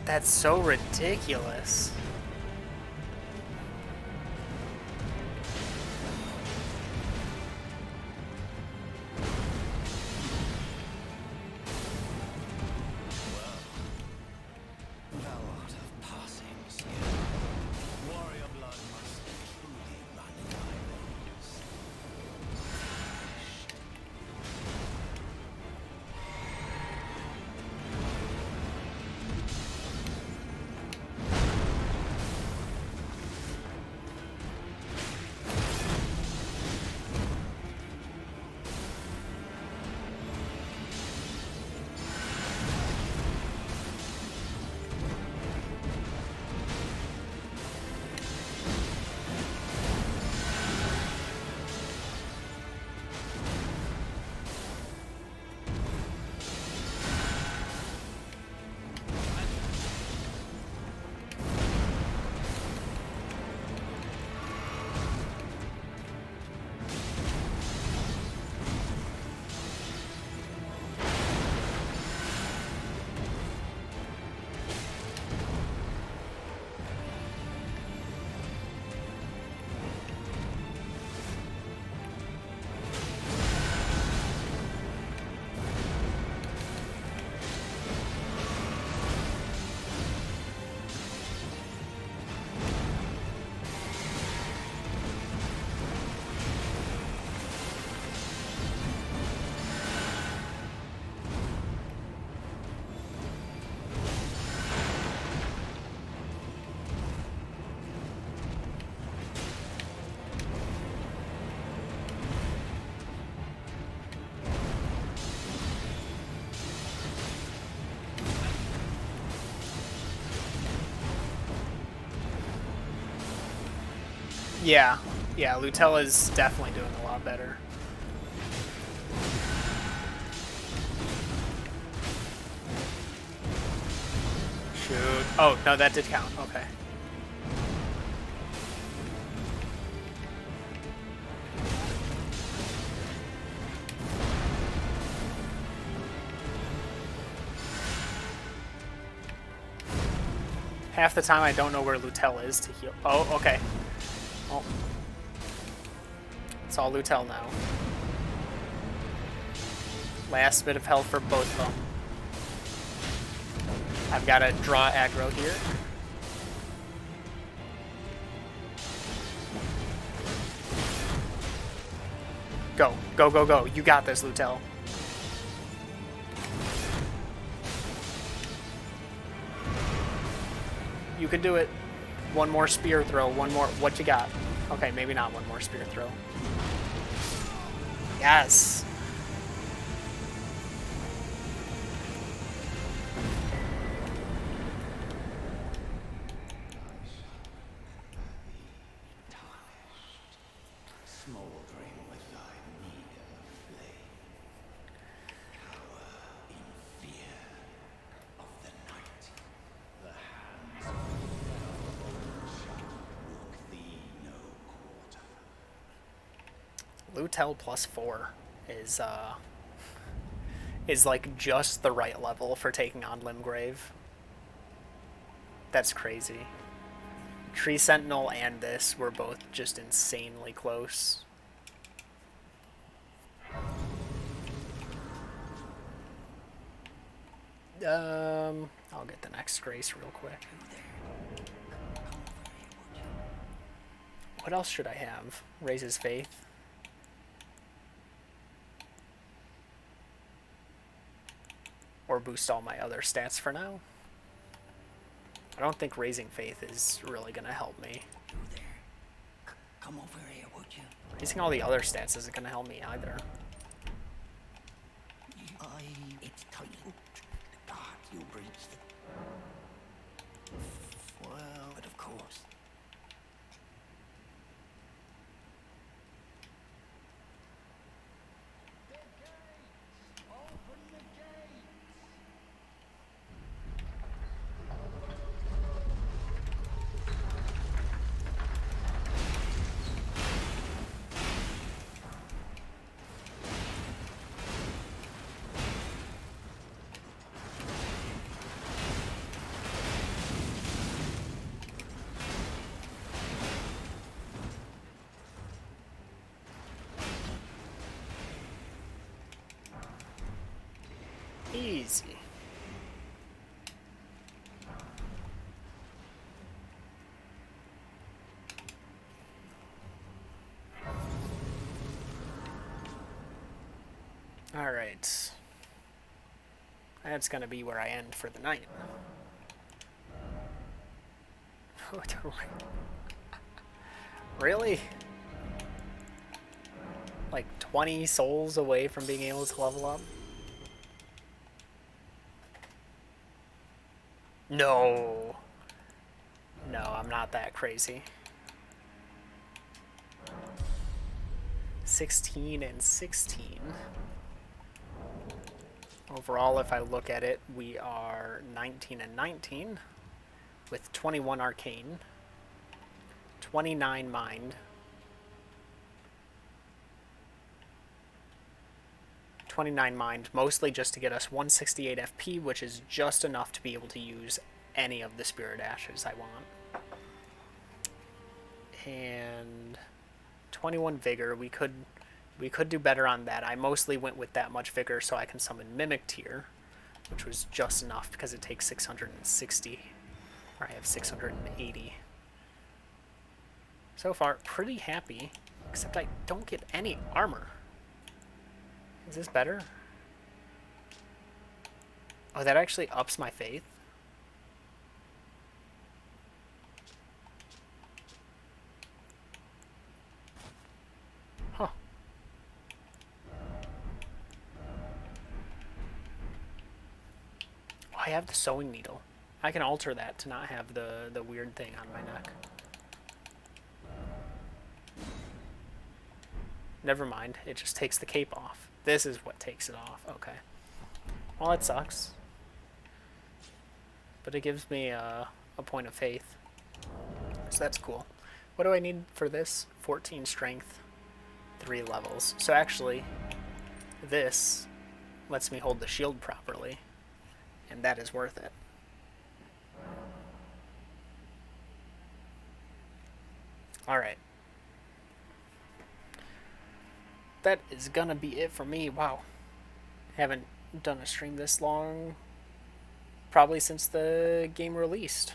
That's so ridiculous. Thou art of passing skill. Warrior blood must truly run in thy veins. Yeah, yeah, Lutella's definitely doing a lot better. Shoot. Oh, no, that did count. Okay. Half the time I don't know where Lutella is to heal. Oh, okay. Oh. It's all Lutel now. Last bit of health for both of them. I've got to draw aggro here. Go, go, go, go. You got this, Lutel. You can do it. One more spear throw. One more. What you got? Okay, maybe not one more spear throw. Yes. Smouldering with thy need of flame. Cower in fear of the night. The hands of the fell old shadow brook thee no quarter. Lutel +4 is like just the right level for taking on Limgrave. That's crazy. Tree Sentinel and this were both just insanely close. I'll get the next grace real quick. What else should I have? Raises Faith. Or boost all my other stats for now. I don't think Raising Faith is really going to help me. You there? Come over here, would you? Raising all the other stats isn't going to help me either. It's tight. God, you breached it. Well, but of course. Easy. Alright. That's gonna be where I end for the night. Really? Like 20 souls away from being able to level up? No. No, I'm not that crazy. 16 and 16. Overall, if I look at it, we are 19 and 19 with 21 arcane, 29 mind, 29 mind, mostly just to get us 168 FP, which is just enough to be able to use any of the Spirit Ashes I want. And 21 vigor. We could do better on that. I mostly went with that much vigor so I can summon Mimic Tier, which was just enough because it takes 660, or I have 680. So far, pretty happy, except I don't get any armor. Is this better? Oh, that actually ups my faith. Huh. Oh, I have the sewing needle. I can alter that to not have the weird thing on my neck. Never mind. It just takes the cape off. This is what takes it off. Okay. Well, that sucks. But it gives me a point of faith. So that's cool. What do I need for this? 14 strength, 3 levels. So actually, this lets me hold the shield properly. And that is worth it. Alright. That is gonna be it for me. Wow. Haven't done a stream this long probably since the game released.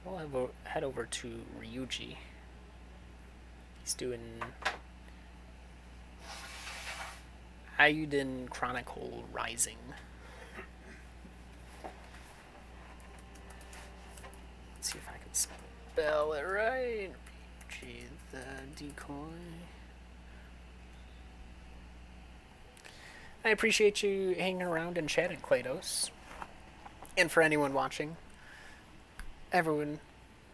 We'll head over to Ryuji. He's doing Ayuden Chronicle Rising. Let's see if I can spell it right. Ryuji the decoy. I appreciate you hanging around and chatting, Klados. And for anyone watching, everyone,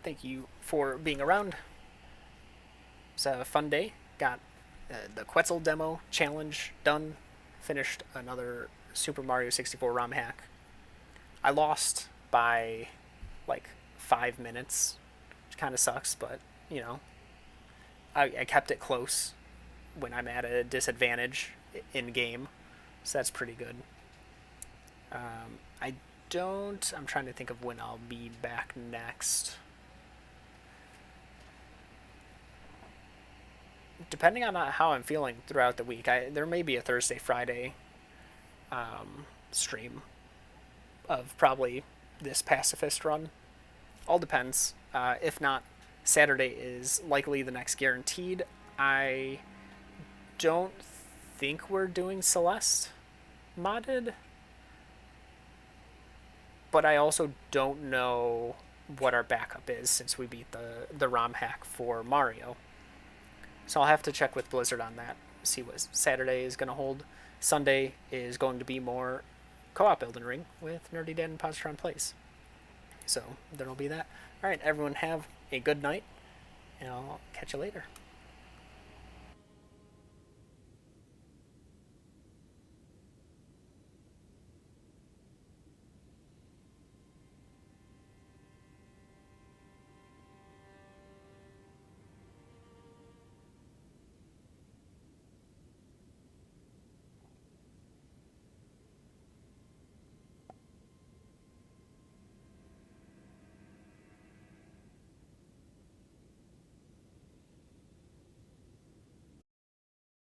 thank you for being around. It's a fun day. Got the Quetzal demo challenge done. Finished another Super Mario 64 ROM hack. I lost by like 5 minutes, which kind of sucks, but you know, I kept it close when I'm at a disadvantage in game. So that's pretty good. I'm trying to think of when I'll be back next. Depending on how I'm feeling throughout the week, there may be a Thursday, Friday stream of probably this Pacifist run. All depends. If not, Saturday is likely the next guaranteed. I don't think we're doing Celeste modded, but I also don't know what our backup is since we beat the ROM hack for Mario. So I'll have to check with Blizzard on that, see what Saturday is going to hold. Sunday is going to be more co-op Elden Ring with Nerdy Dan and Positron Plays. So there'll be that. Alright, everyone have a good night, and I'll catch you later.